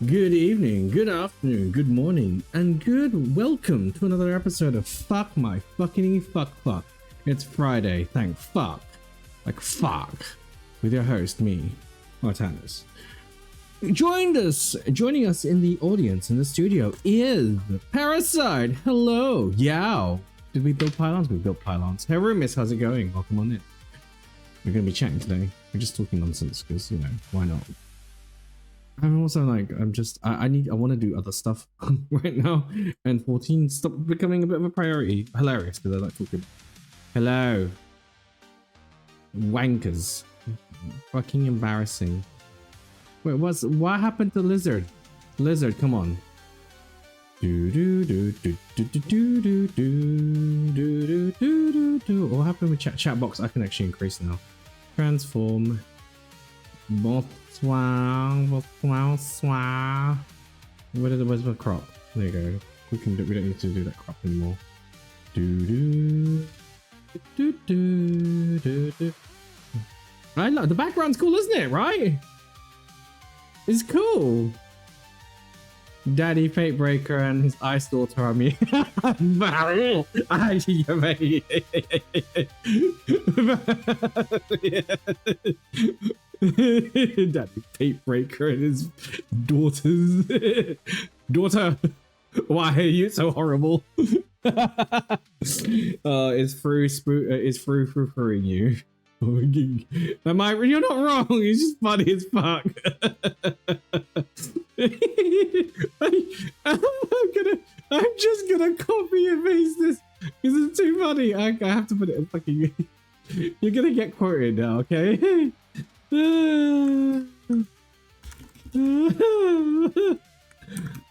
Good evening, good afternoon, good morning, and good welcome to another episode of Fuck My Fucking Fuck. It's Friday, thank fuck. Like fuck. With your host, me, Martinus. Joining us in the audience in the studio is Parasite. Hello, yow. Did we build pylons? We built pylons. Hey, Rumis, how's it going? Welcome on in. We're gonna be chatting today. We're just talking nonsense because, you know, why not? I'm also like, I want to do other stuff right now. And 14 stop becoming a bit of a priority. Hilarious because I like talking. Hello. Wankers. Fucking embarrassing. Wait, what happened to Lizard? Lizard, come on. Do do do do do do do do do do do do. What happened with chat box? I can actually increase now. Transform. Where's the crop? There you go. We don't need to do that crop anymore. I like the background's cool, isn't it? Right? It's cool. Daddy Fate Breaker and his ice daughter are me. Daddy Fate Breaker and his daughters. Daughter, why are you so horrible? Is Fru frooing you? You're not wrong. It's just funny as fuck. I'm just gonna copy and paste this because it's too funny. I have to put it in fucking. You're gonna get quoted now, okay? There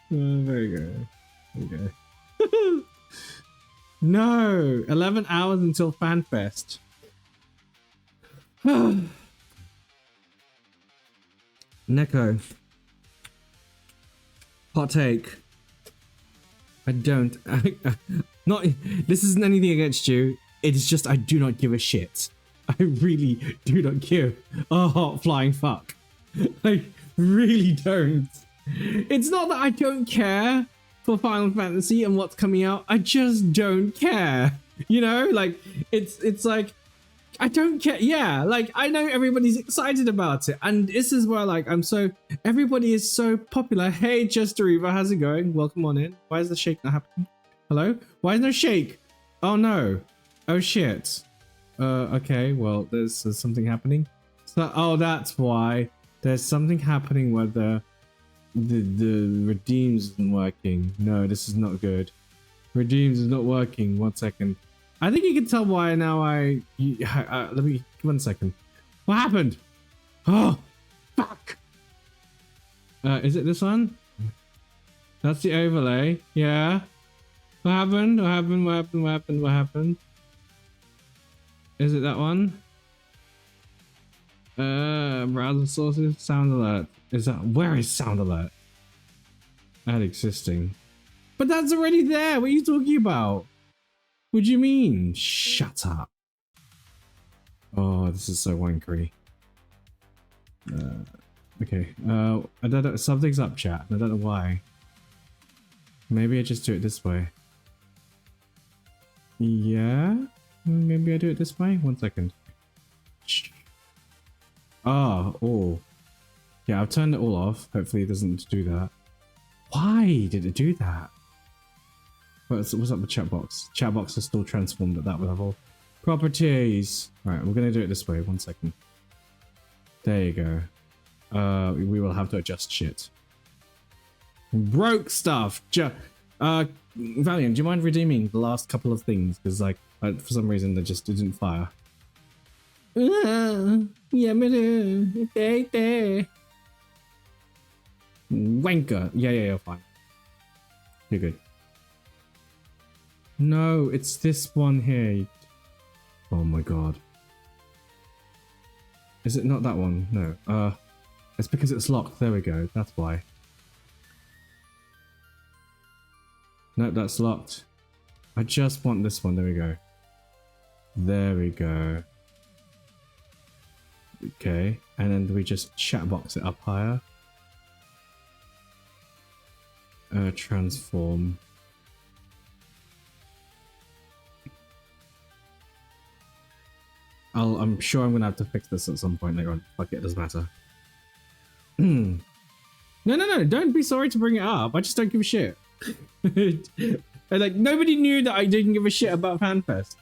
you go. Okay. No, 11 hours until FanFest. Neko. Hot take. Not. This isn't anything against you. It is just I do not give a shit. I really do not give a hot flying fuck. I really don't. It's not that I don't care for Final Fantasy and what's coming out. I just don't care. You know, like it's like I don't care. Yeah, like I know everybody's excited about it, and this is where like everybody is so popular. Hey, Just Ariva, how's it going? Welcome on in. Why is the shake not happening? Hello? Why is no shake? Oh no. Oh shit. Okay, well, there's something happening. So, oh, that's why. There's something happening where the redeems isn't working. No, this is not good. Redeems is not working. 1 second. I think you can tell why now let me, 1 second. What happened? Oh, fuck. Is it this one? That's the overlay. Yeah. What happened? What happened? What happened? What happened? What happened? Is it that one? Browser sources, sound alert. Where is sound alert? Add existing. But that's already there. What are you talking about? What do you mean? Shut up. Oh, this is so wankery. Okay. I don't know. Something's up, chat. I don't know why. Maybe I just do it this way. Yeah? Maybe I do it this way? 1 second. Oh. Yeah, I've turned it all off. Hopefully it doesn't do that. Why did it do that? What's up with chat box? Chat box is still transformed at that level. Properties. Right, we're gonna do it this way. 1 second. There you go. We will have to adjust shit. Broke stuff. Valiant, do you mind redeeming the last couple of things? Because like for some reason they just didn't fire. Yeah, wanker. Yeah, fine. You're good. No, it's this one here. Oh my god. Is it not that one? No. It's because it's locked. There we go. That's why. No, that's locked. I just want this one. There we go. There we go. Okay, and then we just chat box it up higher. transform. I'm sure I'm gonna have to fix this at some point later on. Fuck it, it doesn't matter. No, don't be sorry to bring it up. I just don't give a shit. Like, nobody knew that I didn't give a shit about FanFest.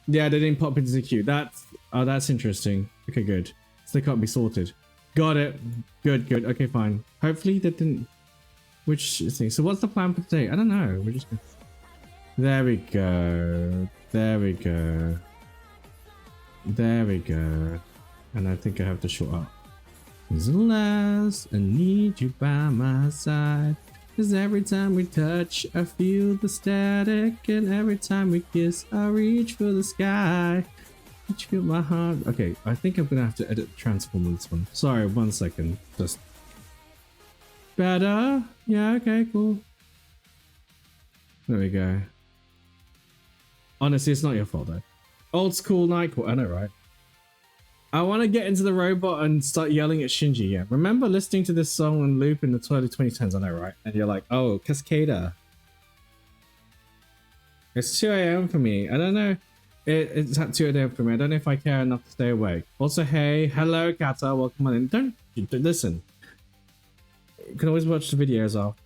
Yeah, they didn't pop into the queue. That's interesting. Okay, good. So they can't be sorted. Got it. Good. Okay, fine. Hopefully that didn't... Which thing? So what's the plan for today? I don't know. We're just... There we go. There we go. There we go. And I think I have to short up. Alas, I need you by my side. Cause every time we touch, I feel the static. And every time we kiss, I reach for the sky. Did you feel my heart? Okay, I think I'm gonna have to edit the transform on this one. Sorry, 1 second. Just... Better? Yeah, okay, cool. There we go. Honestly, it's not your fault though. Old school Nightcore, I know, right? I want to get into the robot and start yelling at Shinji, yeah. Remember listening to this song on loop in the early 2010s, I know, right? And you're like, oh, Cascada. It's 2 a.m. for me. I don't know. It's at 2 a.m. for me. I don't know if I care enough to stay awake. Also, hey, hello, Kata, welcome on in. Don't listen. You can always watch the videos off.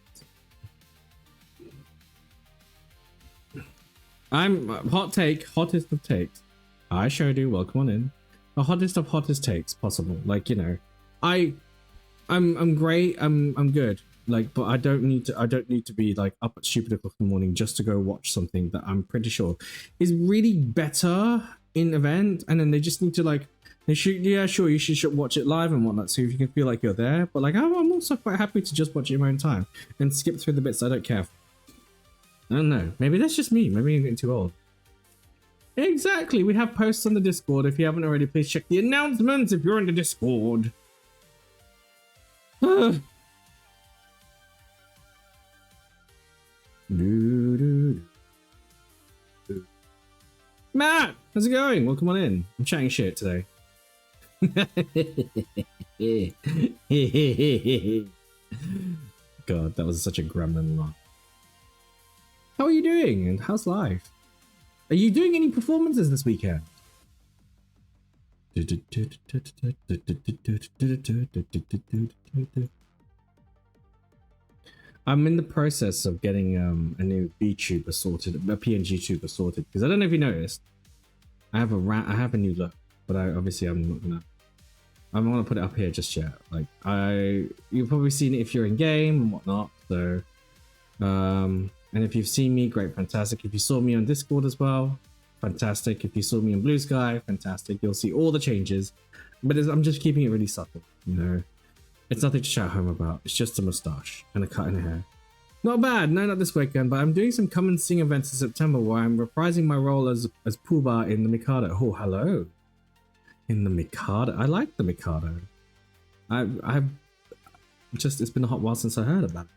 I'm hot take, hottest of takes. I showed you, welcome on in. The hottest of hottest takes possible. Like, you know, I'm great. I'm good. Like, but I don't need to be like up at stupid o'clock in the morning just to go watch something that I'm pretty sure is really better in event. And then they just need to like, they should, yeah, sure, you should watch it live and whatnot, so if you can feel like you're there. But like, I'm also quite happy to just watch it in my own time and skip through the bits I don't care for. I don't know. Maybe that's just me. Maybe I'm getting too old. Exactly. We have posts on the Discord. If you haven't already, please check the announcements if you're in the Discord. Matt, how's it going? Welcome on in. I'm chatting shit today. God, that was such a gremlin laugh. How are you doing? And how's life? Are you doing any performances this weekend? I'm in the process of getting a new VTuber sorted, a PNG tuber sorted, because I don't know if you noticed, I have a new look, but I'm not gonna. I don't want to put it up here just yet. Like you've probably seen it if you're in game and whatnot. So, and if you've seen me, great, fantastic. If you saw me on Discord as well, fantastic. If you saw me in Blue Sky, fantastic. You'll see all the changes, but I'm just keeping it really subtle. You know, it's nothing to shout home about. It's just a moustache and a cut in the hair. Not bad. No, not this weekend, but I'm doing some come and sing events in September where I'm reprising my role as Pooh in the Mikado. Oh, hello. In the Mikado. I like the Mikado. I've just, it's been a hot while since I heard about it.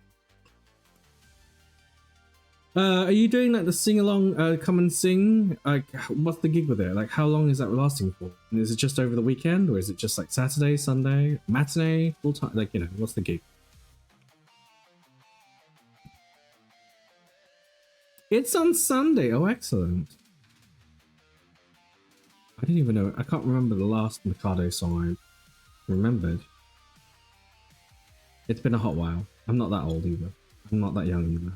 Are you doing like the sing along, come and sing? Like, what's the gig with it? Like, how long is that lasting for? And is it just over the weekend, or is it just like Saturday, Sunday, matinee, full time? Like, you know, what's the gig? It's on Sunday. Oh, excellent. I didn't even know. I can't remember the last Mikado song I remembered. It's been a hot while. I'm not that old either. I'm not that young either.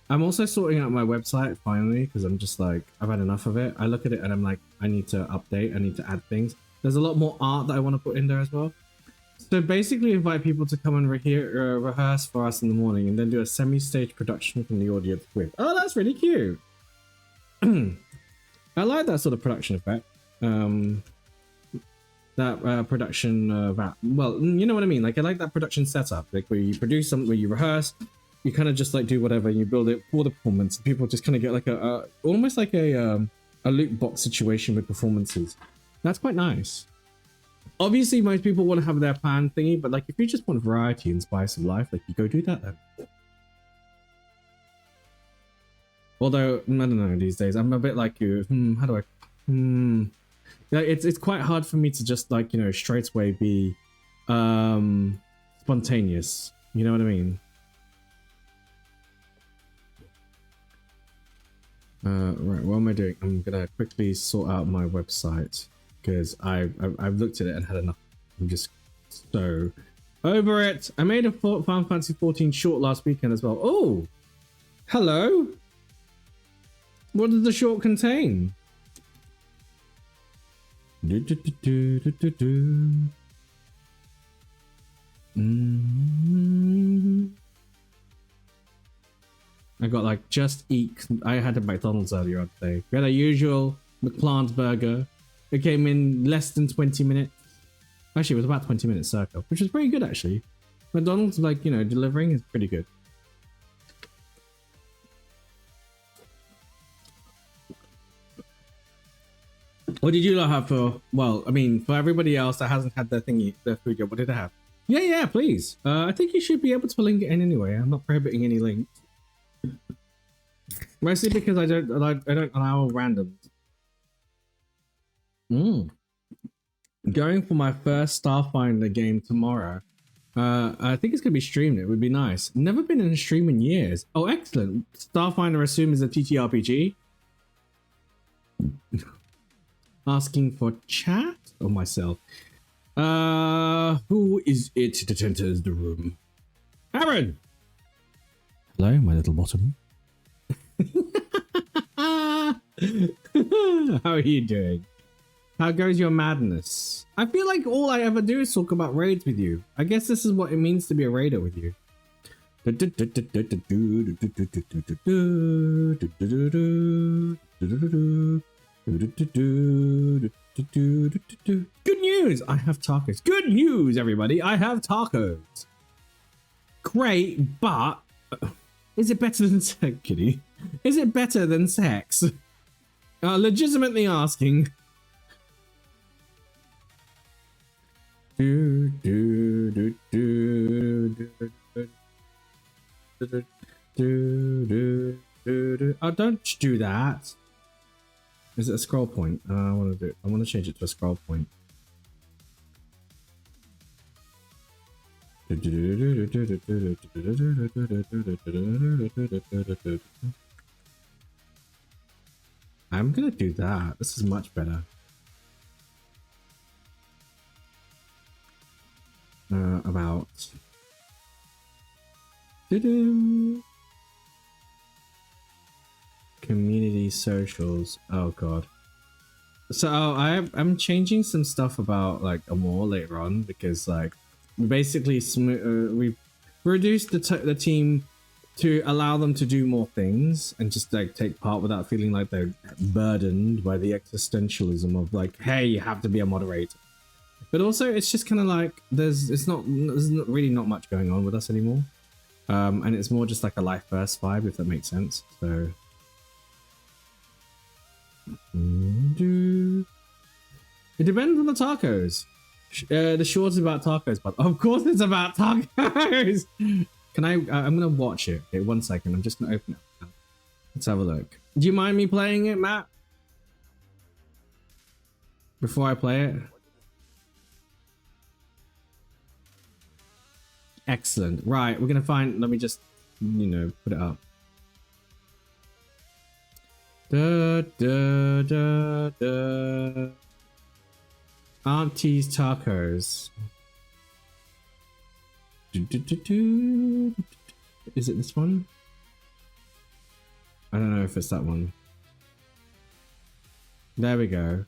I'm also sorting out my website finally because I'm just like, I've had enough of it. I look at it and I'm like, I need to update, I need to add things. There's a lot more art that I want to put in there as well. So basically invite people to come and rehearse for us in the morning and then do a semi-stage production from the audience with. Oh, that's really cute. I like that sort of production effect. That production well, you know what I mean, like I like that production setup, like where you produce something, where you rehearse, you kind of just like do whatever and you build it for the performance, and people just kind of get like a almost like a loot box situation with performances. That's quite nice. Obviously most people want to have their plan thingy, but like if you just want variety and spice of life, like you go do that then. Although I don't know, these days I'm a bit like you. How do I Like, it's quite hard for me to just like, you know, straight away be spontaneous. You know what I mean? Right, what am I doing? I'm gonna quickly sort out my website because I've looked at it and had enough. I'm just so over it. I made a Final Fantasy 14 short last weekend as well. Oh, hello. What does the short contain? I got like Just Eat. I had a McDonald's earlier today. We had a usual McPlant burger. It came in less than 20 minutes. Actually, it was about 20 minutes circa, which was pretty good actually. McDonald's, like, you know, delivering is pretty good. What did you have for? Well, I mean, for everybody else that hasn't had their thingy, their food yet, what did they have? Yeah, please. I think you should be able to link it in anyway. I'm not prohibiting any links. Mostly because I don't allow randoms. Going for my first Starfinder game tomorrow. I think it's gonna be streamed. It would be nice. Never been in a stream in years. Oh, excellent. Starfinder, assume, is a TTRPG. Asking for chat or myself. Who is it that enters the room? Aaron. Hello, my little bottom. How are you doing? How goes your madness? I feel like all I ever do is talk about raids with you. I guess this is what it means to be a raider with you. Good news! I have tacos. Good news, everybody! I have tacos. Great, but is it better than sex, Kitty? Is it better than sex? Legitimately asking. Oh, don't do that. Is it a scroll point? I want to do it. I want to change it to a scroll point. I'm gonna do that. This is much better. About community socials. Oh god. So I'm changing some stuff about like Amor later on because like basically we reduced the team to allow them to do more things and just like take part without feeling like they're burdened by the existentialism of like, hey, you have to be a moderator. But also it's just kind of like there's not really not much going on with us anymore, and it's more just like a life first vibe, if that makes sense. So it depends on the tacos. The short is about tacos, but of course it's about tacos. Can I'm gonna watch it. Okay, 1 second. I'm just gonna open it up. Let's have a look. Do you mind me playing it, Matt? Before I play it? Excellent. Right, we're gonna find. Let me just, you know, put it up. Da da da da. Auntie's tacos. Is it this one? I don't know if it's that one. There we go.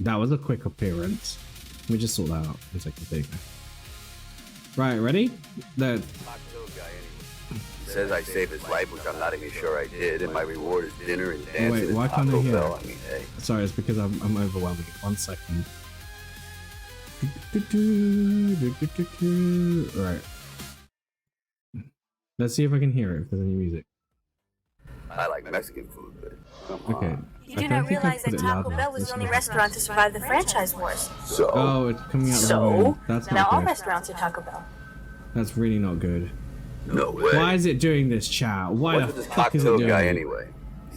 That was a quick appearance. Let me just sort that out. 1 second. There you go. Right, ready? There. Says I saved his life, which I'm not even sure I did, and my reward is dinner and dancing. Wait, why can't I hear it? Hey. Sorry, it's because I'm overwhelming. 1 second. Right. Let's see if I can hear it, if there's any music. I like Mexican food, but okay. You do not realize that Taco Bell was the only restaurant to survive the franchise wars. So, oh, it's coming out. So, that's now not all good. restaurants are Taco Bell. That's really not good. no way. Why is it doing this, chat? Why What's the with this fuck is it cocktail doing guy it? anyway?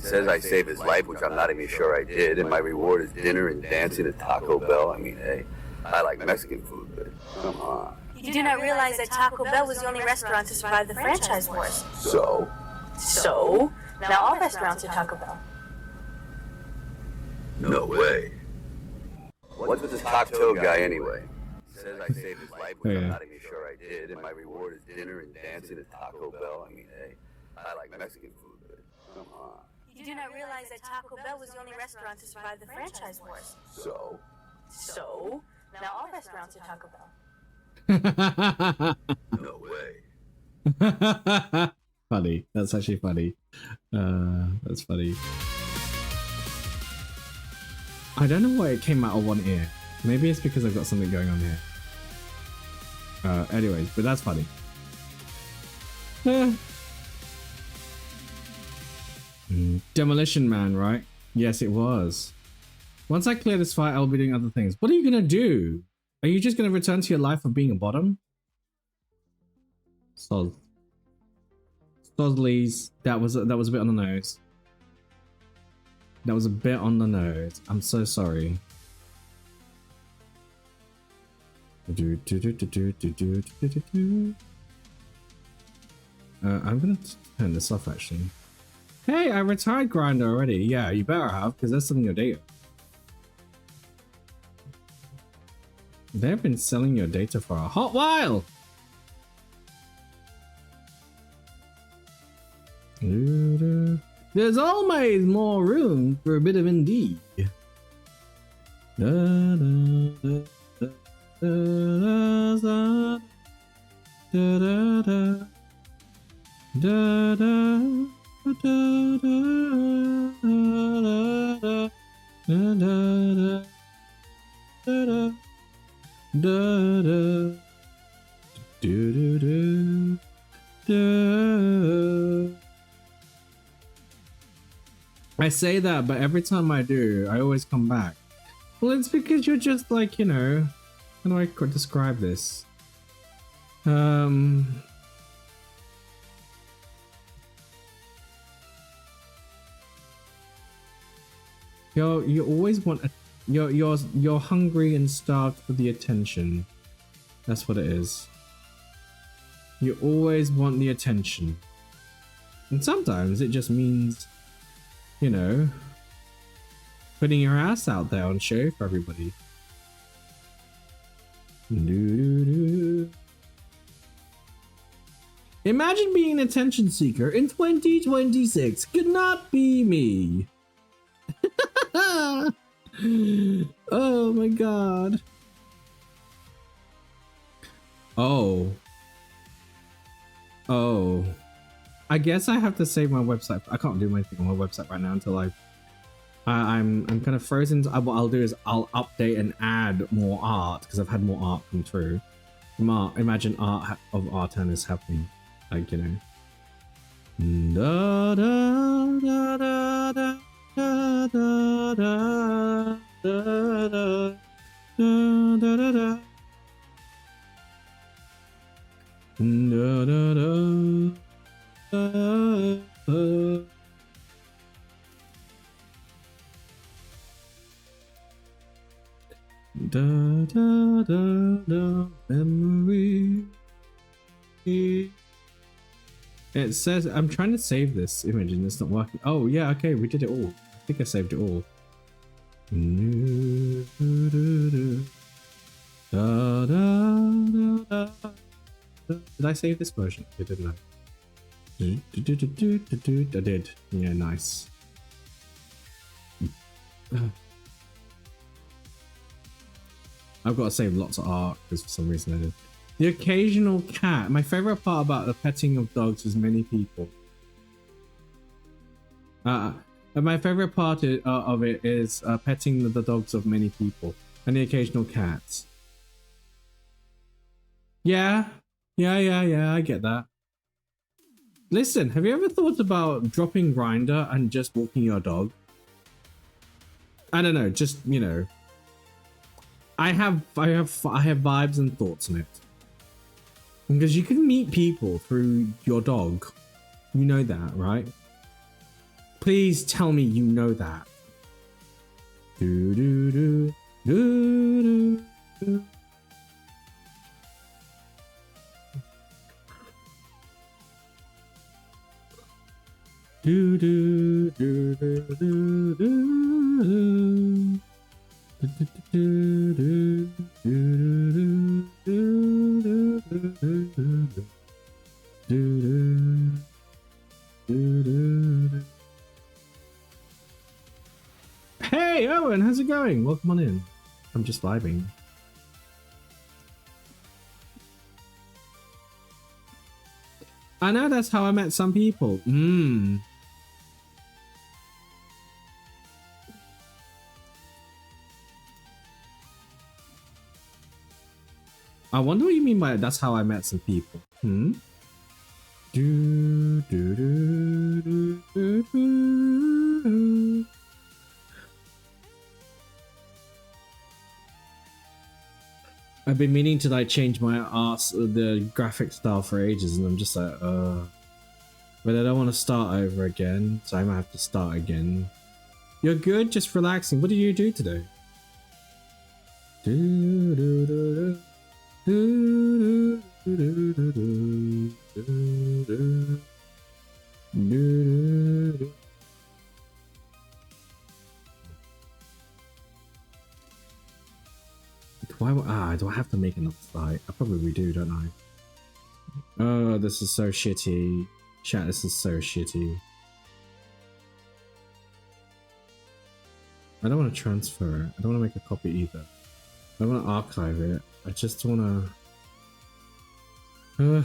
He says I saved his life, which I'm not even sure I did, and my reward is dinner and dancing at Taco Bell. I mean, hey, I like Mexican food, but come on. You do not realize that Taco Bell was the only restaurant to survive the franchise wars. So? So, now all restaurants are Taco Bell. No way. What's with this Taco guy anyway? He says I saved his life, which I'm not even sure I did, and my reward is dinner and dancing at Taco Bell. I mean, hey, I like Mexican food, but come on. You do not realize that Taco Bell was the only restaurant to survive the franchise wars. So? So, now all restaurants are Taco Bell. No way. Funny. That's actually funny. That's funny. I don't know why it came out of one ear. Maybe it's because I've got something going on here. Anyways, but that's funny. Demolition Man, right? Yes, it was. Once I clear this fight, I'll be doing other things. What are you gonna do? Are you just gonna return to your life of being a bottom? Sosleys, that was a bit on the nose. That was a bit on the nose. I'm so sorry. I'm gonna turn this off actually. Hey, I retired Grinder already. Yeah, you better have, because that's selling your data. They've been selling your data for a hot while. There's always more room for a bit of indie. I say that, but every time I do, I always come back. Well, it's because you're just like, you know, how do I describe this? You always want you're hungry and starved for the attention. That's what it is. You always want the attention. And sometimes it just means, you know, putting your ass out there on show for everybody. Imagine being an attention seeker in 2026. Could not be me. Oh my god. Oh. I guess I have to save my website. I can't do anything on my website right now until I'm kind of frozen. What I'll do is I'll update and add more art because I've had more art come through. Imagine art of Artan is happening, like, you know. Da, da, da, da, da, da, da, da, da, da, da, da, da, da. Da, da, da, da, da, da, da, memory. It says I'm trying to save this image and it's not working. Oh yeah, okay, we did it all. I think I saved it all. Da, da, da, da. Did I save this version? I didn't know. I did. Yeah, nice. I've got to save lots of art because for some reason I did. The occasional cat. My favorite part about the petting of dogs is many people. My favorite part of it is petting the dogs of many people and the occasional cats. Yeah, I get that. Listen, have you ever thought about dropping Grinder and just walking your dog? I don't know, just, you know. I have vibes and thoughts on it. Because you can meet people through your dog. You know that, right? Please tell me you know that. Do do do do do. Do do do do do do. Hey Owen, how's it going? Welcome on in. I'm just vibing. I know that's how I met some people. I wonder what you mean by that's how I met some people. Do do do do do do. I've been meaning to like change my the graphic style for ages, and I'm just like, but I don't want to start over again, so I might have to start again. You're good, just relaxing. What did you do today? Do do do do do do do do do do do. Do I have to make another site? I probably do, don't I? Oh, this is so shitty. Chat, this is so shitty. I don't want to transfer it. I don't want to make a copy either. I don't want to archive it. I just want to...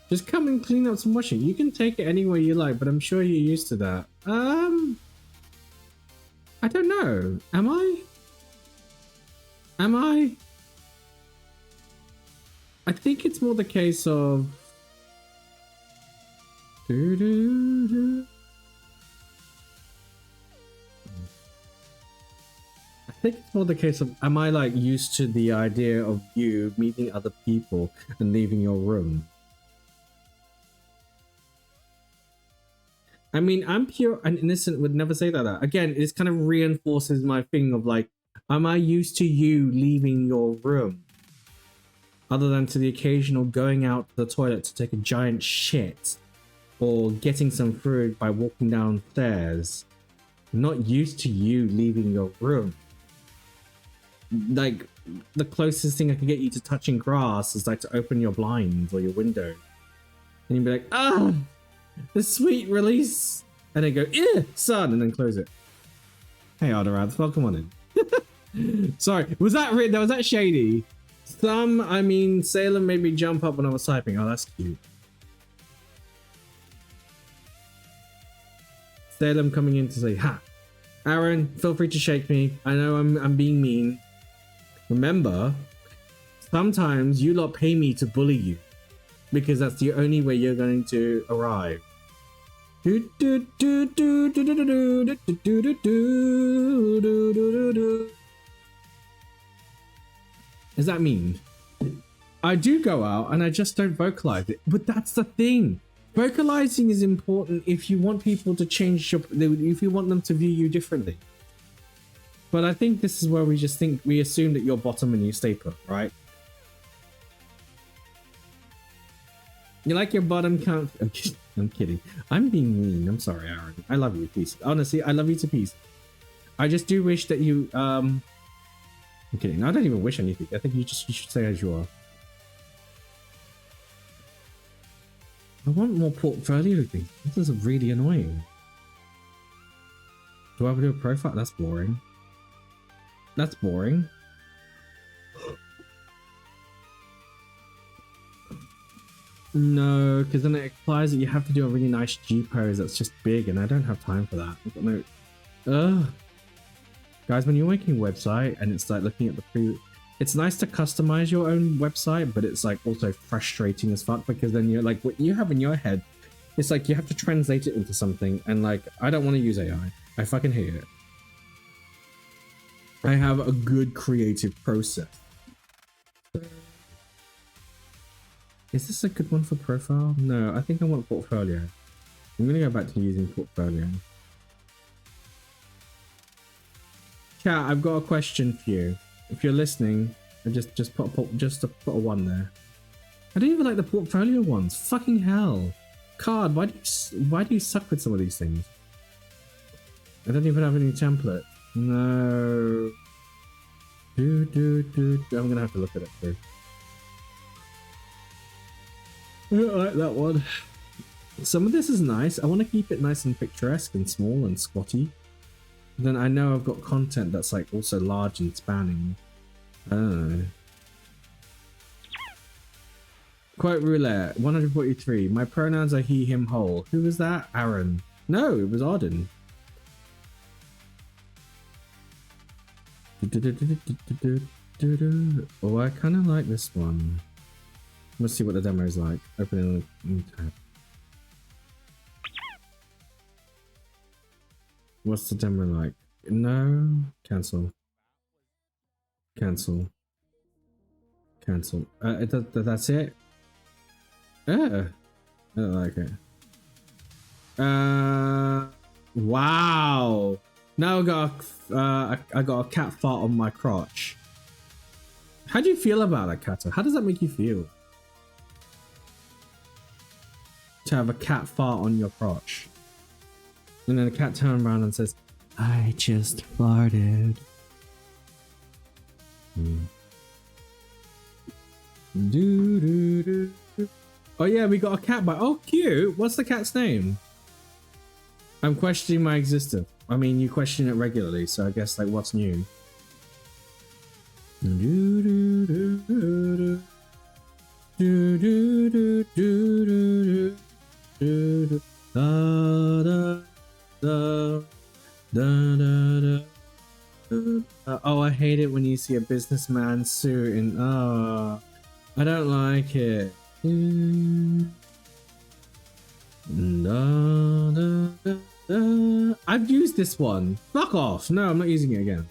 Just come and clean up some washing. You can take it anywhere you like, but I'm sure you're used to that. I don't know. Am I? I think it's more the case of... I think it's more the case of, am I like used to the idea of you meeting other people and leaving your room? I mean, I'm pure and innocent, would never say that. Again, it kind of reinforces my thing of like, am I used to you leaving your room? Other than to the occasional going out to the toilet to take a giant shit or getting some food by walking downstairs. I'm not used to you leaving your room. Like, the closest thing I can get you to touching grass is like to open your blinds or your window. And you'd be like, ah! The sweet release, and then go, ew, sun, and then close it. Hey, Ardarath, welcome on in. Sorry, was that shady? I mean, Salem made me jump up when I was typing. Oh, that's cute. Salem coming in to say, ha, Aaron, feel free to shake me. I know I'm being mean. Remember, sometimes you lot pay me to bully you. Because that's the only way you're going to arrive. Does that mean? I do go out and I just don't vocalize it. But that's the thing. Vocalizing is important if you want people to change if you want them to view you differently. But I think this is where we assume that you're bottom and you stay put, right? You like your bottom count? I'm kidding. I'm being mean. I'm sorry, Aaron. I love you, peace. Honestly, I love you to peace. I just do wish that you, I'm kidding. I don't even wish anything. I think you should say as you are. I want more portfolio things. This is really annoying. Do I have to do a profile? That's boring. That's boring. No, because then it implies that you have to do a really nice G pose that's just big, and I don't have time for that. I've got no... Ugh. Guys, when you're making a website and it's like looking at the it's nice to customize your own website, but it's like also frustrating as fuck, because then you're like, what you have in your head, it's like you have to translate it into something, and like, I don't want to use AI. I fucking hate it. I have a good creative process. Is this a good one for profile? No, I think I want portfolio. I'm gonna go back to using portfolio. Chat, I've got a question for you. If you're listening, just put a 1 there. I don't even like the portfolio ones. Fucking hell. Card, why do you suck with some of these things? I don't even have any template. No. I'm gonna have to look at it through. I don't like that one. Some of this is nice. I want to keep it nice and picturesque and small and squatty. Then I know I've got content that's like also large and spanning. I don't know. Quote roulette 143. My pronouns are he, him, whole. Who was that? Aaron. No, it was Arden. Oh, I kind of like this one. Let's see what the demo is like. Open a new tab. What's the demo like? No. Cancel. Cancel. Cancel. That's it? I don't like it. Wow. Now I got a cat fart on my crotch. How do you feel about that, Kato? How does that make you feel? To have a cat fart on your crotch. And then the cat turns around and says, I just farted. Oh yeah, we got a cat bite. Oh, cute. What's the cat's name? I'm questioning my existence. I mean, you question it regularly, so I guess, like, what's new? Oh, I hate it when you see a businessman suit in. Oh, I don't like it. I've used this one. Fuck off. No, I'm not using it again.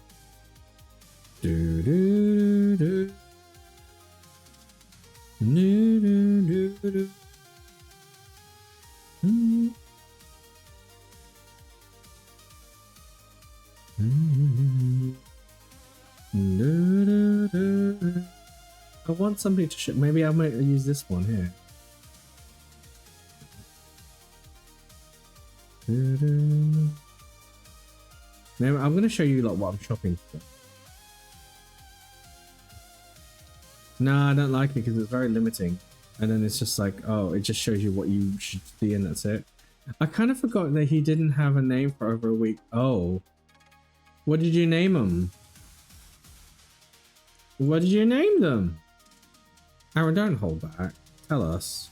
I want somebody to show. Maybe I might use this one here. Now I'm gonna show you like what I'm shopping for. No, I don't like it because it's very limiting, and then it's just like, oh, it just shows you what you should see, and that's it. I kind of forgot that he didn't have a name for over a week. Oh, what did you name them? What did you name them? Aaron, don't hold back. Tell us.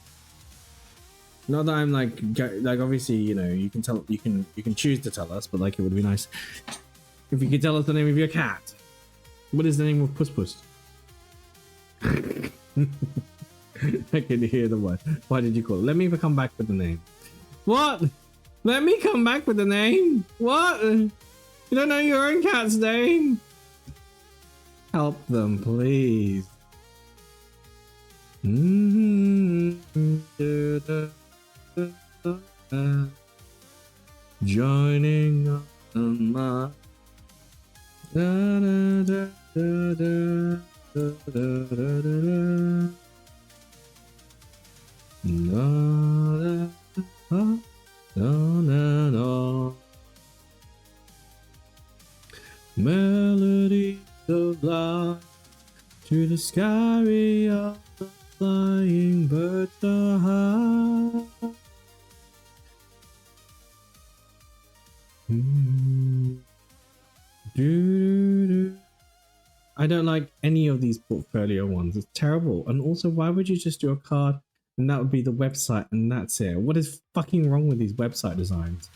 Not that I'm like obviously, you know, you can tell, you can choose to tell us, but like it would be nice if you could tell us the name of your cat. What is the name of Puss Puss? I can hear the word. Why did you call it? Let me come back with the name. What? Let me come back with the name? What? You don't know your own cat's name? Help them, please. Joining on my no. Melody of life to the sky of the flying birds are high. I don't like any of these portfolio ones. It's terrible. And also, why would you just do a card and that would be the website and that's it? What is fucking wrong with these website designs?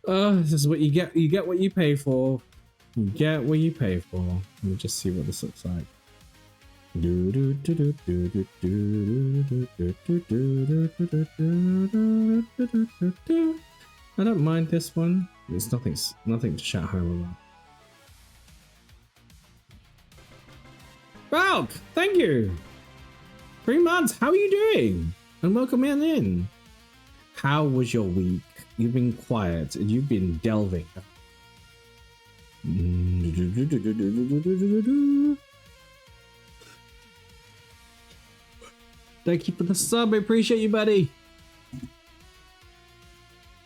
This is what you get. You get what you pay for. You get what you pay for. Let me just see what this looks like. I don't mind this one. There's nothing to chat home about. Valk, thank you. 3 months. How are you doing? And welcome in. How was your week? You've been quiet and you've been delving. Thank you for the sub. I appreciate you, buddy.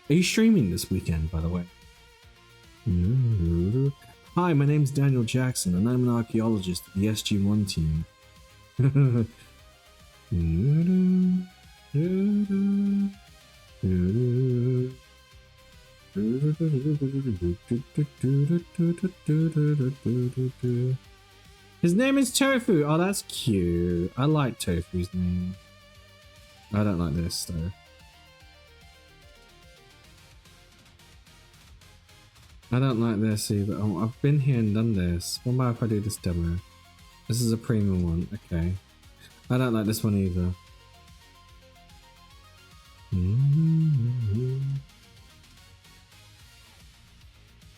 Are you streaming this weekend, by the way? Hi, my name's Daniel Jackson, and I'm an archaeologist at the SG-1 team. His name is Tofu. Oh, that's cute. I like Tofu's name. I don't like this, though. I don't like this either. Oh, I've been here and done this. What about if I do this demo? This is a premium one. Okay. I don't like this one either.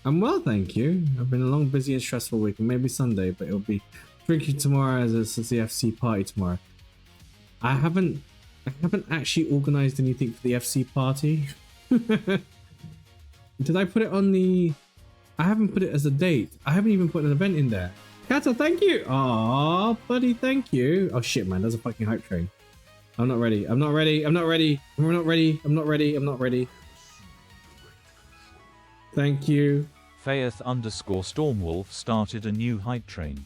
I'm well, thank you. I've been a long, busy and stressful week, and maybe Sunday, but it'll be tricky tomorrow as it's the FC party tomorrow. I haven't actually organized anything for the FC party. Did I put it on the... I haven't put it as a date. I haven't even put an event in there. Kata, thank you. Aw, buddy, thank you. Oh shit, man, there's a fucking hype train. I'm not ready. I'm not ready. I'm not ready. I'm not ready. I'm not ready. I'm not ready. Thank you. Faith_Stormwolf started a new hype train.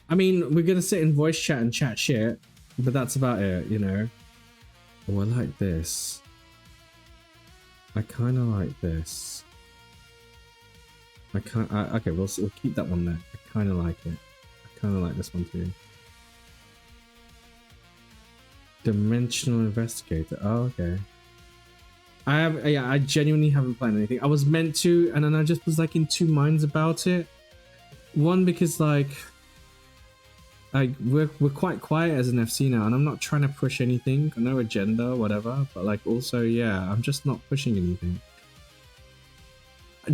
I mean, we're gonna sit in voice chat and chat shit, but that's about it, you know. Oh, I like this. I kind of like this. Okay, we'll keep that one there. I kind of like it. I kind of like this one too. Dimensional Investigator. Oh, okay. I genuinely haven't planned anything. I was meant to, and then I just was like in two minds about it. One, because like we're quite quiet as an FC now, and I'm not trying to push anything, no agenda, whatever. But like also, yeah, I'm just not pushing anything.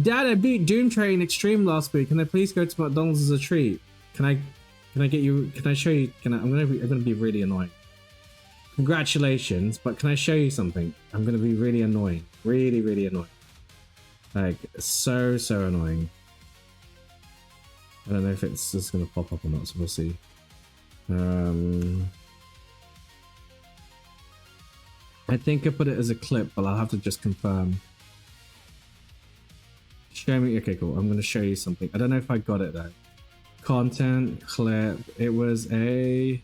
Dad, I beat Doom Train Extreme last week. Can I please go to McDonald's as a treat? Can I get you? Can I show you? I'm gonna be really annoying. Congratulations, but can I show you something? I'm gonna be really annoying. Really, really annoying. Like, so annoying. I don't know if it's just gonna pop up or not, so we'll see. I think I put it as a clip, but I'll have to just confirm. Show me. Okay, cool. I'm gonna show you something. I don't know if I got it though. Content, clip. It was a...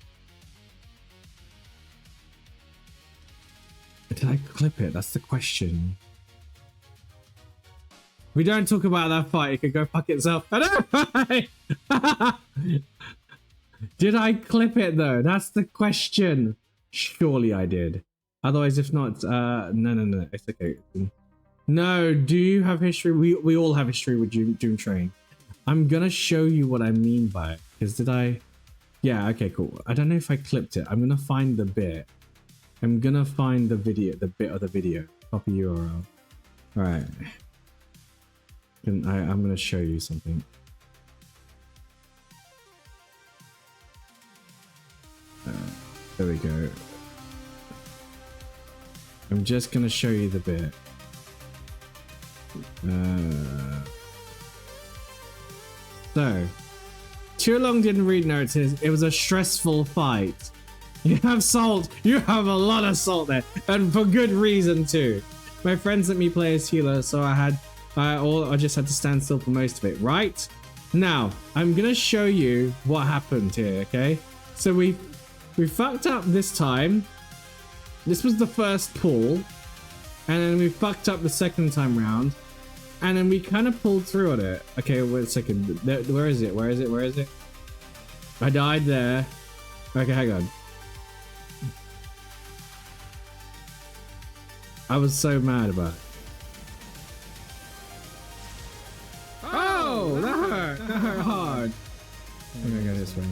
Did I clip it? That's the question. We don't talk about that fight. It could go fuck itself. I know. Did I clip it though? That's the question. Surely I did. Otherwise, if not, no. It's okay. No, do you have history? We all have history with Doom Train. I'm gonna show you what I mean by it. Because did I? Yeah. Okay. Cool. I don't know if I clipped it. I'm gonna find the bit. I'm gonna find the video, the bit of the video. Copy URL. All right. I'm gonna show you something. There we go. I'm just gonna show you the bit. So, too long didn't read notes. It was a stressful fight. You have salt. You have a lot of salt there, and for good reason too. My friends let me play as healer, so I just had to stand still for most of it. Right now, I'm gonna show you what happened here. Okay, so we fucked up this time. This was the first pull, and then we fucked up the second time round, and then we kind of pulled through on it. Okay, wait a second. Where is it? Where is it? Where is it? I died there. Okay, hang on. I was so mad about it. Oh, that hurt. That hurt hard. I'm gonna go this way.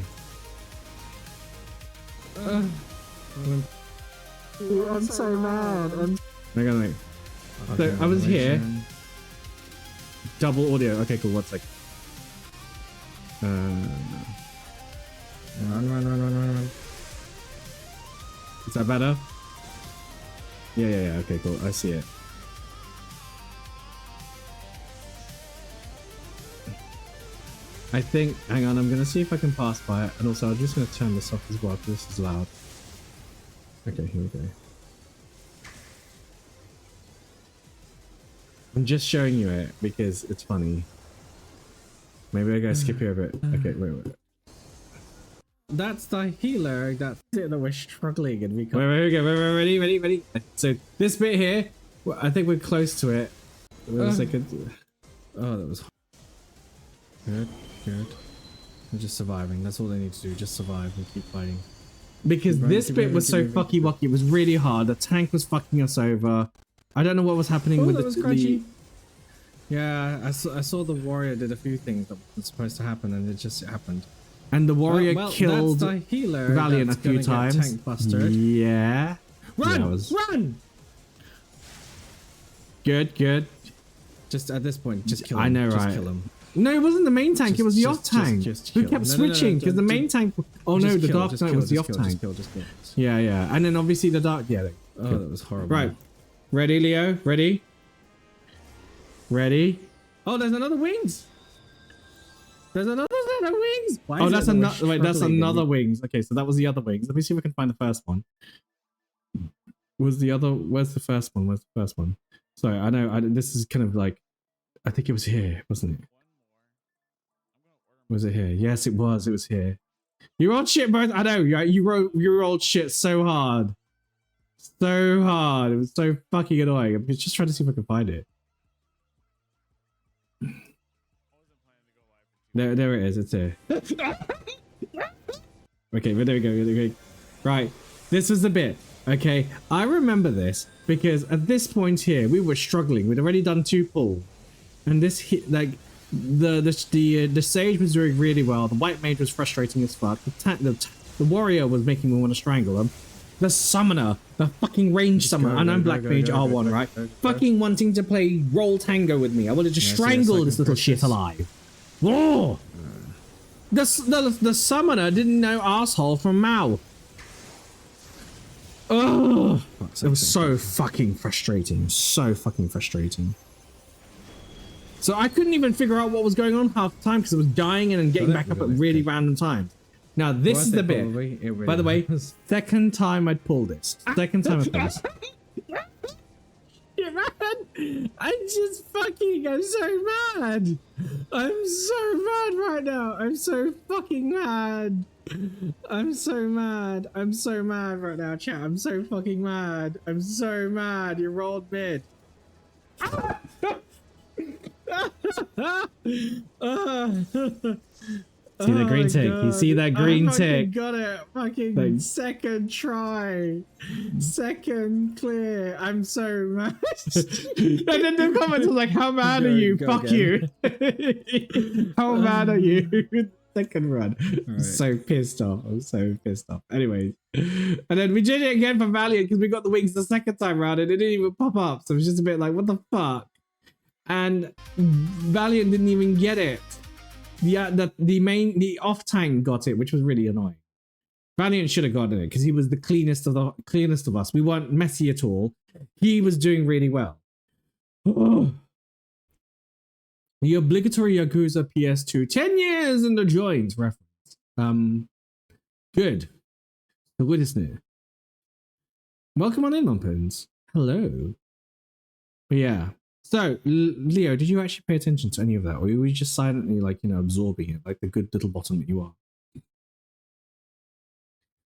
I'm so mad. Hang on, wait. So I was here. Double audio. Okay, cool. 1 sec. Run. Is that better? Yeah. Okay, cool. I see it. I think, hang on, I'm gonna see if I can pass by it, and also I'm just gonna turn this off as well because this is loud. Okay, here we go. I'm just showing you it because it's funny. Maybe I gotta skip here a bit. Okay, wait. That's the healer. That's it that we're struggling and we can't. Wait, here we go. Wait, ready. So this bit here, I think we're close to it. Wait a second. Oh, that was good. We're just surviving. That's all they need to do. Just survive and keep fighting. Because this bit was so fucky wucky. It was really hard. The tank was fucking us over. I don't know what was happening with the. Yeah, I saw the warrior did a few things that was supposed to happen, and it just happened. And the warrior killed the healer Valiant a few times. Tank busted. Yeah. Run! Good. Just at this point, just kill him. I know, right? Kill him. No, it wasn't the main tank. It was the off tank. We kept switching because the main tank. Oh no, the dark knight was the off tank. Just kill. Yeah. And then obviously the dark. Yeah. Oh, that was horrible. Right. Ready, Leo? Ready? Oh, there's another wings. There's another set of wings. Oh, that's another. Wait, that's another wings. Okay, so that was the other wings. Let me see if I can find the first one. Where's the first one? Sorry, I know. This is kind of like. I think it was here, wasn't it? Was it here? Yes, it was. It was here. You rolled shit both. I know. You rolled shit so hard. So hard. It was so fucking annoying. I'm just trying to see if I can find it. There it is. It's here. Okay, but there we go. Right. This was the bit. Okay. I remember this because at this point here, we were struggling. We'd already done 2 pulls. And this hit, like, the sage was doing really well. The white mage was frustrating as fuck. The warrior was making me want to strangle him. The summoner, the fucking range summoner, and I'm black mage R1, right? Fucking wanting to play roll tango with me. I wanted to strangle this little shit alive. Whoa! The summoner didn't know asshole from mouth. Oh, it was so fucking frustrating. So I couldn't even figure out what was going on half the time because it was dying and then getting back up at really random times. Now this is the bit. Really by the way, second time I'd pull this. Second time I pull this. Yeah, man, I'm so mad. I'm so mad right now. I'm so fucking mad. I'm so mad right now, chat. I'm so fucking mad. I'm so mad. You rolled mid. See that green tick? God. You see that green tick? Got it. Fucking thanks. Second try. Second clear. I'm so mad. And then the comments was like, how mad are you? Fuck again. You. How mad are you? Second run. Right. So pissed off. I'm so pissed off. Anyways. And then we did it again for Valiant because we got the wings the second time round and it didn't even pop up. So it was just a bit like, what the fuck? And Valiant didn't even get it. The off tank got it, which was really annoying. Valiant should have gotten it because he was the cleanest of us. We weren't messy at all. He was doing really well. Oh. The obligatory Yakuza PS2 10 years in the joint reference. Good. So good, isn't it? Welcome on in, Lumpins. Hello. But yeah. So, Leo, did you actually pay attention to any of that? Or were you just silently, like, you know, absorbing it, like the good little bottom that you are?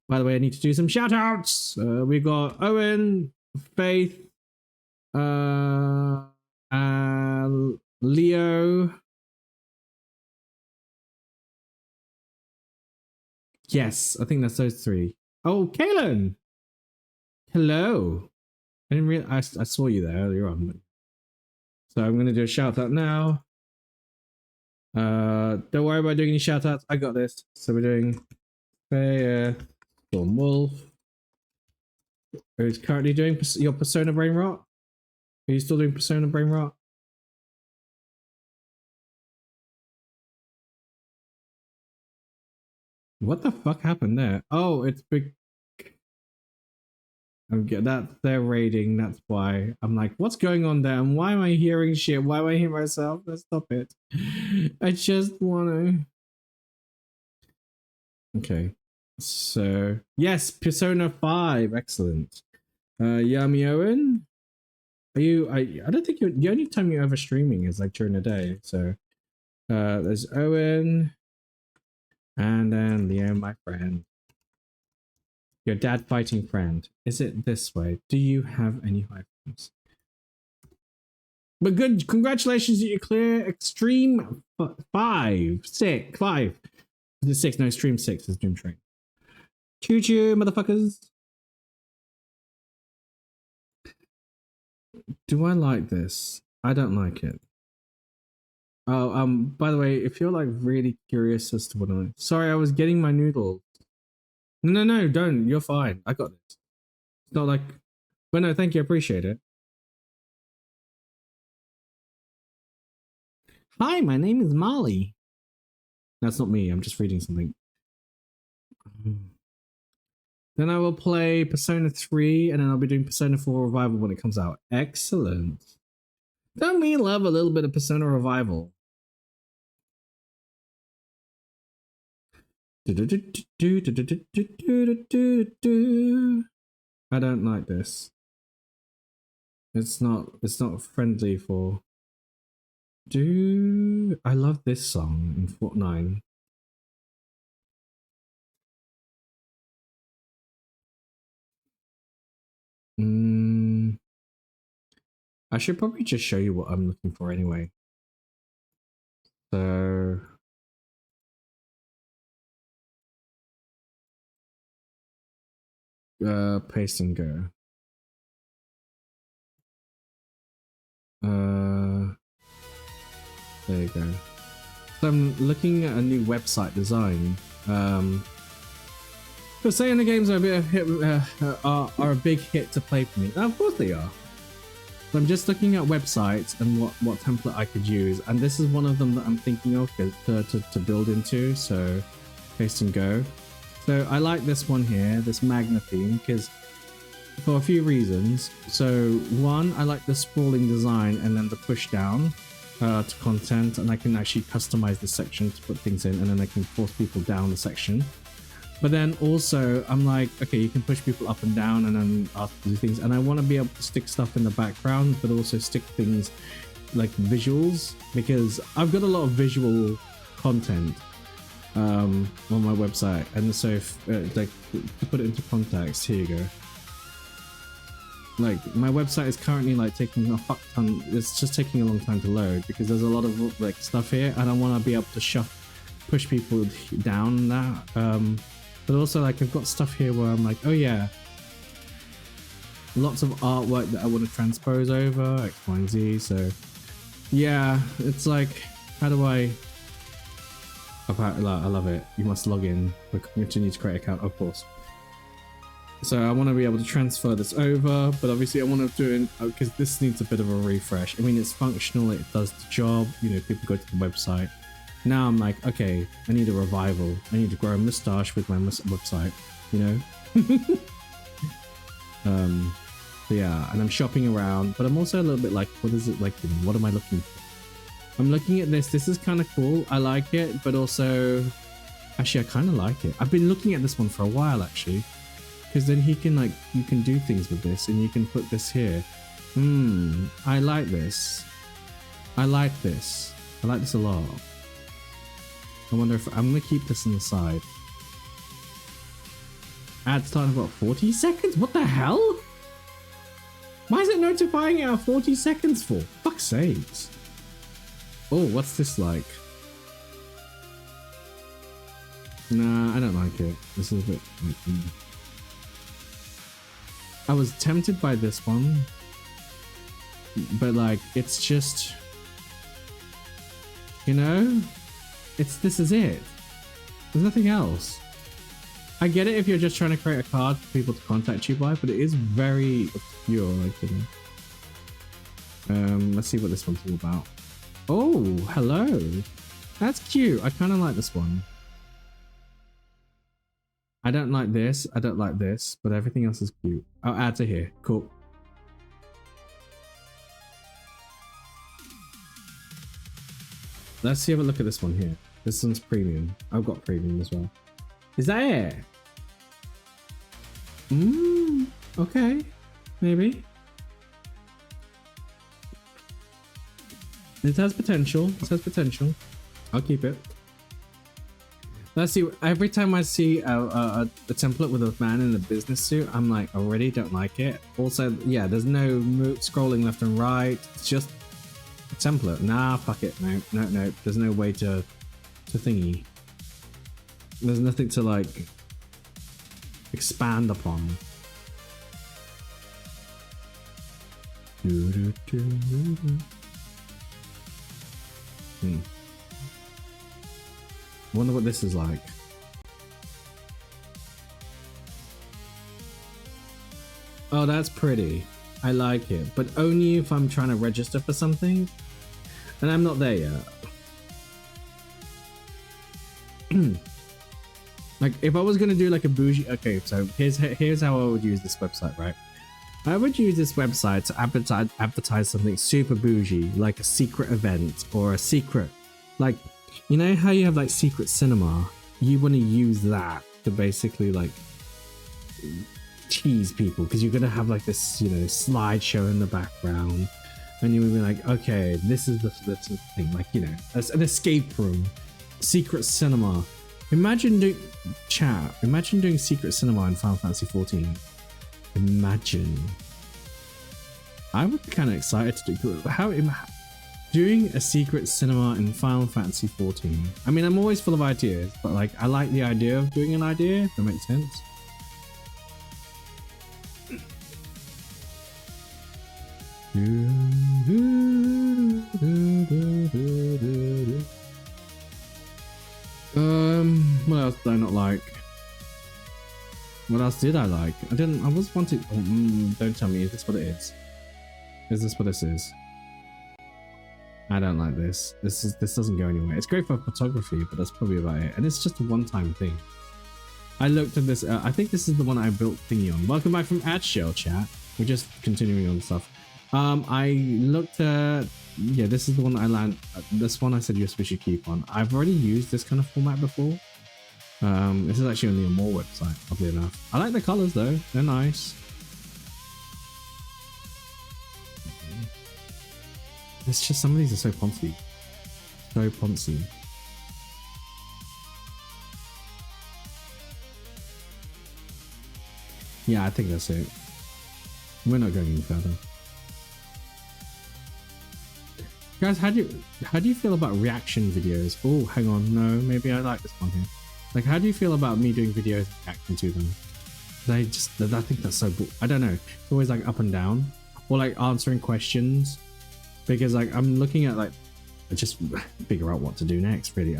By the way, I need to do some shout-outs. We've got Owen, Faith, Leo. Yes, I think that's those 3. Oh, Kaylin! Hello. I didn't realize I saw you there earlier on. So I'm going to do a shout out now. Don't worry about doing any shout outs. I got this. So we're doing Storm Wolf. Who's currently doing your Persona Brain Rot? Are you still doing Persona Brain Rot? What the fuck happened there? Oh, it's big. I'm get that they're raiding. That's why I'm like, what's going on there? And why am I hearing shit? Why am I hearing myself? Let's stop it. I just wanna. Okay, so yes, Persona 5, excellent. Yami Owen, are you? I don't think the only time you're ever streaming is like during the day. So there's Owen, and then Leo, my friend. Your dad fighting friend. Is it this way? Do you have any items? But good, congratulations that you clear Extreme 5, 6, 5. Is it 6? No, Stream 6 is Doom Train. Choo choo, motherfuckers. Do I like this? I don't like it. Oh, by the way, if you're like really curious as to what I... Sorry, I was getting my noodles. No, don't. You're fine. I got this. It's not like... But no, thank you. I appreciate it. Hi, my name is Molly. That's not me. I'm just reading something. Then I will play Persona 3, and then I'll be doing Persona 4 Revival when it comes out. Excellent. Don't we love a little bit of Persona Revival? I don't like this. It's not friendly for... I love this song in Fort 9. I should probably just show you what I'm looking for anyway. So paste and go. There you go. So I'm looking at a new website design. But saying the games are a bit of hit, are a big hit to play for me. Of course they are. So I'm just looking at websites and what template I could use, and this is one of them that I'm thinking of to build into. So paste and go. So I like this one here, this Magna theme, because for a few reasons. So one, I like the sprawling design and then the push down to content, and I can actually customize the section to put things in, and then I can force people down the section. But then also, I'm like, okay, you can push people up and down and then ask to do things. And I want to be able to stick stuff in the background, but also stick things like visuals, because I've got a lot of visual content on my website. And so, if, like, to put it into context, here you go. Like, my website is currently like taking a fuck ton. It's just taking a long time to load because there's a lot of like stuff here, and I want to be able to push people down that. But also, like, I've got stuff here where I'm like, oh yeah, lots of artwork that I want to transpose over X, Y, and Z. So yeah, it's like, how do I love it. You must log in. We continue to create an account, of course. So I want to be able to transfer this over, but obviously I want to do it because this needs a bit of a refresh. I mean, it's functional, it does the job, you know, people go to the website. Now I'm like, okay, I need a revival. I need to grow a moustache with my website, you know? So yeah, and I'm shopping around, but I'm also a little bit like, what is it like, you know, what am I looking for? I'm looking at this is kind of cool, I like it, but also, actually I kind of like it. I've been looking at this one for a while actually, because then he can like, you can do things with this and you can put this here. I like this. I like this. I like this a lot. I wonder if I'm gonna keep this on the side. Ad starting about 40 seconds? What the hell? Why is it notifying it at 40 seconds for? Fuck's sakes. Oh, what's this like? Nah, I don't like it. This is a bit... I was tempted by this one, but like, it's just... You know? This is it. There's nothing else. I get it if you're just trying to create a card for people to contact you by, but it is very obscure, like, you know. Let's see what this one's all about. Oh, hello. That's cute. I kind of like this one. I don't like this. I don't like this, but everything else is cute. I'll add to here. Cool. Let's see, have a look at this one here. This one's premium. I've got premium as well. Is that it? Okay. Maybe. It has potential. It has potential. I'll keep it. Let's see. Every time I see a template with a man in a business suit, I'm like, already don't like it. Also, yeah, there's no scrolling left and right. It's just a template. Nah, fuck it. No, no, no. There's no way to thingy. There's nothing to like expand upon. Wonder what this is like. Oh, that's pretty. I like it, but only if I'm trying to register for something, and I'm not there yet. Like if I was gonna do like a bougie, okay, so here's how I would use this website, right? I would use this website to advertise something super bougie, like a secret event or a secret, like, you know how you have like secret cinema? You want to use that to basically like tease people, because you're gonna have like this, you know, slideshow in the background, and you'll be like, okay, this is the thing, like, you know, an escape room, secret cinema. Imagine doing secret cinema in Final Fantasy 14. Imagine. I would be kind of excited to do doing a secret cinema in Final Fantasy 14. I mean, I'm always full of ideas, but like I like the idea of doing an idea, if that makes sense. What else did I not like? What else did I like? I was wanting. Oh, don't tell me. Is this what it is? Is this what this is? I don't like this. This doesn't go anywhere. It's great for photography, but that's probably about it. And it's just a one-time thing. I looked at this. I think this is the one I built thingy on. Welcome back from AdShell chat. We're just continuing on stuff. I looked at. Yeah, this is the one I landed. This one I said we should keep on. I've already used this kind of format before. This is actually on the Amore website, oddly enough. I like the colors though, they're nice. It's just some of these are so poncy. So poncy. Yeah, I think that's it. We're not going any further. Guys, how do you feel about reaction videos? Oh, hang on, no, maybe I like this one here. Like, how do you feel about me doing videos and reacting to them? I think that's so I don't know. It's always like up and down, or like answering questions, because like I'm looking at like just figure out what to do next. Really,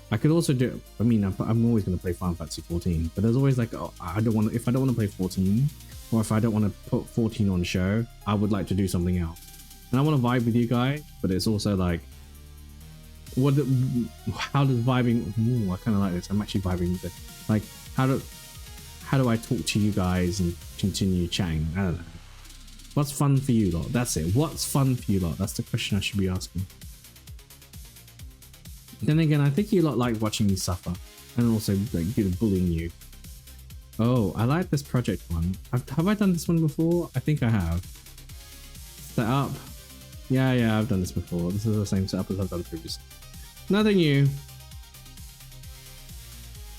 I could also do. I mean, I'm always going to play Final Fantasy 14, but there's always like, oh, if I don't want to play 14, or if I don't want to put 14 on show, I would like to do something else. And I want to vibe with you guys, but it's also like, how does vibing? Ooh, I kind of like this. I'm actually vibing with it. Like, how do I talk to you guys and continue chatting? I don't know. What's fun for you lot? That's it. What's fun for you lot? That's the question I should be asking. Then again, I think you lot like watching me suffer, and also like bullying you. Oh, I like this project one. Have I done this one before? I think I have. Set up. Yeah, I've done this before. This is the same setup as I've done previously. Nothing new.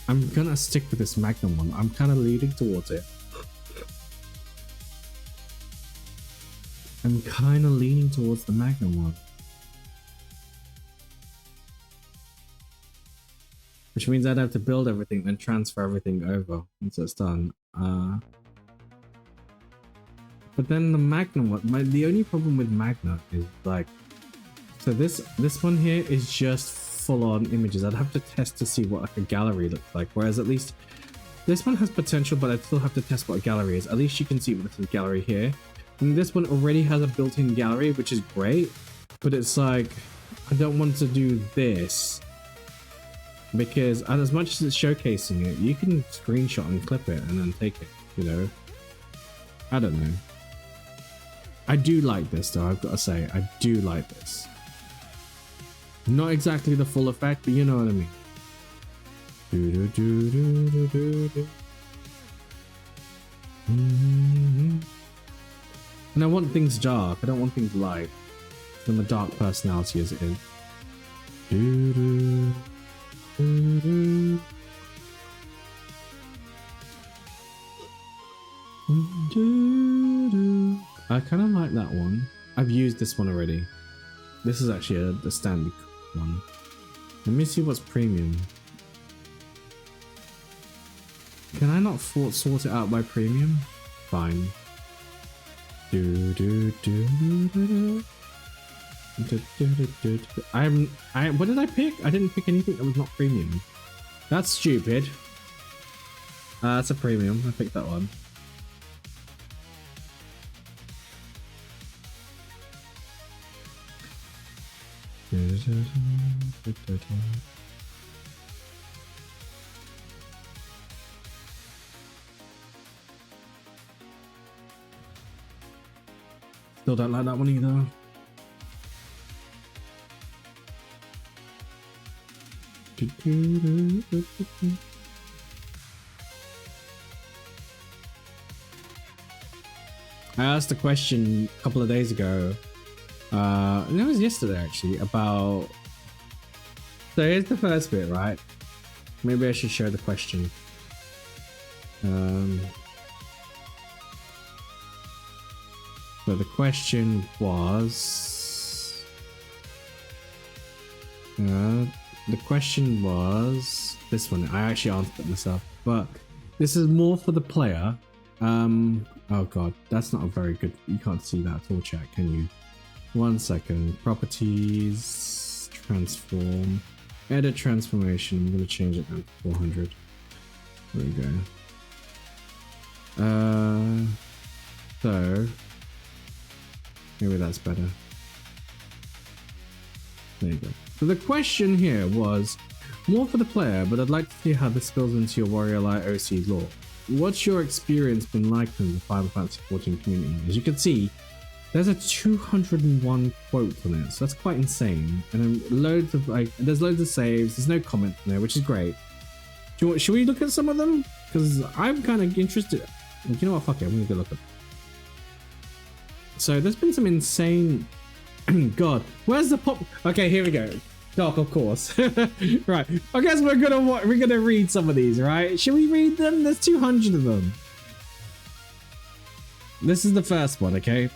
I'm gonna stick with this Magnum one. I'm kind of leading towards it. I'm kind of leaning towards the Magnum one. Which means I'd have to build everything, then transfer everything over once it's done. But then the Magnum one, the only problem with Magna is like, so this one here is just full on images. I'd have to test to see what like a gallery looks like. Whereas at least this one has potential, but I'd still have to test what a gallery is. At least you can see what this is gallery here. And this one already has a built-in gallery, which is great. But it's like, I don't want to do this because as much as it's showcasing it, you can screenshot and clip it and then take it, you know. I don't know. I do like this though, I've got to say, I do like this. Not exactly the full effect, but you know what I mean. And I want things dark, I don't want things light. I'm a dark personality as it is. I kind of like that one. I've used this one already. This is actually the standard one. Let me see what's premium. Can I not sort it out by premium? Fine. What did I pick? I didn't pick anything that was not premium. That's stupid. That's a premium. I picked that one. Still don't like that one either. I asked a question a couple of days ago. And it was yesterday actually, about... So here's the first bit, right? Maybe I should show the question. So the question was... the question was... This one, I actually answered it myself. But this is more for the player. Oh god, that's not a very good... You can't see that at all, chat, can you? 1 second. Properties, transform, edit transformation. I'm going to change it down to 400. There we go. So maybe that's better. There you go. So the question here was more for the player, but I'd like to see how this spills into your Warrior Light OC lore. What's your experience been like in the Final Fantasy XIV community? As you can see, there's a 201 quotes on it, so that's quite insane. And then loads of there's loads of saves. There's no comments in there, which is great. Should we look at some of them? Because I'm kind of interested. You know what? Fuck it, I'm gonna go look at them. So there's been some insane. God, where's the pop? Okay, here we go. Doc, of course. Right. I guess we're gonna read some of these, right? Should we read them? There's 200 of them. This is the first one, okay?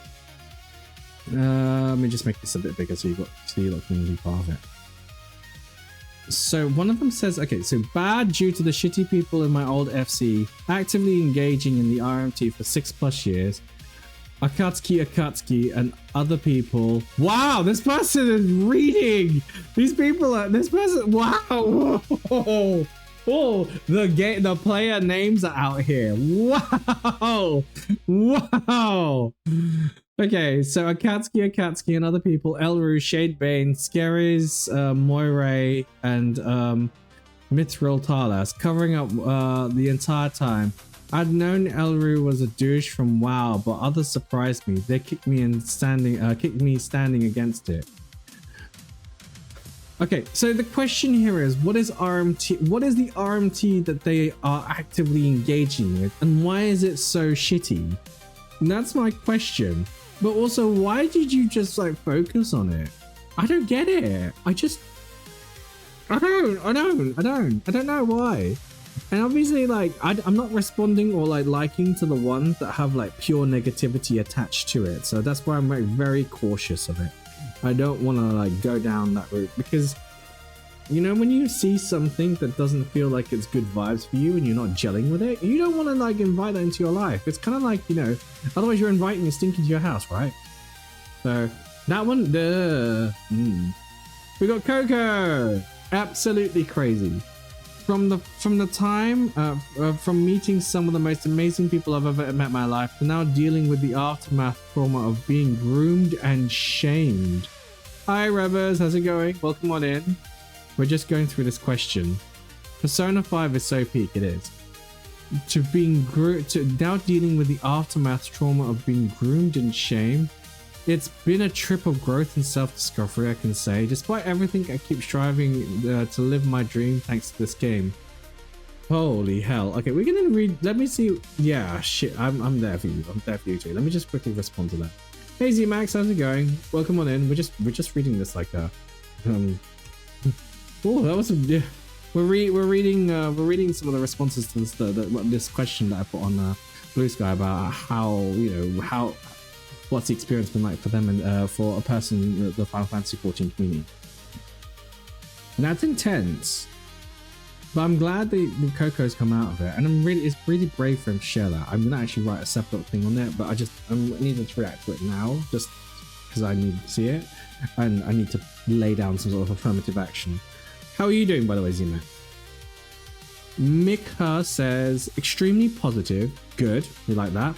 Let me just make this a bit bigger so you can be part of it. So one of them says, okay, so bad due to the shitty people in my old FC actively engaging in the RMT for 6+ years. Akatsuki and other people. Wow, this person is reading. These people are. This person. Wow. Whoa. Oh, the player names are out here. Wow. Wow. Okay, so Akatsuki and other people. Elru, Shadebane, Skeres, Moire, and Mithril Talas covering up the entire time. I'd known Elru was a douche from WoW, but others surprised me. They kicked me standing against it. Okay, so the question here is, what is RMT? What is the RMT that they are actively engaging with, and why is it so shitty? And that's my question. But also, why did you just like focus on it? I don't get it. I don't know why. And obviously, like, I'm not responding or like liking to the ones that have like pure negativity attached to it. So that's why I'm like very cautious of it. I don't want to like go down that route because, you know, when you see something that doesn't feel like it's good vibes for you and you're not gelling with it, you don't want to like invite that into your life. It's kind of like, you know, otherwise you're inviting a stink into your house, right? So that one, we got Coco, absolutely crazy. From the time from meeting some of the most amazing people I've ever met in my life to now dealing with the aftermath trauma of being groomed and shamed. Hi Revers, how's it going? Welcome on in. We're just going through this question. Persona 5 is so peak, it is. To now dealing with the aftermath trauma of being groomed in shame. It's been a trip of growth and self-discovery, I can say. Despite everything, I keep striving to live my dream thanks to this game. Holy hell. Okay, we're gonna read. Let me see. Yeah, shit. I'm there for you. I'm there for you too. Let me just quickly respond to that. Hey Z Max, how's it going? Welcome on in. We're just reading this like a. Oh, that was. Yeah. We're reading some of the responses to this question that I put on Blue Sky about how what's the experience been like for them and for a person in the Final Fantasy XIV community. And that's intense. But I'm glad the Coco's come out of it, and it's really brave for him to share that. I'm gonna actually write a separate thing on it, but I need to react to it now, just because I need to see it, and I need to lay down some sort of affirmative action. How are you doing, by the way, Zima? Mika says extremely positive. Good, we like that.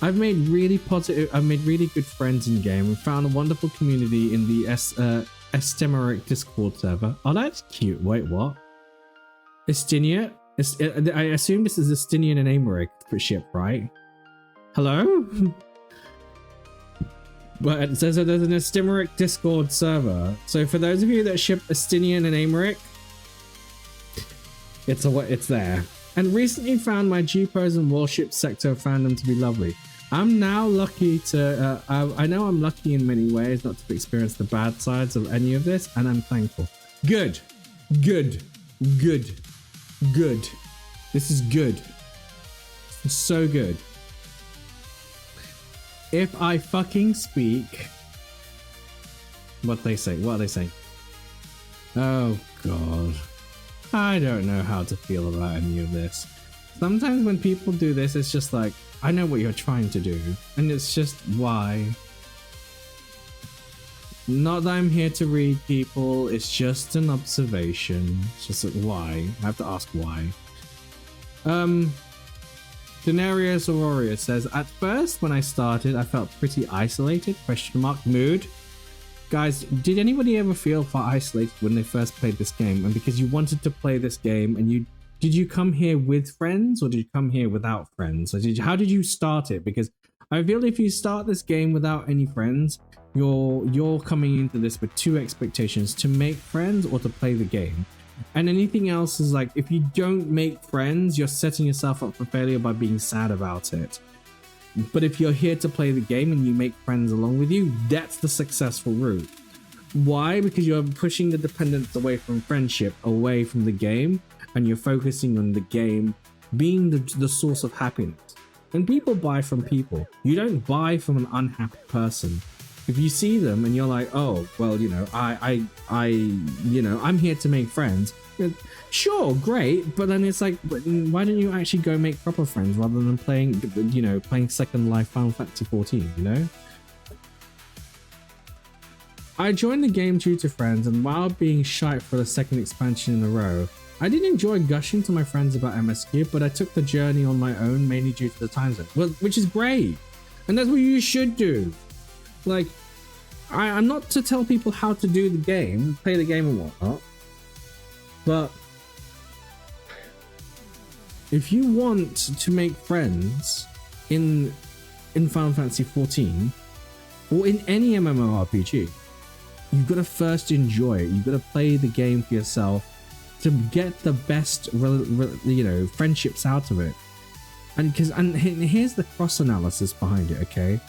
I've made really good friends in game and found a wonderful community in the Estemeric Discord server. Oh, that's cute. Wait, what? Estinia? I assume this is Estinian and Amoric ship, right? Hello? But it says that there's an Estemeric Discord server. So for those of you that ship Estinian and Amoric, it's there. And recently found my G-Pose and Warship sector fandom to be lovely. I'm now lucky to, I know I'm lucky in many ways not to experience the bad sides of any of this, and I'm thankful. Good. Good. Good. Good. This is good. It's so good. If I fucking speak... What are they saying? Oh, God. I don't know how to feel about any of this. Sometimes when people do this, it's just like, I know what you're trying to do. And it's just, why? Not that I'm here to read people, it's just an observation. It's just like, why? I have to ask why. Denarius Aurora says, at first when I started, I felt pretty isolated, ? Mood. Guys, did anybody ever feel far isolated when they first played this game? And because you wanted to play this game, and did you come here with friends or did you come here without friends? Or how did you start it? Because I feel if you start this game without any friends, you're coming into this with two expectations: to make friends or to play the game. And anything else is like, if you don't make friends, you're setting yourself up for failure by being sad about it. But if you're here to play the game and you make friends along with you, that's the successful route. Why? Because you're pushing the dependence away from friendship, away from the game, and you're focusing on the game being the source of happiness. And people buy from people. You don't buy from an unhappy person. If you see them and you're like, oh, well, I'm here to make friends. Sure, great, but then it's like, why don't you actually go make proper friends rather than playing Second Life Final Fantasy XIV, I joined the game due to friends, and while being shy for the second expansion in a row, I did enjoy gushing to my friends about MSQ, but I took the journey on my own, mainly due to the time zone. Well, which is great, and that's what you should do. Like, I'm not to tell people how to do the game, play the game and whatnot, but if you want to make friends in Final Fantasy XIV or in any MMORPG, you've got to first enjoy it. You've got to play the game for yourself to get the best, friendships out of it. And here's the cross analysis behind it, okay?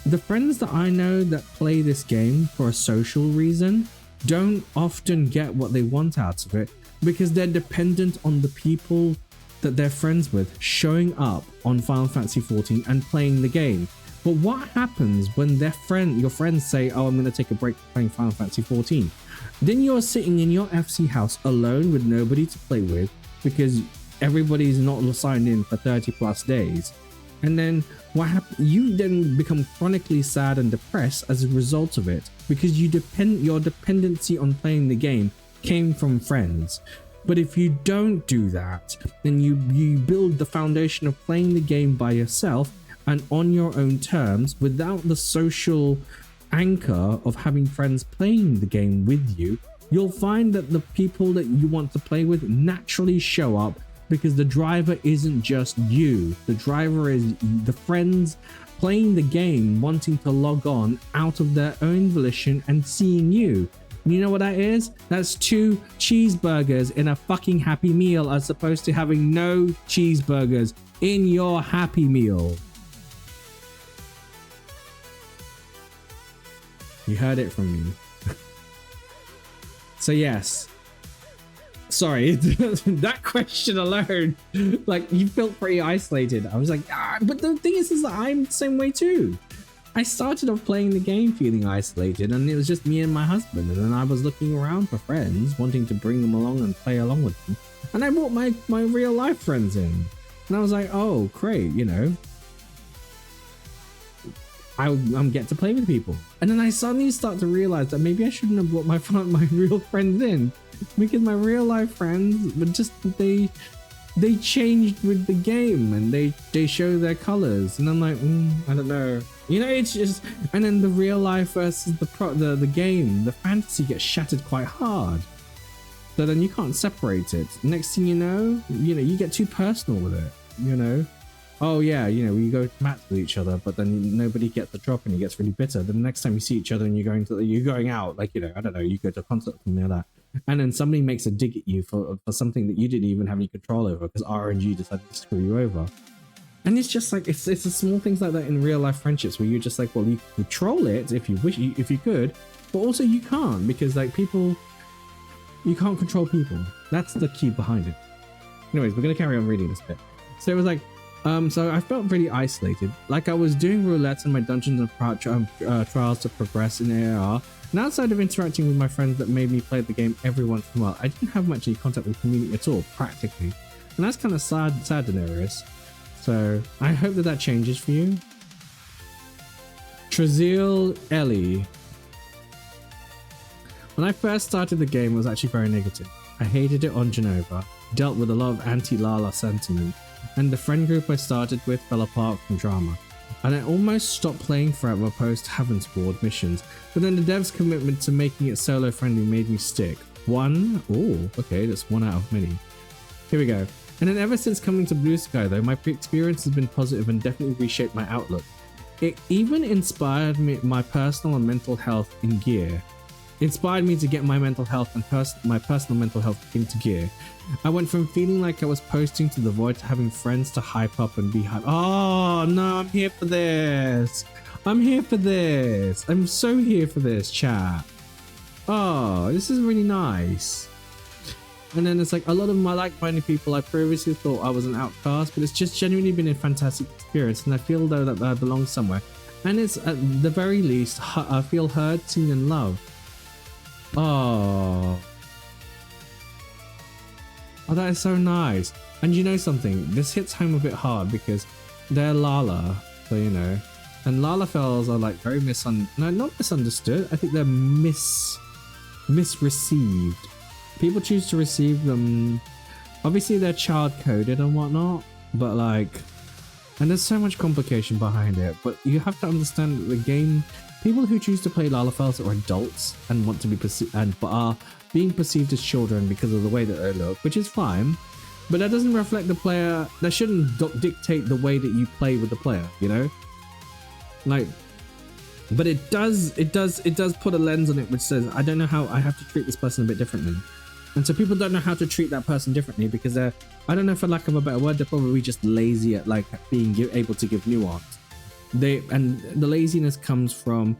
The friends that I know that play this game for a social reason don't often get what they want out of it because they're dependent on the people that they're friends with showing up on Final Fantasy XIV and playing the game. But what happens when your friends say, oh, I'm going to take a break from playing Final Fantasy XIV? Then you're sitting in your FC house alone with nobody to play with because everybody's not signed in for 30 plus days. And then what happens? You then become chronically sad and depressed as a result of it because your dependency on playing the game came from friends. But if you don't do that, then you build the foundation of playing the game by yourself and on your own terms without the social anchor of having friends playing the game with you, you'll find that the people that you want to play with naturally show up, because the driver isn't just you. The driver is the friends playing the game, wanting to log on out of their own volition and seeing you. And you know what that is? That's 2 cheeseburgers in a fucking Happy Meal, as opposed to having no cheeseburgers in your Happy Meal. You heard it from me. So yes. Sorry, that question alone, like, you felt pretty isolated. I was like, but the thing is that I'm the same way too. I started off playing the game feeling isolated, and it was just me and my husband, and then I was looking around for friends, wanting to bring them along and play along with them. And I brought my real life friends in, and I was like, oh great, you know, I'm get to play with people. And then I suddenly start to realize that maybe I shouldn't have brought my real friends in, because my real life friends were just, they changed with the game, and they show their colors, and I'm like, I don't know, you know, it's just. And then the real life versus the game, the fantasy gets shattered quite hard, so then you can't separate it. Next thing you know, you get too personal with it, you know. Oh yeah, you know, we go match with each other, but then nobody gets the drop and it gets really bitter. Then the next time you see each other and you're going out, like, you know, I don't know, you go to a concert or something like that, and then somebody makes a dig at you for something that you didn't even have any control over, because RNG decided to screw you over. And it's just like, it's the small things like that in real life friendships, where you're just like, well, you control it if you wish, if you could, but also you can't, because like you can't control people. That's the key behind it. Anyways, we're gonna carry on reading this bit. So it was like, so I felt really isolated, like I was doing roulette in my dungeons and trials to progress in AR, and outside of interacting with my friends that made me play the game every once in a while, I didn't have much contact with the community at all, practically, and that's kind of sad, Daenerys. So I hope that changes for you. Trazil Ellie. When I first started the game, it was actually very negative. I hated it on Genova, dealt with a lot of anti-Lala sentiment, and the friend group I started with fell apart from drama. And I almost stopped playing forever post Heavensward missions, but then the devs' commitment to making it solo friendly made me stick. Okay, that's 1 out of many. Here we go. And then ever since coming to Blue Sky though, my experience has been positive and definitely reshaped my outlook. It even inspired my personal and mental health in gear. Inspired me to get my mental health and my personal mental health into gear. I went from feeling like I was posting to the void to having friends to hype up and be hype. Oh no, I'm here for this. I'm here for this. I'm so here for this, chat. Oh, this is really nice. And then it's like a lot of my like-minded people, I previously thought I was an outcast, but it's just genuinely been a fantastic experience, and I feel though that I belong somewhere. And it's at the very least, I feel heard, seen and loved. Oh, that is so nice. And you know something, this hits home a bit hard because they're Lala, so you know, and Lala fellas are like very not misunderstood. I think they're misreceived. People choose to receive them. Obviously, they're child coded and whatnot, but like, and there's so much complication behind it. But you have to understand that the game. People who choose to play Lalafels are adults and want to be but are being perceived as children because of the way that they look, which is fine, but that doesn't reflect the player. That shouldn't dictate the way that you play with the player, you know. Like, but it does put a lens on it which says, I don't know how I have to treat this person a bit differently, and so people don't know how to treat that person differently because they're, I don't know, for lack of a better word, they're probably just lazy at like being able to give nuance. And the laziness comes from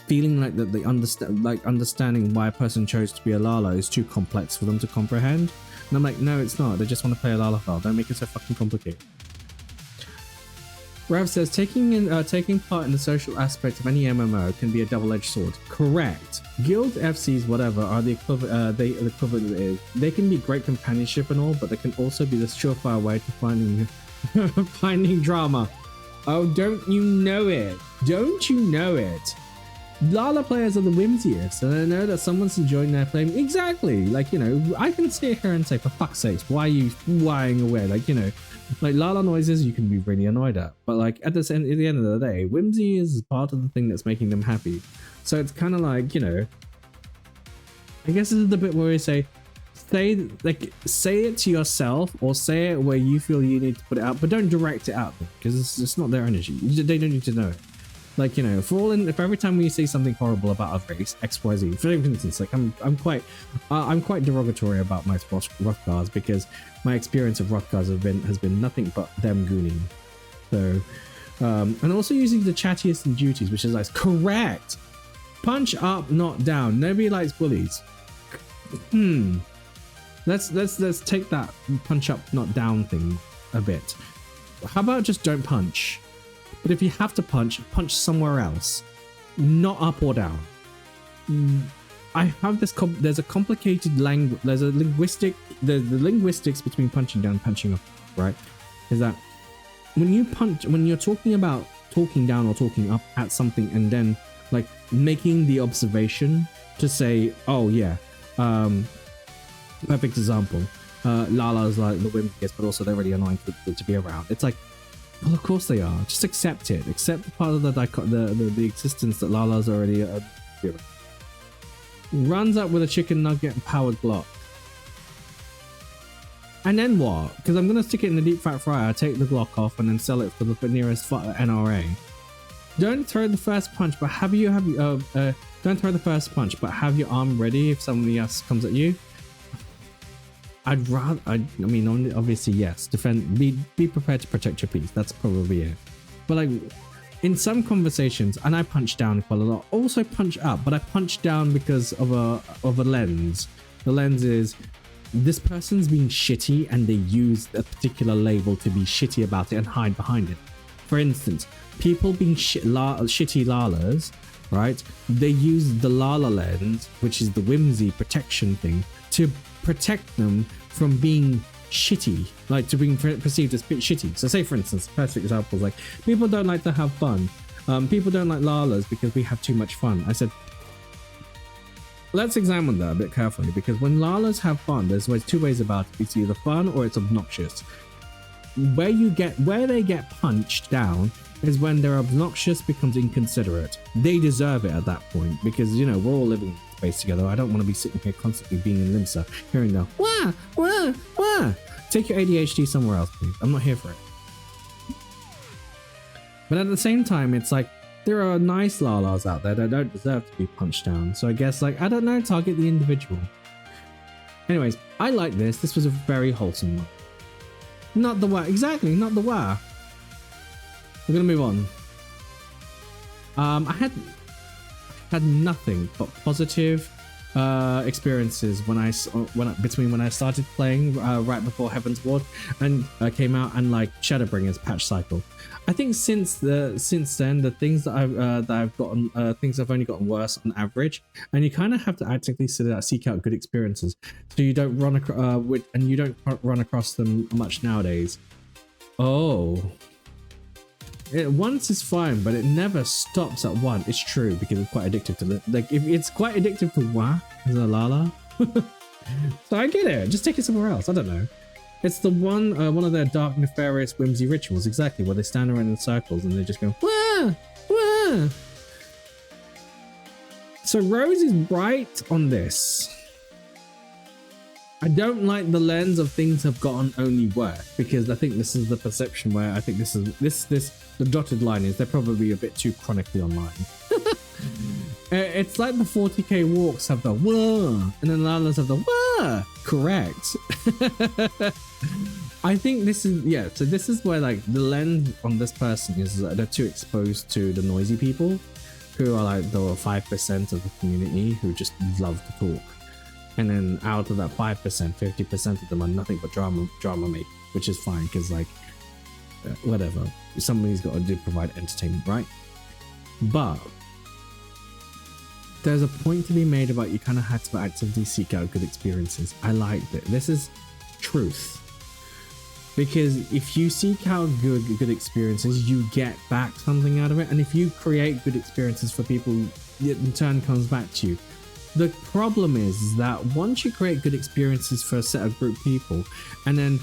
feeling like that they understanding why a person chose to be a Lala is too complex for them to comprehend. And I'm like, no, it's not. They just want to play a Lala file. Don't make it so fucking complicated. Rav says taking part in the social aspect of any MMO can be a double-edged sword. Correct. Guild FCs, whatever, are the equivalent. The equivalent is they can be great companionship and all, but they can also be the surefire way to finding drama. Oh, don't you know it? Don't you know it? Lala players are the whimsiest, and I know that someone's enjoying their play. Exactly. Like, you know, I can sit here and say, for fuck's sakes, why are you flying away? Like, you know, like Lala noises you can be really annoyed at. But like at the end of the day, whimsy is part of the thing that's making them happy. So it's kind of like, you know, I guess this is the bit where we say it to yourself, or say it where you feel you need to put it out, but don't direct it out because it's not their energy. They don't need to know it. Like, you know, if every time we say something horrible about a race, XYZ, for instance, like I'm quite derogatory about my Rothgars because my experience of Rothgars has been nothing but them gooning. So, and also using the chattiest in duties, which is like correct. Punch up, not down. Nobody likes bullies. Let's take that punch up, not down thing a bit. How about just don't punch? But if you have to punch somewhere else, not up or down. I have this. There's a complicated language. There's a linguistic. The linguistics between punching down and punching up, right? Is that when you punch, when you're talking about talking down or talking up at something, and then like making the observation to say, oh yeah, perfect example. Lala's like the wimpiest, but also they're really annoying to be around. It's like, well, of course they are. Just accept it. Accept the part of the existence that Lala's already given. Runs up with a chicken nugget and powered Glock. And then what? Because I'm gonna stick it in the deep fat fryer, take the Glock off, and then sell it for the nearest NRA. Don't throw the first punch, but don't throw the first punch, but have your arm ready if somebody else comes at you. I mean, obviously, yes. Defend. Be prepared to protect your peace. That's probably it. But like, in some conversations, and I punch down quite a lot. Also punch up, but I punch down because of a lens. The lens is this person's being shitty, and they use a particular label to be shitty about it and hide behind it. For instance, people being shitty Lalas, right? They use the Lala lens, which is the whimsy protection thing, to protect them from being shitty, like to being perceived as shitty. So say for instance, perfect examples, like people don't like to have fun. People don't like Lalas because we have too much fun. I said, let's examine that a bit carefully, because when Lalas have fun, there's always two ways about it. It's either fun or it's obnoxious. Where they get punched down is when their obnoxious becomes inconsiderate. They deserve it at that point, because, you know, we're all living in space together. I don't want to be sitting here constantly being in Limsa, hearing the wah, wah, wah. Take your ADHD somewhere else, please. I'm not here for it. But at the same time, it's like, there are nice Lalas out there that don't deserve to be punched down. So I guess, like, I don't know, target the individual. Anyways, I like this. This was a very wholesome one. Not the wah. Exactly, not the wah. We're gonna move on. I had nothing but positive experiences when I started playing right before Heaven's Ward and came out, and like Shadowbringers patch cycle. I think since then the things that I've gotten things have only gotten worse on average, and you kind of have to actively seek out good experiences so you don't run across them much nowadays. Oh. Once is fine, but it never stops at one. It's true, because it's quite addictive to like if it's quite addictive to wah as a Lala. So I get it. Just take it somewhere else. I don't know. It's the one of their dark, nefarious whimsy rituals, exactly, where they stand around in circles and they just go wah wah. So Rose is right on this. I don't like the lens of things have gotten only worse, because I think this is the perception where I think the dotted line is they're probably a bit too chronically online. It's like the 40k walks have the wah, and then the others have the wah. Correct. I think this is, yeah, so this is where like the lens on this person is they're too exposed to the noisy people who are like the 5% of the community who just love to talk. And then out of that 5%, 50% of them are nothing but drama make, which is fine, because like whatever, somebody's got to do provide entertainment, right? But there's a point to be made about you kind of had to actively seek out good experiences. I liked it. This is truth, because if you seek out good experiences, you get back something out of it, and if you create good experiences for people, it in turn comes back to you. The problem is that once you create good experiences for a set of group people, and then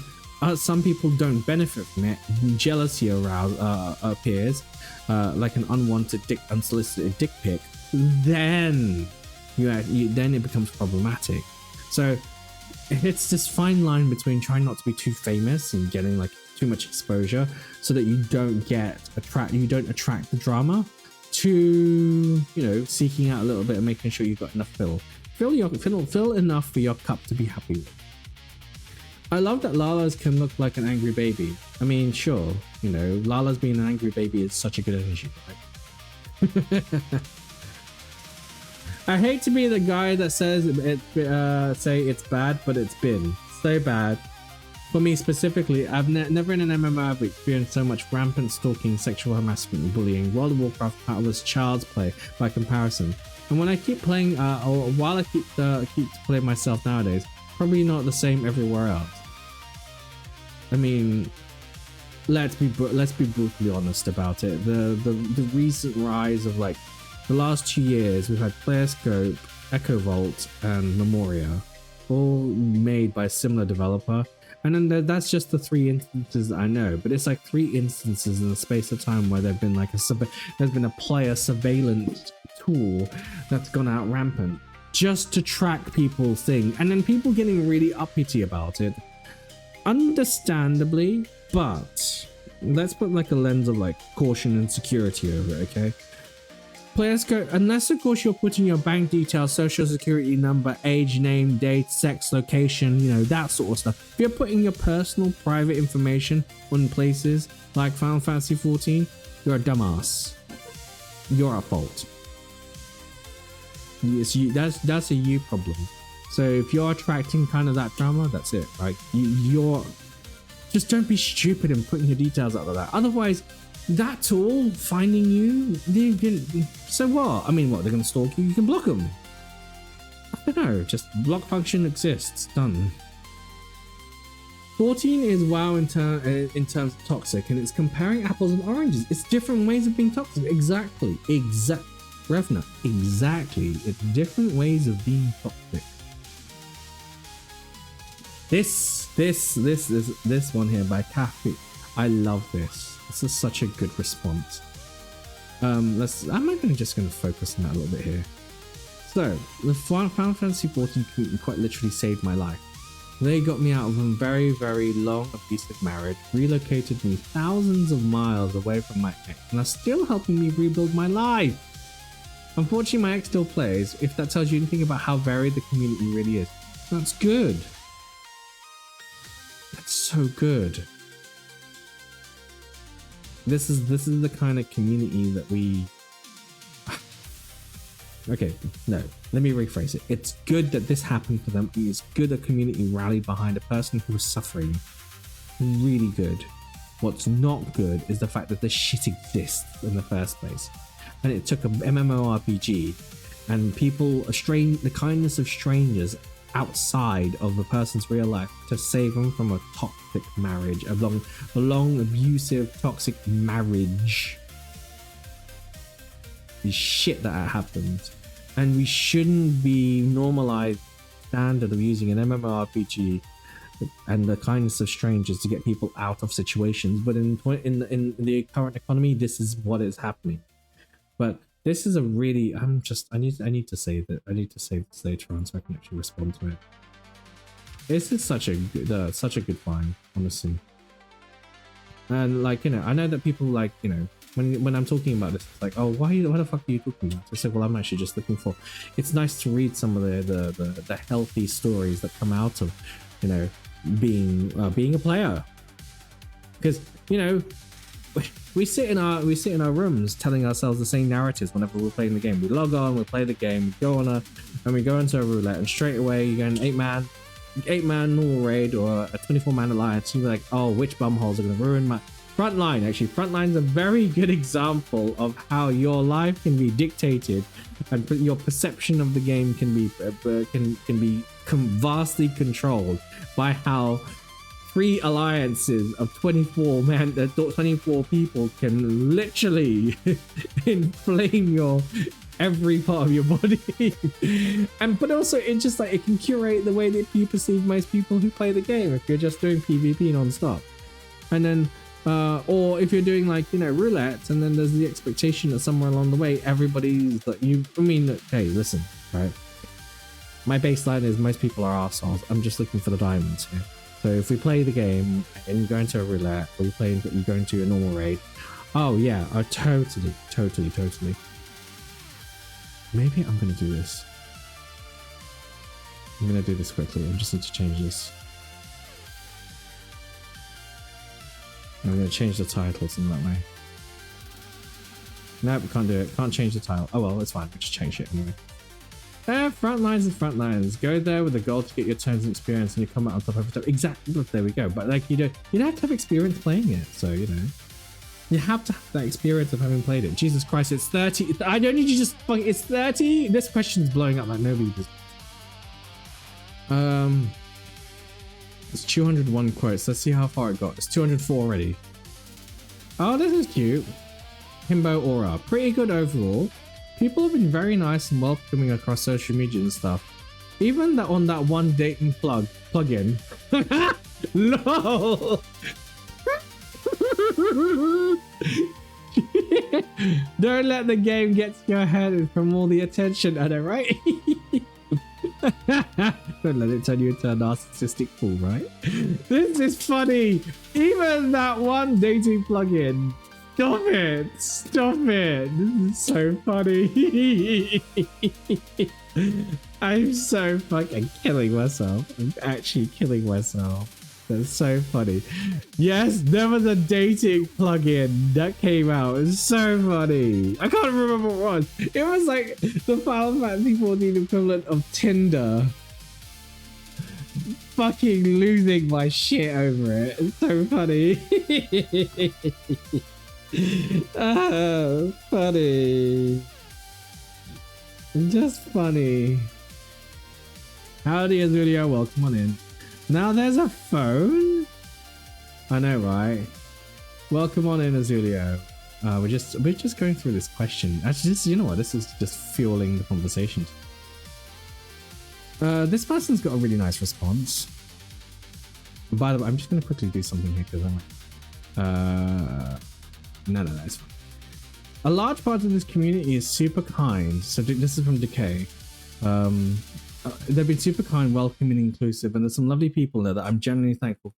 some people don't benefit from it, jealousy appears, like an unwanted unsolicited dick pic, then then it becomes problematic. So it's this fine line between trying not to be too famous and getting like too much exposure so that you don't attract the drama, to seeking out a little bit and making sure you've got enough fill enough for your cup to be happy with. I love that Lala's can look like an angry baby. I mean, sure, Lala's being an angry baby is such a good energy, right? I hate to be the guy that says say it's bad, but it's been so bad. For me specifically, I've never in an MMO have experienced so much rampant stalking, sexual harassment, and bullying. World of Warcraft was child's play by comparison. And when I keep playing, or while I keep playing myself nowadays, probably not the same everywhere else. I mean, let's be brutally honest about it. The recent rise of like the last 2 years, we've had Playerscope, Echo Vault, and Memoria, all made by a similar developer. And then that's just the 3 instances that I know, but it's like 3 instances in the space of time where there's been like there's been a player surveillance tool that's gone out rampant just to track people's thing, and then people getting really uppity about it, understandably. But let's put like a lens of like caution and security over it, okay? Players go, unless of course you're putting your bank details, social security number, age, name, date, sex, location, that sort of stuff. If you're putting your personal private information on places like Final Fantasy 14, you're a dumbass. You're at fault. Yes, that's a you problem. So if you're attracting kind of that drama, that's it, right? You're just don't be stupid and putting your details out like that. Otherwise, that tool finding you, so what? I mean, what, they're gonna stalk you? You can block them. I don't know, just block function exists. Done. 14 is WoW in terms of toxic, and it's comparing apples and oranges. It's different ways of being toxic. Exactly. Revna, exactly. It's different ways of being toxic. This one here by Kathy. I love this. This is such a good response. I'm just gonna focus on that a little bit here. So the Final Fantasy 14 community quite literally saved my life. They got me out of a very, very long abusive marriage, relocated me thousands of miles away from my ex, and are still helping me rebuild my life. Unfortunately, my ex still plays. If that tells you anything about how varied the community really is, that's good. That's so good. This is the kind of community that we... Okay, no, let me rephrase it. It's good that this happened for them. It's good that community rallied behind a person who was suffering. Really good. What's not good is the fact that this shit exists in the first place. And it took a MMORPG and the kindness of strangers outside of the person's real life to save them from a toxic marriage, a long abusive toxic marriage. The shit that happened, and we shouldn't be normalized standard of using an MMORPG and the kindness of strangers to get people out of situations. But in the current economy, this is what is happening. But this is a really, I need to say that. I need to save this later on so I can actually respond to it. This is such a good find, honestly. And like, I know that people like, when I'm talking about this, it's like, oh, why the fuck are you talking about? I said, well, I'm actually just looking for, it's nice to read some of the healthy stories that come out of, being a player. Because, we sit in our rooms telling ourselves the same narratives whenever we're playing the game. We log on, we play the game, we go into a roulette, and straight away you get an 8-man normal raid or a 24-man alliance. You're like, oh, which bumholes are going to ruin my frontline? Actually, frontline's a very good example of how your life can be dictated, and your perception of the game can be vastly controlled by how 3 alliances of 24 people can literally inflame every part of your body. But also it's just like it can curate the way that you perceive most people who play the game if you're just doing PvP non-stop. And then or if you're doing like roulette, and then there's the expectation that somewhere along the way everybody's like hey, listen, right? My baseline is most people are arseholes. I'm just looking for the diamonds here. So if we play the game and you go into a roulette, or you go into a normal raid, oh yeah, totally. Maybe I'm gonna do this. I'm gonna do this quickly. I just need to change this. I'm gonna change the titles in that way. Nope, we can't do it. Can't change the title. Oh well, it's fine. We'll just change it anyway. Front lines and front lines. Go there with the goal to get your turns and experience, and you come out on top every time. Exactly. Look, there we go. But like you don't have to have experience playing it. So you know, you have to have that experience of having played it. Jesus Christ, it's 30. I don't need you just fucking. It's 30. This question's blowing up like nobody does. It's 201 quotes. Let's see how far it got. It's 204 already. Oh, this is cute. Himbo Aura. Pretty good overall. People have been very nice and welcoming across social media and stuff. Even that on that one dating plugin. LOL. Don't let the game get to your head from all the attention, I know, right? Don't let it turn you into a narcissistic fool, right? This is funny. Even that one dating plugin. Stop it! Stop it! This is so funny. I'm so fucking killing myself. I'm actually killing myself. That's so funny. Yes, there was a dating plugin that came out. It was so funny. I can't remember what it was. It was like the Final Fantasy 14 equivalent of Tinder. Fucking losing my shit over it. It's so funny. Oh, funny. Just funny. Howdy, Azulio. Welcome on in. Now there's a phone? I know, right? Welcome on in, Azulio. We're just going through this question. Actually, you know what? This is just fueling the conversation. This person's got a really nice response. By the way, I'm just going to quickly do something here because I'm no, it's fine. A large part of this community is super kind. So this is from Decay. They've been super kind, welcoming, and inclusive, and there's some lovely people there that I'm genuinely thankful for.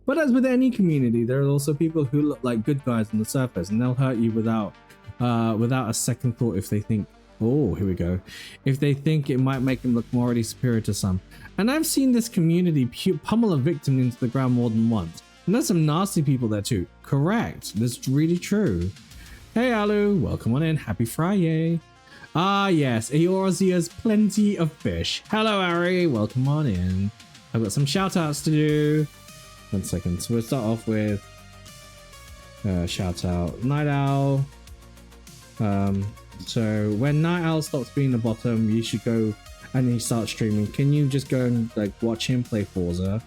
But as with any community, there are also people who look like good guys on the surface, and they'll hurt you without a second thought if they think, oh, here we go, if they think it might make them look morally superior to some. And I've seen this community pummel a victim into the ground more than once. And there's some nasty people there too. Correct. That's really true. Hey, Alu. Welcome on in. Happy Friyay. Ah, yes. Eorzea's plenty of fish. Hello, Ari. Welcome on in. I've got some shout outs to do. 1 second. So we'll start off with shout out Night Owl. So when Night Owl stops being the bottom, you should go and he starts streaming. Can you just go and like watch him play Forza?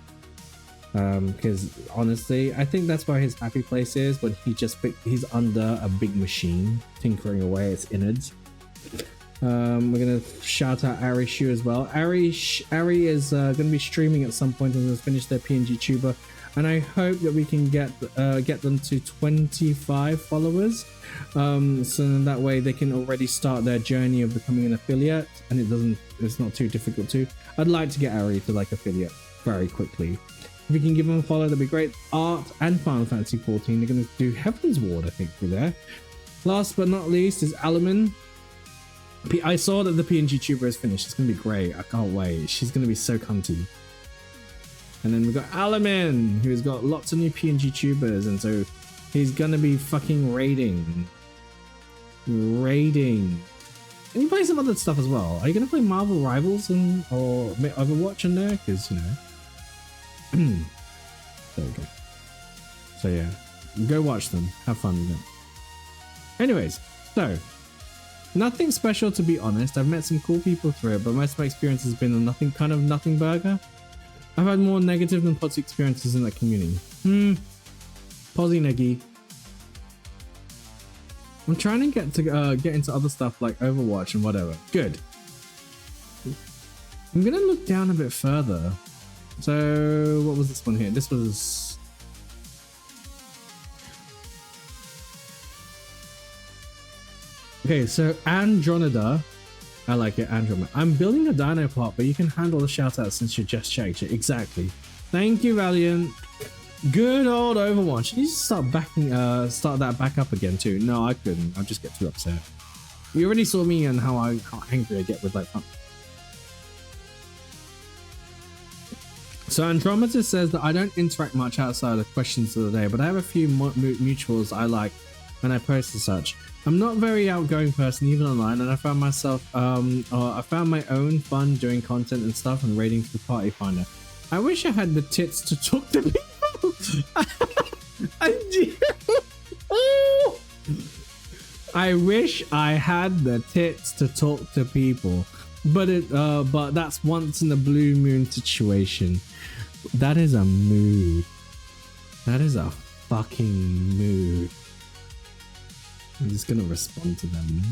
Because honestly, I think that's where his happy place is, when he's under a big machine tinkering away its innards. We're gonna shout out Ari Shu as well. Ari is gonna be streaming at some point and has finished their PNG tuber, and I hope that we can get them to 25 followers, so that way they can already start their journey of becoming an affiliate, and it's not too difficult to. I'd like to get Ari to like affiliate very quickly. If we can give them a follow, that'd be great. Art and Final Fantasy 14. They're going to do Heaven's Ward, I think, through there. Last but not least is Alaman. I saw that the PNG tuber is finished. It's going to be great. I can't wait. She's going to be so cunty. And then we've got Alaman, who's got lots of new PNG tubers. And so he's going to be fucking raiding. And you play some other stuff as well. Are you going to play Marvel Rivals or Overwatch in there? Because, you know. There we go. So yeah, go watch them, have fun with them. Anyways, so nothing special, to be honest. I've met some cool people through it, but most of my experience has been a nothing burger. I've had more negative than positive experiences in that community. Posy neggy. I'm trying to get into other stuff like Overwatch and whatever. Good. I'm gonna look down a bit further. So what was this one here? This was okay. So Andronida I like it, Andrew. I'm building a dino park, but you can handle the shout out since you just checked it. Exactly. Thank you, Valiant. Good old Overwatch. You need to start that back up again too. No, I couldn't. I'll just get too upset. You already saw me and how angry I get with like. So Andromeda says that I don't interact much outside of questions of the day, but I have a few mutuals I like and I post as such. I'm not a very outgoing person even online, and I found myself I found my own fun doing content and stuff and raiding through Party Finder. I wish I had the tits to talk to people. I do. I wish I had the tits to talk to people, but that's once in a blue moon situation. That is a mood. That is a fucking mood. I'm just gonna respond to them.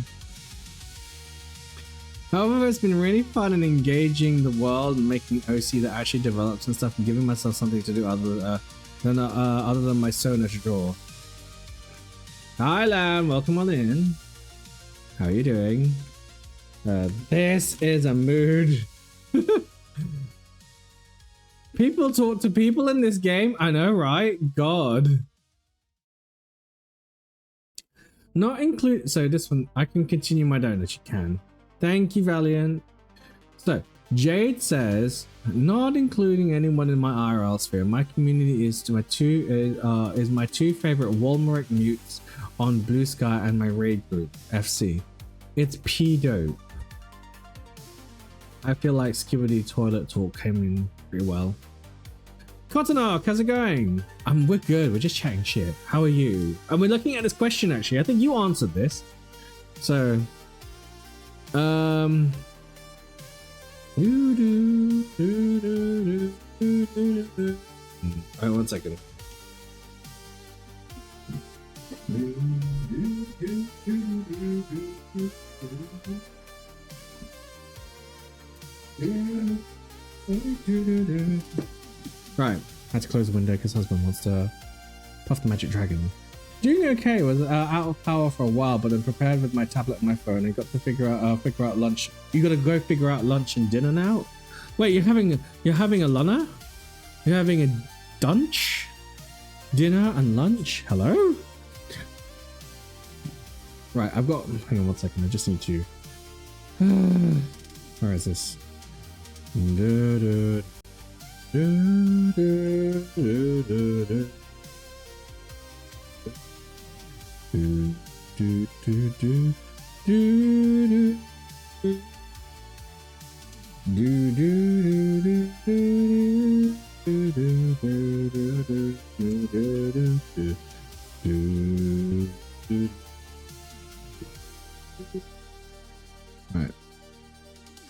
However, it's been really fun and engaging the world and making OC that actually develops and stuff, and giving myself something to do other than my Sona to draw. Hi Lamb, welcome on in. How are you doing? This is a mood. People talk to people in this game. I know, right? God. Not include. So this one, I can continue my donut. You can. Thank you, Valiant. So Jade says, not including anyone in my IRL sphere, my community is my two favorite Walmart mutes on Blue Sky and my raid group FC. It's P-dope. I feel like Skibidi Toilet Talk came in pretty well. Cottonark, how's it going? We're good, we're just chatting shit. How are you? And we're looking at this question actually. I think you answered this. So, Alright, 1 second. Right, I had to close the window because husband wants to puff the magic dragon. Doing okay, was out of power for a while, but then prepared with my tablet and my phone and got to figure out lunch. You gotta go figure out lunch and dinner now? Wait, you're having a lunner? You're having a dunch? Dinner and lunch? Hello? Right, I've got, hang on 1 second, I just need to, where is this? Right,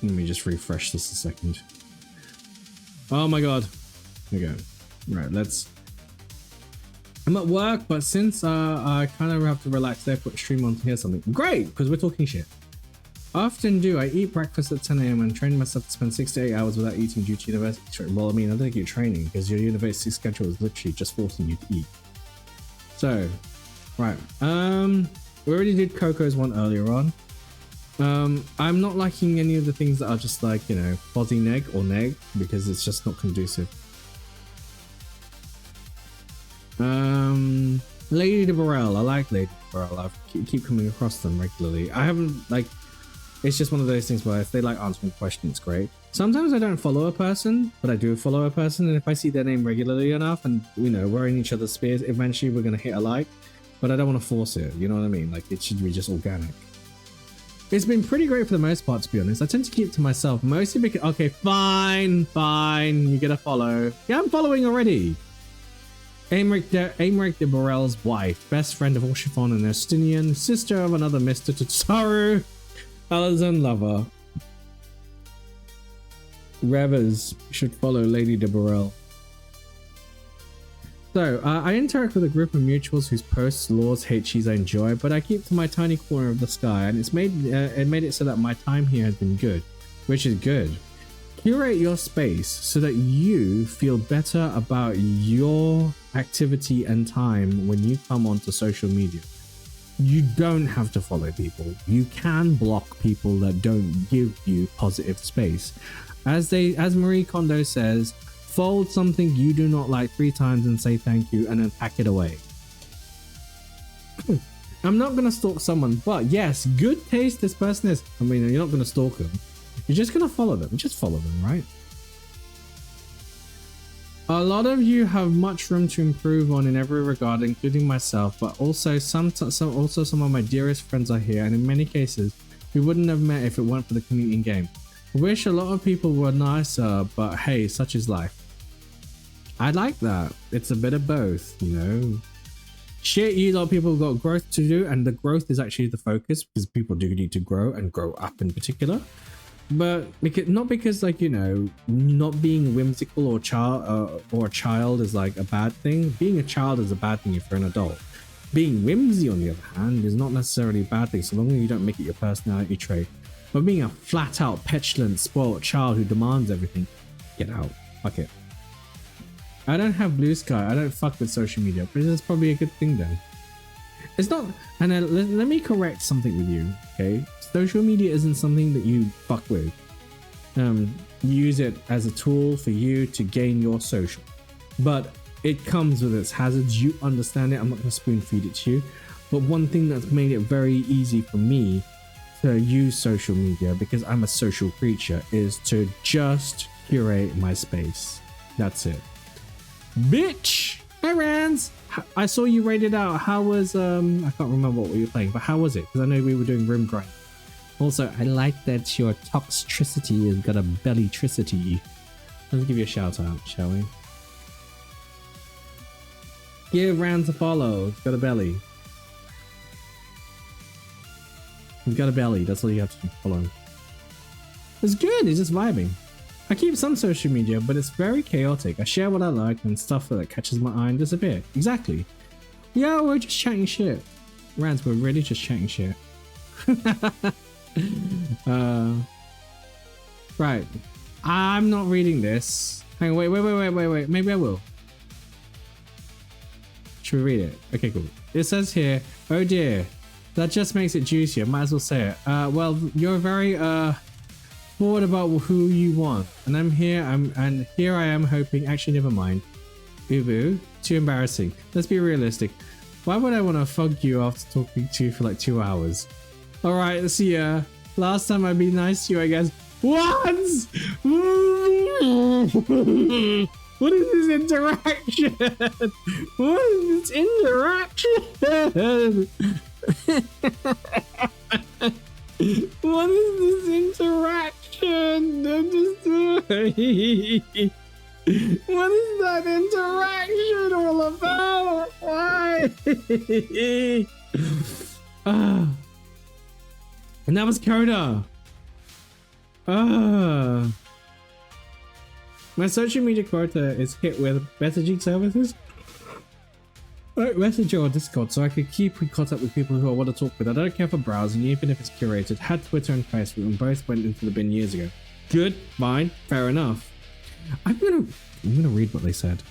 let me just refresh this a second. Oh my god. Okay. Right, I'm at work, but since I kind of have to relax there, put stream on to hear something. Great, because we're talking shit. I often do. I eat breakfast at 10 AM and train myself to spend 6 to 8 hours without eating due to university. Well, I mean, I don't think you're training because your university schedule is literally just forcing you to eat. So, right. We already did Coco's one earlier on. I'm not liking any of the things that are just like, you know, fuzzy neg or neg because it's just not conducive. Lady de Burrell, I like Lady de Burrell. I keep coming across them regularly. I haven't, like, it's just one of those things where if they like answering questions, great. Sometimes I don't follow a person, but I do follow a person, and if I see their name regularly enough and, you know, we're in each other's spheres, eventually we're gonna hit a like, but I don't want to force it, you know what I mean? Like, it should be just organic. It's been pretty great for the most part, to be honest. I tend to keep it to myself, mostly because, okay, fine, you get a follow. Yeah, I'm following already. Aymeric de Burrell's wife, best friend of Orshifon and Estinian, sister of another Mr. Totsaru, Alazan lover. Revers should follow Lady de Burrell. So, I interact with a group of mutuals whose posts, laws, hate cheese I enjoy, but I keep to my tiny corner of the sky, and it made it so that my time here has been good, which is good. Curate your space so that you feel better about your activity and time when you come onto social media. You don't have to follow people. You can block people that don't give you positive space. As Marie Kondo says, fold something you do not like 3 times and say thank you and then pack it away. I'm not gonna stalk someone, but yes, good taste this person is. I mean, you're not gonna stalk them. You're just gonna follow them. Just follow them, right? A lot of you have much room to improve on in every regard, including myself, but also some of my dearest friends are here, and in many cases, we wouldn't have met if it weren't for the community in game. I wish a lot of people were nicer, but hey, such is life. I like that. It's a bit of both, you know. Shit, you lot of people have got growth to do, and the growth is actually the focus, because people do need to grow and grow up in particular. But not because, like, you know, not being whimsical or a child is like a bad thing. Being a child is a bad thing if you're an adult. Being whimsy, on the other hand, is not necessarily a bad thing, so long as you don't make it your personality trait. But being a flat-out, petulant, spoiled child who demands everything, get out. Fuck it. I don't have blue sky. I don't fuck with social media, but it's probably a good thing then. It's not. And let me correct something with you, okay? Social media isn't something that you fuck with. You use it as a tool for you to gain your social, but it comes with its hazards. You understand it. I'm not going to spoon feed it to you, but one thing that's made it very easy for me to use social media, because I'm a social creature, is to just curate my space. That's it. Bitch! Hey Rans! I saw you rated out. How was I can't remember what we were playing, but how was it? Because I know we were doing room grind. Also, I like that your toxicity has got a bellytricity. Let's give you a shout out, shall we? Give Rans a follow. It's got a belly. He's got a belly. That's all you have to do. Follow. It's good. It's just vibing. I keep some social media, but it's very chaotic. I share what I like and stuff that catches my eye and disappear. Exactly. Yeah, we're just chatting shit. Rans, we're really just chatting shit. Right. I'm not reading this. Hang on, wait. Maybe I will. Should we read it? Okay, cool. It says here, oh dear, that just makes it juicier. Might as well say it. Well, you're very, bored about who you want, and I'm here. And here I am hoping. Actually, never mind. Boo boo. Too embarrassing. Let's be realistic. Why would I want to fuck you after talking to you for like 2 hours? All right, let's see. Last time I'd be nice to you, I guess. Once. What is this interaction? What is this interaction? What is this interaction? What is that interaction all about? Why? And that was Coda. My social media quota is hit with messaging services, like Messenger or Discord, so I could keep in contact with people who I want to talk with. I don't care for browsing, even if it's curated. Had Twitter and Facebook, and both went into the bin years ago. Good, fine, fair enough. I'm gonna read what they said.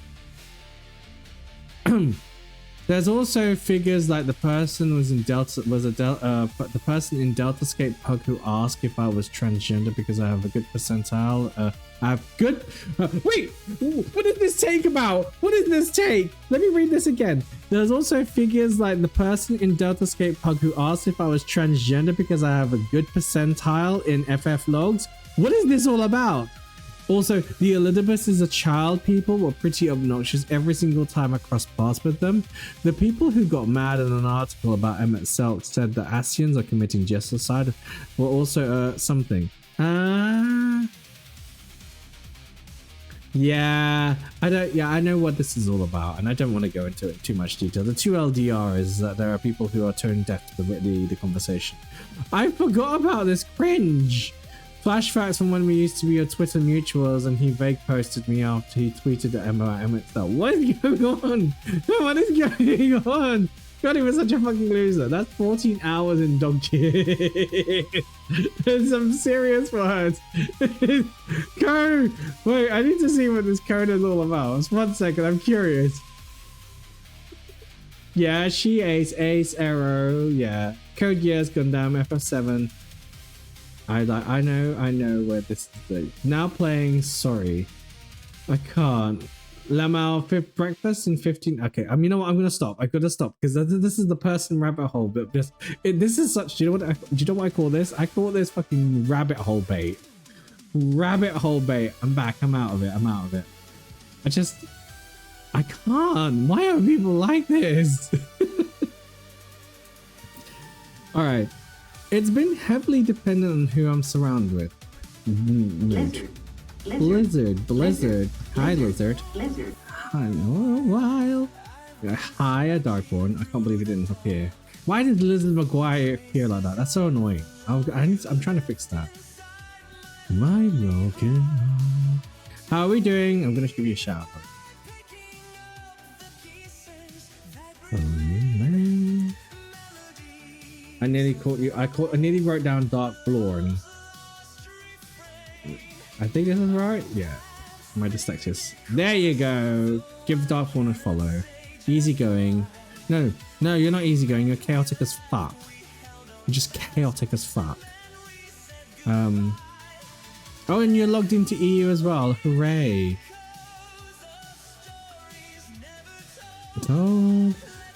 There's also figures like the person the person in Deltascape Pug who asked if I was transgender because I have a good percentile. I have good. Wait, what did this take about? What did this take? Let me read this again. There's also figures like the person in Deltascape Pug who asked if I was transgender because I have a good percentile in FF logs. What is this all about? Also, the Elidibus is a child people were pretty obnoxious every single time I crossed paths with them. The people who got mad in an article about Emmett Selk said that Asians are committing genocide were also something. Yeah, I know what this is all about, and I don't want to go into it too much detail. The 2LDR is that there are people who are tone deaf to the conversation. I forgot about this cringe. Flashbacks from when we used to be at Twitter mutuals, and he vague posted me after he tweeted at Emmett Selk. What is going on? What is going on? God, he was such a fucking loser. That's 14 hours in dog shit. There's some serious words. Code! Wait, I need to see what this code is all about. Just 1 second, I'm curious. Yeah, she Ace Arrow. Yeah, Code Geass, Gundam, FF7. I know where this is. Now playing. Sorry, I can't. Lamau, fifth breakfast in 15. Okay, you know what? I'm gonna stop. I gotta stop because this is the person rabbit hole. But just this is such. Do you know what I call this? I call this fucking rabbit hole bait. Rabbit hole bait. I'm back. I'm out of it. I can't. Why are people like this? All right. It's been heavily dependent on who I'm surrounded with. Blizzard. Hi, Lizard. Hi, while. Hi, a Darkborn. I can't believe it didn't appear. Why did Lizard McGuire appear like that? That's so annoying. I'm trying to fix that. My broken heart. How are we doing? I'm gonna give you a shout out. Oh, man. I nearly caught you. I nearly wrote down Darkborn. I think this is right. Yeah. My dyslexia. There you go. Give Darkborn a follow. Easygoing. No, you're not easygoing. You're chaotic as fuck. You're just chaotic as fuck. Oh, and you're logged into EU as well. Hooray. Oh,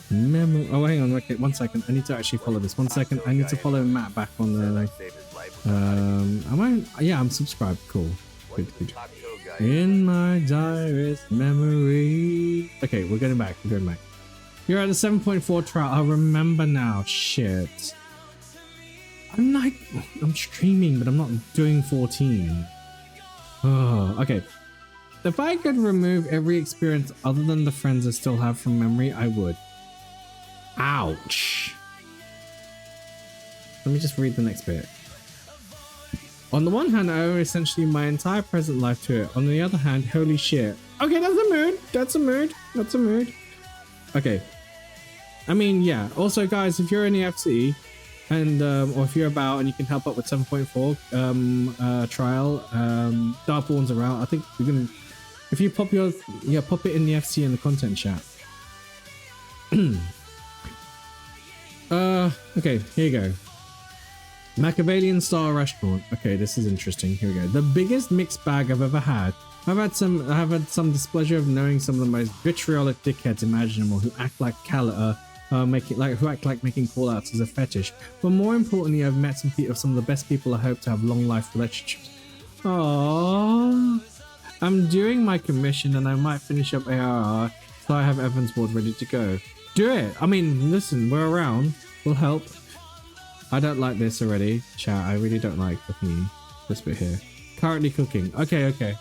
hang on. Okay, 1 second. I need to actually follow this. 1 second. I need to follow Matt back on the. Yeah, I'm subscribed. Cool. Good. In my direst memory. Okay, we're going back. You're at the 7.4 trial. I remember now. Shit. I'm streaming, but I'm not doing 14. Oh, okay. If I could remove every experience other than the friends I still have from memory, I would. Ouch. Let me just read the next bit. On the one hand, I owe essentially my entire present life to it. On the other hand, holy shit. Okay, that's a mood. Okay. I mean, yeah. Also, guys, if you're in the FC, and or if you're about and you can help out with 7.4 trial, Darkborn's around. I think we're gonna, if you pop it in the FC in the content chat. Okay, here you go. Machiavellian Star Restaurant. Okay, this is interesting. Here we go. The biggest mixed bag I've ever had. I've had some displeasure of knowing some of the most vitriolic dickheads imaginable who act like making call-outs as a fetish. But more importantly, I've met some of the best people I hope to have long life relationships. Aww. I'm doing my commission and I might finish up ARR, so I have Evan's board ready to go. Do it. I mean, listen, we're around. We'll help. I don't like this already. Chat, I really don't like the thingy. This bit here. Currently cooking. Okay.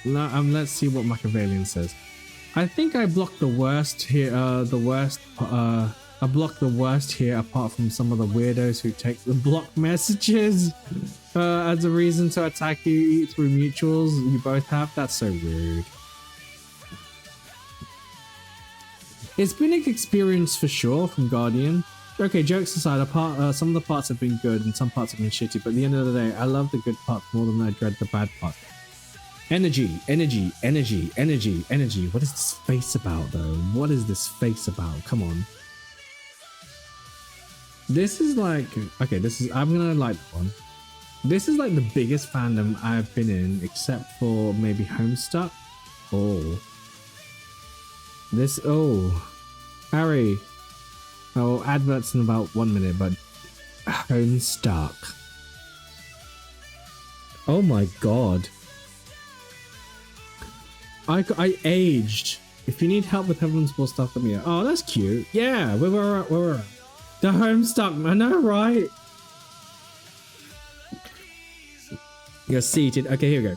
Now, let's see what Machiavellian says. I think I blocked the worst here. I blocked the worst here, apart from some of the weirdos who take the block messages as a reason to attack you through mutuals you both have. That's so rude. It's been an experience for sure from Guardian. Okay, jokes aside, some of the parts have been good and some parts have been shitty, but at the end of the day, I love the good parts more than I dread the bad parts. Energy. What is this face about, though? What is this face about? Come on. This is like... Okay, I'm gonna like that one. This is like the biggest fandom I've been in, except for maybe Homestuck. Oh. Harry. Oh, adverts in about 1 minute, but Homestuck. Oh my god. I aged. If you need help with Heaven's Ball stuff, let me know. Oh, that's cute. Yeah, we're the Homestuck. I know, right? You're seated. Okay, here we go.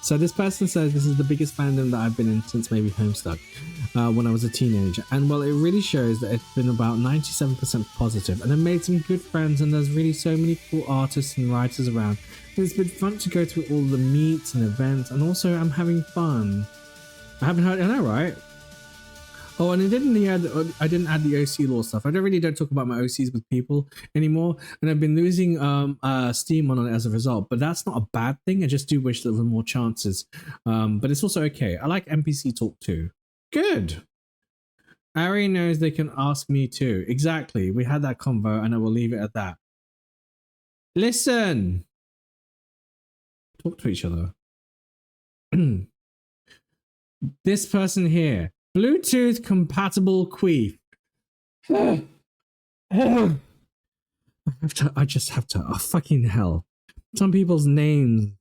So this person says this is the biggest fandom that I've been in since maybe Homestuck, when I was a teenager. And well, it really shows that it's been about 97% positive, and I've made some good friends, and there's really so many cool artists and writers around. And it's been fun to go through all the meets and events, and also I'm having fun. I haven't heard, I know, right? Oh, and I didn't add the OC law stuff. I don't talk about my OCs with people anymore, and I've been losing steam on it as a result. But that's not a bad thing. I just do wish there were more chances. But it's also okay. I like NPC talk too. Good. Ari knows they can ask me too. Exactly. We had that convo and I will leave it at that. Listen. Talk to each other. This person here. Bluetooth compatible queef. I just have to. Oh, fucking hell. Some people's names.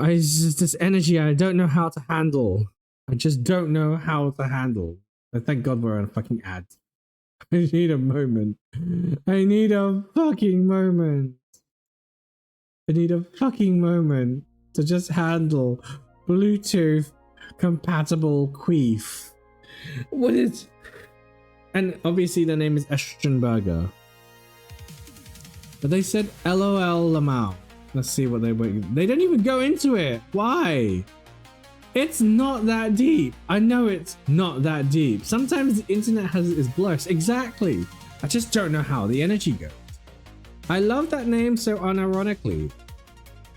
It's just this energy I don't know how to handle. I just don't know how to handle. But thank God we're on a fucking ad. I need a moment. I need a fucking moment. I need a fucking moment to just handle Bluetooth compatible queef. What is... And obviously their name is Estrogen Burger. But they said LOL Lamau. Let's see what they don't even go into it. Why? It's not that deep. I know it's not that deep. Sometimes the internet has its blurs. Exactly. I just don't know how the energy goes. I love that name so unironically.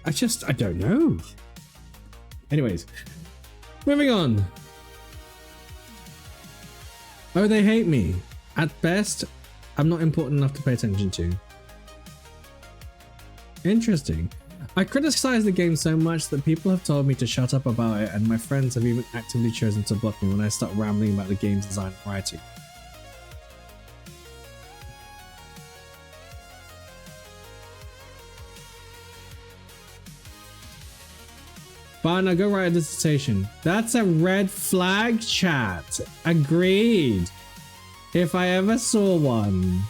I don't know. Anyways, moving on. Oh, they hate me. At best, I'm not important enough to pay attention to. Interesting. I criticize the game so much that people have told me to shut up about it, and my friends have even actively chosen to block me when I start rambling about the game's design and writing. Fine, I'll go write a dissertation. That's a red flag, chat. Agreed. If I ever saw one.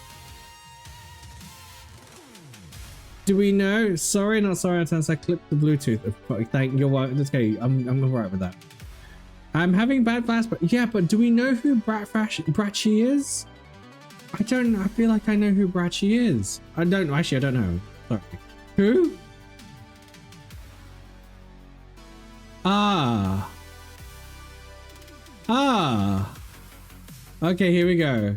Do we know? Sorry, not sorry, I clipped the Bluetooth. Thank you. Okay, I'm gonna write with that. I'm having bad flashbacks. Yeah, but do we know who Brachi is? I don't know. I feel like I know who Brachi is. I don't know. Actually, I don't know. Sorry. Who? Okay, here we go.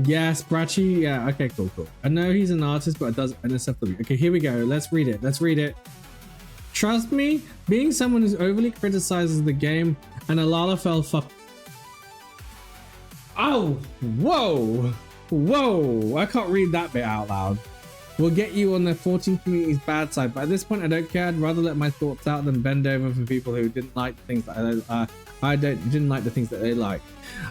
Yes, Brachi. Yeah, okay, cool. I know he's an artist, but it does NSFW. Okay, here we go. Let's read it. Trust me, being someone who overly criticizes the game and a Lalafell fuck. Oh, whoa. I can't read that bit out loud. We'll get you on the 14 community's bad side, but at this point I don't care. I'd rather let my thoughts out than bend over for people who didn't like the things that didn't like the things that they like.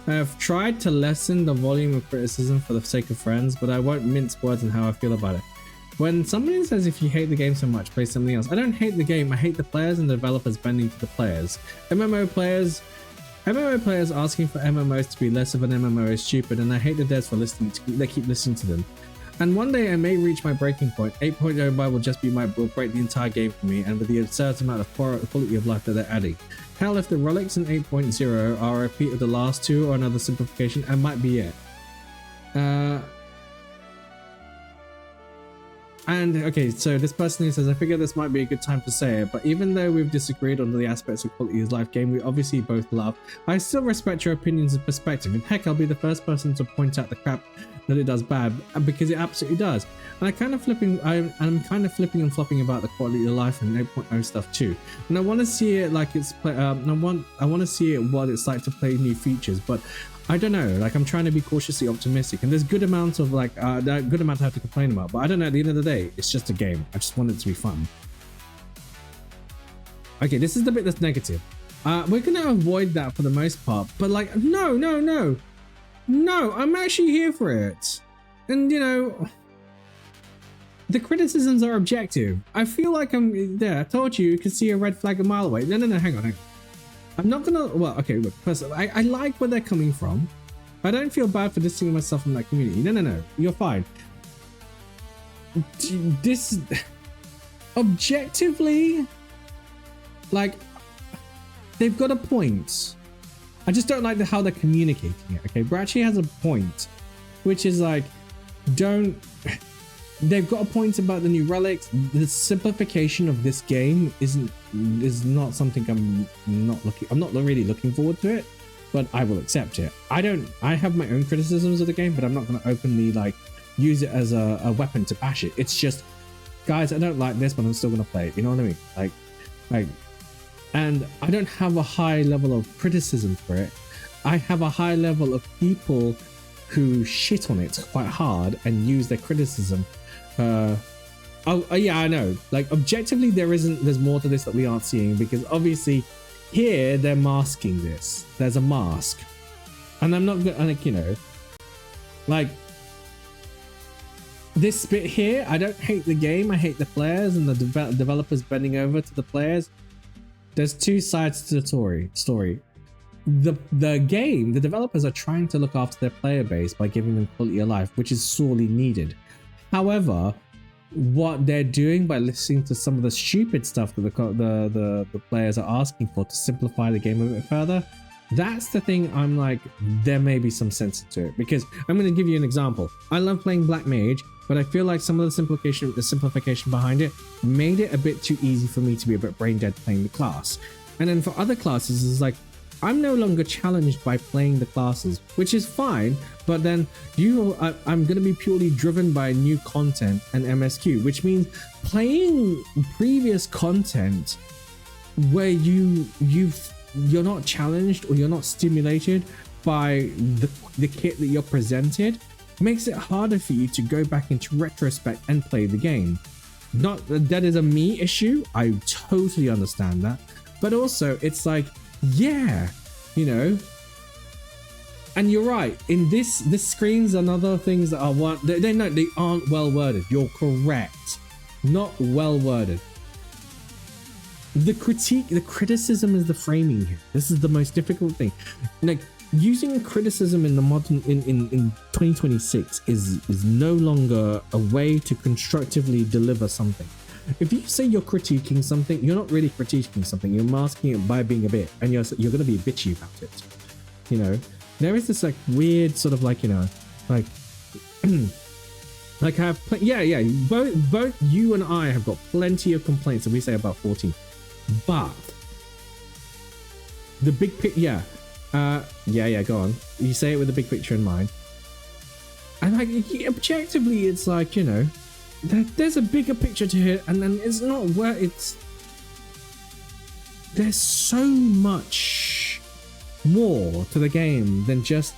I have tried to lessen the volume of criticism for the sake of friends, but I won't mince words in how I feel about it. When somebody says if you hate the game so much, play something else. I don't hate the game, I hate the players and the developers bending to the players. MMO players asking for MMOs to be less of an MMO is stupid, and I hate the devs for they keep listening to them. And one day I may reach my breaking point. 8.0 will just will break the entire game for me, and with the absurd amount of quality of life that they're adding. Hell, if the relics in 8.0 are a repeat of the last two or another simplification, I might be it. And okay, so this person who says, I figure this might be a good time to say it, but even though we've disagreed on the aspects of quality of life game we obviously both love, I still respect your opinions and perspective, and heck, I'll be the first person to point out the crap that it does bad, because it absolutely does. And I'm kind of flipping and flopping about the quality of life and 8.0 stuff too. And I want to see it like it's I want to see it what it's like to play new features, but I don't know, like I'm trying to be cautiously optimistic, and there's good amount of good amount I have to complain about, but I don't know, at the end of the day, it's just a game. I just want it to be fun. Okay, this is the bit that's negative. We're gonna avoid that for the most part, but like, no, I'm actually here for it. And you know, the criticisms are objective. I feel like I'm there. I told you can see a red flag a mile away. No, hang on. I'm not gonna, well, okay, look, first of all, I like where they're coming from. I don't feel bad for distancing myself from that community. No, you're fine. This, objectively, like, they've got a point. I just don't like how they're communicating it, okay? Brachi has a point, which is like, they've got a point about the new relics. The simplification of this game is not something I'm not really looking forward to it, but I will accept it. I have my own criticisms of the game, but I'm not going to openly like use it as a weapon to bash it. It's just, guys, I don't like this, but I'm still going to play it. You know what I mean? Like And I don't have a high level of criticism for it. I have a high level of people who shit on it quite hard and use their criticism. Yeah, I know. Like, objectively, there's more to this that we aren't seeing, because obviously here they're masking this. There's a mask. And I'm not like, you know, like this bit here, I don't hate the game. I hate the players and the developers bending over to the players. There's two sides to the story. The game, the developers are trying to look after their player base by giving them quality of life, which is sorely needed. However, what they're doing by listening to some of the stupid stuff that the players are asking for to simplify the game a bit further, that's the thing. I'm like, there may be some sense to it, because I'm going to give you an example. I love playing Black Mage, but I feel like some of the simplification behind it made it a bit too easy for me to be a bit brain dead playing the class. And then for other classes, it's like, I'm no longer challenged by playing the classes, which is fine, but then I'm going to be purely driven by new content and MSQ, which means playing previous content where you're not challenged or you're not stimulated by the kit that you're presented makes it harder for you to go back into retrospect and play the game. Not that is a me issue, I totally understand that, but also it's like, yeah, you know. And you're right, in this screens and other things that are they aren't well worded. You're correct, not well worded. The criticism is the framing here. This is the most difficult thing. Like, using criticism in the modern in 2026 is no longer a way to constructively deliver something. If you say you're critiquing something, you're not really critiquing something. You're masking it by being a bit, and you're going to be bitchy about it. You know, there is this like weird sort of like, you know, like like both you and I have got plenty of complaints that we say about 14, but the big picture, go on. You say it with the big picture in mind, and like objectively, it's like, you know, there's a bigger picture to it, and then it's not where it's. There's so much more to the game than just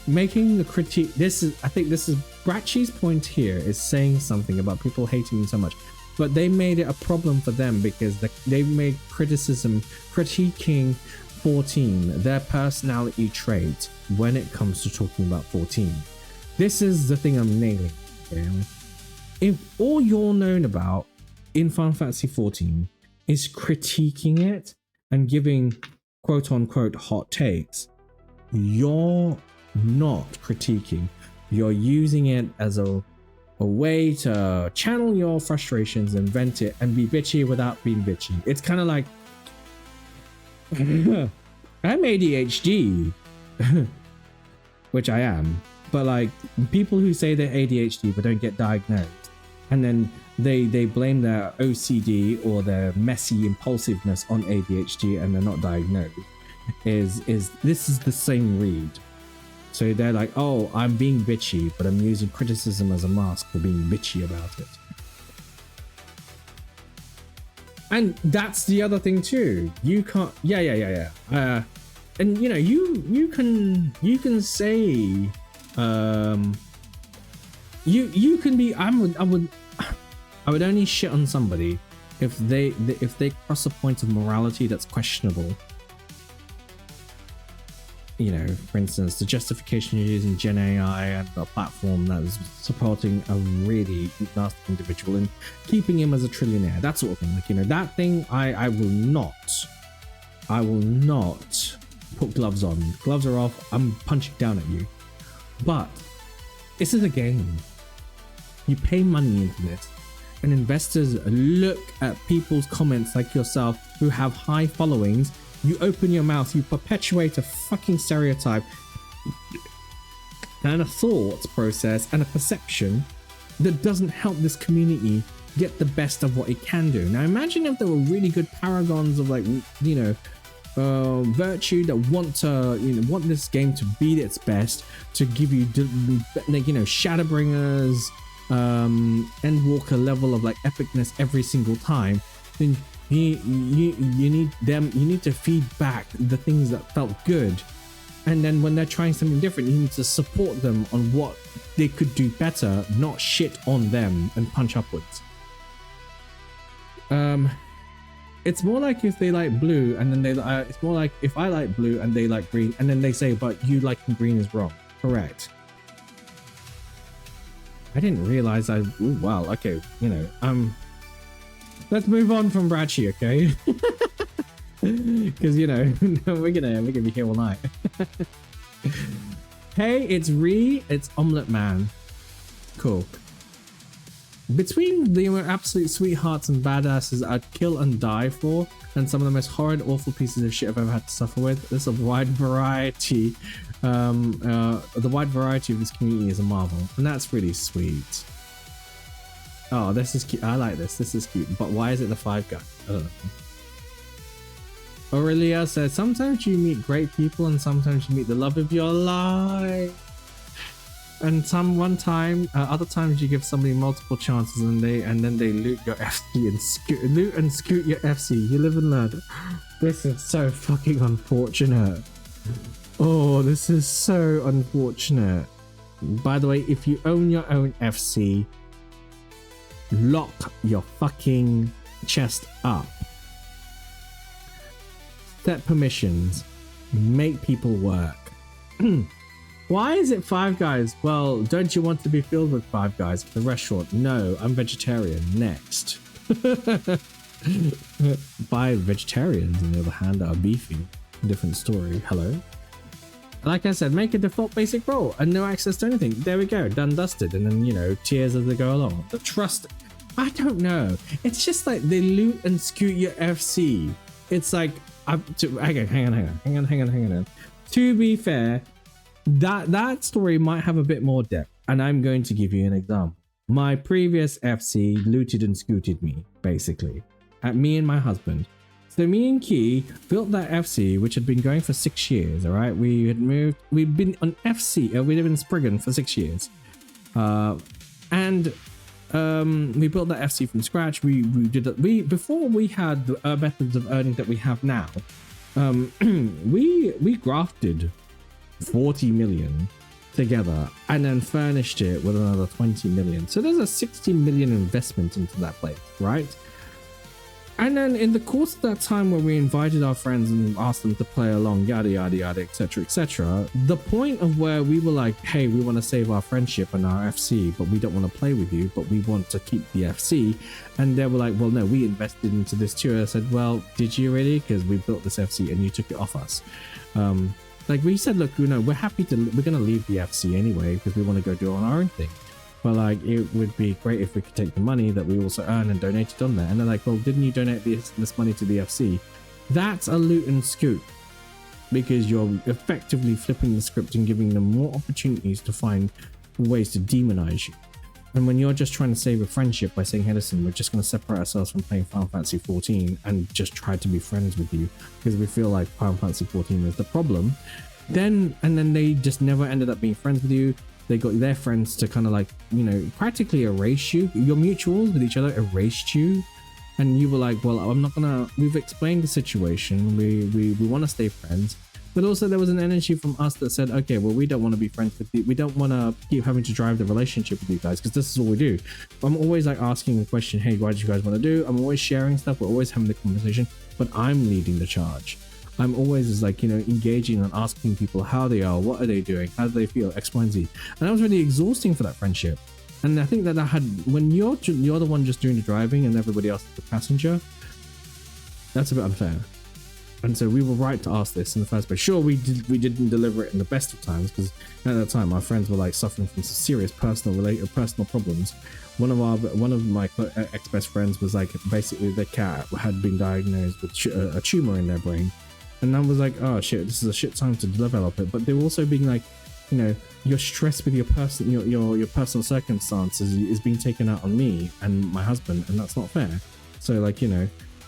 making the critique. I think this is Bratchy's point here, is saying something about people hating so much, but they made it a problem for them because they made critiquing 14 their personality trait when it comes to talking about 14. This is the thing I'm nailing. Okay? If all you're known about in Final Fantasy 14 is critiquing it and giving quote unquote hot takes, you're not critiquing. You're using it as a way to channel your frustrations and vent it and be bitchy without being bitchy. It's kind of like, I'm ADHD, which I am, but like people who say they're ADHD but don't get diagnosed, and then they blame their OCD or their messy impulsiveness on ADHD and they're not diagnosed, is this is the same read. So they're like, oh, I'm being bitchy, but I'm using criticism as a mask for being bitchy about it. And that's the other thing too. You can't, and you know, you can say, you can be. I would only shit on somebody if they cross a point of morality that's questionable. You know, for instance, the justification you're using Gen AI and a platform that is supporting a really nasty individual and keeping him as a trillionaire, that sort of thing. Like, you know, that thing, I will not put gloves on. Gloves are off. I'm punching down at you. But this is a game. You pay money into this, and investors look at people's comments like yourself who have high followings. You open your mouth, you perpetuate a fucking stereotype and a thought process and a perception that doesn't help this community get the best of what it can do. Now imagine if there were really good paragons of, like, you know, virtue that want this game to be its best, to give you, like, you know, Shadowbringers, Endwalker level of like epicness every single time. Then You need them. You need to feed back the things that felt good, and then when they're trying something different, you need to support them on what they could do better, not shit on them and punch upwards. It's more like if they like blue, and then it's more like if I like blue and they like green, and then they say, "But you liking green is wrong." Correct. I didn't realize I. Ooh, wow. Okay. Let's move on from Bradshaw, okay? Because we're gonna be here all night. Hey, it's it's Omelette Man. Cool. Between the absolute sweethearts and badasses I'd kill and die for, and some of the most horrid, awful pieces of shit I've ever had to suffer with, there's a wide variety. The wide variety of this community is a marvel, and that's really sweet. Oh, this is cute. I like this. This is cute. But why is it the five guy? I don't know. Aurelia says, sometimes you meet great people and sometimes you meet the love of your life. And other times you give somebody multiple chances and then they loot your FC and scoot your FC. You live and learn. This is so fucking unfortunate. Oh, this is so unfortunate. By the way, if you own your own FC, lock your fucking chest up. Set permissions. Make people work. Why is it Five Guys? Well, don't you want to be filled with Five Guys at the restaurant? No, I'm vegetarian. Next. By vegetarians, on the other hand, that are beefy. Different story. Hello. Like I said, make a default basic role and no access to anything. There we go, done, dusted. And then, tears as they go along. The trust, I don't know. It's just like they loot and scoot your FC. It's like, hang on. To be fair, that story might have a bit more depth, and I'm going to give you an example. My previous FC looted and scooted me, basically, at me and my husband. So me and Key built that FC, which had been going for 6 years. All right, we'd been on FC. We lived in Spriggan for 6 years, and we built that FC from scratch. We did that. Before we had the methods of earning that we have now. We grafted 40 million together and then furnished it with another 20 million. So there's a 60 million investment into that place, right? And then in the course of that time where we invited our friends and asked them to play along, yada, yada, yada, etc., the point of where we were like, hey, we want to save our friendship and our FC, but we don't want to play with you, but we want to keep the FC. And they were like, well, no, we invested into this too. I said, well, did you really? Because we built this FC and you took it off us. Like we said, look, we're happy we're going to leave the FC anyway, because we want to go do our own thing. But like, it would be great if we could take the money that we also earn and donate it on there. And they're like, well, didn't you donate this money to the FC? That's a loot and scoot, because you're effectively flipping the script and giving them more opportunities to find ways to demonize you. And when you're just trying to save a friendship by saying, hey, listen, we're just going to separate ourselves from playing Final Fantasy 14 and just try to be friends with you because we feel like Final Fantasy 14 is the problem, then they just never ended up being friends with you. They got their friends to kind of like, practically erase you. Your mutuals with each other erased you. And you were like, well, we've explained the situation. We want to stay friends. But also there was an energy from us that said, okay, well, we don't want to be friends with you. We don't want to keep having to drive the relationship with you guys because this is all we do. I'm always like asking the question, hey, what do you guys want to do? I'm always sharing stuff. We're always having the conversation, but I'm leading the charge. I'm always like, engaging and asking people how they are, what are they doing, how do they feel, X, Y, and Z. And that was really exhausting for that friendship. And I think that when you're the one just doing the driving and everybody else is the passenger, that's a bit unfair. And so we were right to ask this in the first place. Sure, we didn't deliver it in the best of times because at that time our friends were like suffering from some serious personal problems. One of my ex-best friends was like, basically their cat had been diagnosed with a tumor in their brain. And I was like, oh shit, this is a shit time to develop it. But they were also being like, your stress with your personal circumstances is being taken out on me and my husband, and that's not fair. So like,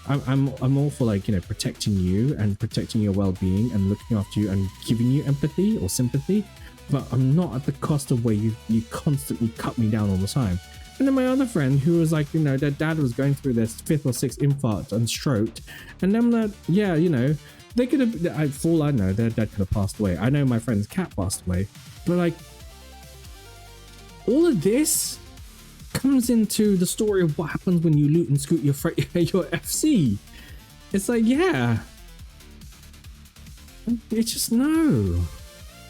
I'm all for like, protecting you and protecting your well-being and looking after you and giving you empathy or sympathy, but I'm not at the cost of where you constantly cut me down all the time. And then my other friend who was like, you know, their dad was going through their 5th or 6th infarct and stroked. And then that, yeah, you know, they could have, for all I know, their dad could have passed away. I know my friend's cat passed away. But like, all of this comes into the story of what happens when you loot and scoot your FC. It's like, yeah. It's just no.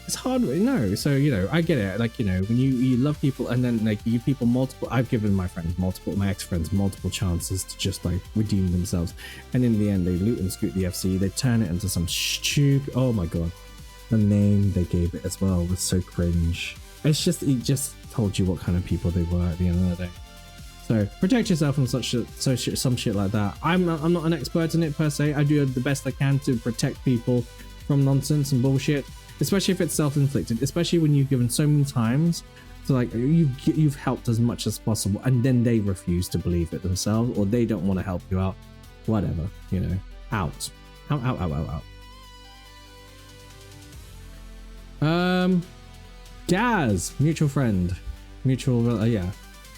It's hard, no. So, you know, I get it. Like, you know, when you love people and then like you give people multiple, I've given my friends my ex-friends multiple chances to just like redeem themselves. And in the end, they loot and scoot the FC. They turn it into some stupid, oh my God. The name they gave it as well was so cringe. It just told you what kind of people they were at the end of the day. So protect yourself from some shit like that. I'm not an expert in it per se. I do the best I can to protect people from nonsense and bullshit. Especially if it's self-inflicted, especially when you've given so many times. So like you've helped as much as possible and then they refuse to believe it themselves or they don't want to help you out. Whatever, you know. Out. Gaz, mutual friend. Yeah.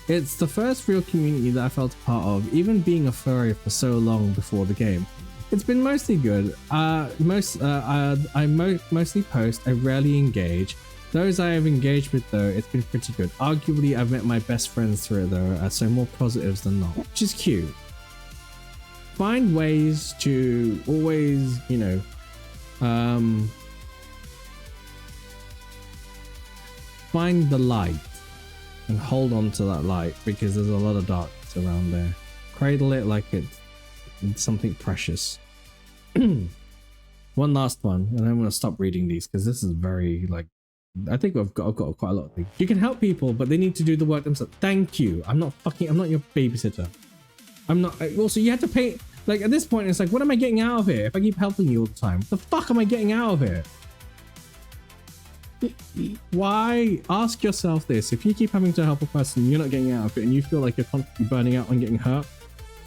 It's the first real community that I felt a part of, even being a furry for so long before the game. It's been mostly good. I mostly post, I rarely engage. Those I have engaged with though, it's been pretty good. Arguably, I've met my best friends through it though, so more positives than not, which is cute. Find ways to always, you know, find the light and hold on to that light because there's a lot of darkness around there. Cradle it like it's something precious. One last one, and I'm gonna stop reading these because this is very like. I think I've got quite a lot of things. You can help people, but they need to do the work themselves. Thank you. I'm not your babysitter. I'm not. Also, you have to pay. Like at this point, it's like, what am I getting out of it if I keep helping you all the time? What the fuck am I getting out of it? Why? Ask yourself this: if you keep having to help a person, you're not getting out of it, and you feel like you're constantly burning out and getting hurt.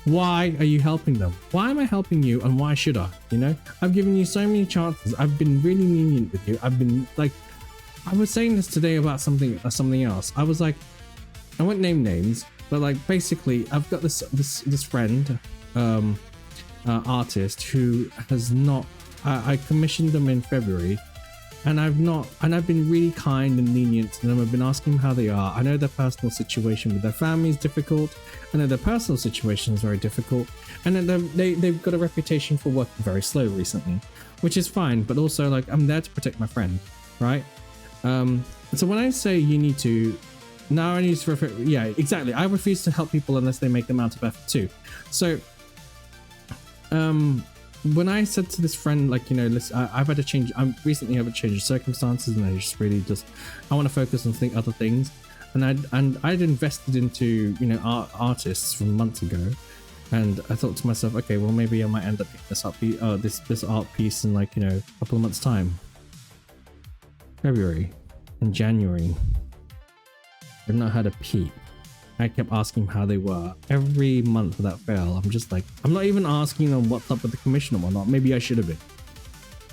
Why are you helping them? Why am I helping you and why should I? You know, I've given you so many chances. I've been really lenient with you. I've been like, I was saying this today about something else. I was like, I won't name names, but like basically I've got this friend, artist who has not, I commissioned them in February and I've been really kind and lenient to them. I've been asking them how they are. I know their personal situation with their family is difficult. I know their personal situation is very difficult. And then they've got a reputation for working very slow recently, which is fine. But also like, I'm there to protect my friend, right? So when I say you need to, now I need to, yeah, exactly. I refuse to help people unless they make the amount of effort too. So, when I said to this friend, like, you know, listen, I've had a change. I'm recently have a change of circumstances, and I just really I want to focus on other things. And I'd invested into, you know, artists from months ago, and I thought to myself, okay, well maybe I might end up picking this art piece in like, you know, a couple of months time. February and January. I've not had a peep. I kept asking how they were every month without fail. I'm just like, I'm not even asking them what's up with the commission or whatnot. Maybe I should have been.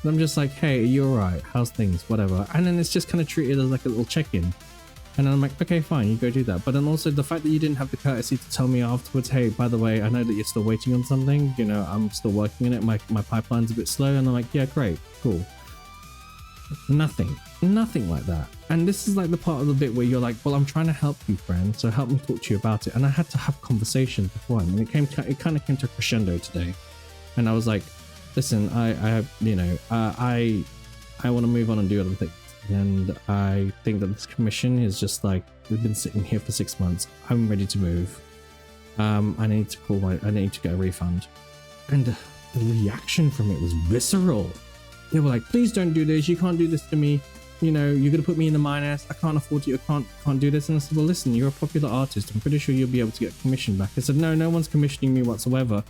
And I'm just like, hey, are you alright? How's things? Whatever. And then it's just kind of treated as like a little check-in. And then I'm like, okay, fine, you go do that. But then also the fact that you didn't have the courtesy to tell me afterwards, hey, by the way, I know that you're still waiting on something. You know, I'm still working on it. My pipeline's a bit slow. And I'm like, yeah, great, cool. Nothing like that. And this is like the part of the bit where you're like, well, I'm trying to help you, friend, so help me talk to you about it. And I had to have conversations beforehand, and it kind of came to a crescendo today. And I was like, listen, I you know, I want to move on and do other things, and I think that this commission is just like, we've been sitting here for 6 months. I'm ready to move. I need to get a refund. And the reaction from it was visceral. They were like, please don't do this. You can't do this to me. You know, you're going to put me in the minus. I can't afford you. I can't do this. And I said, well, listen, you're a popular artist. I'm pretty sure you'll be able to get commission back. I said, no one's commissioning me whatsoever.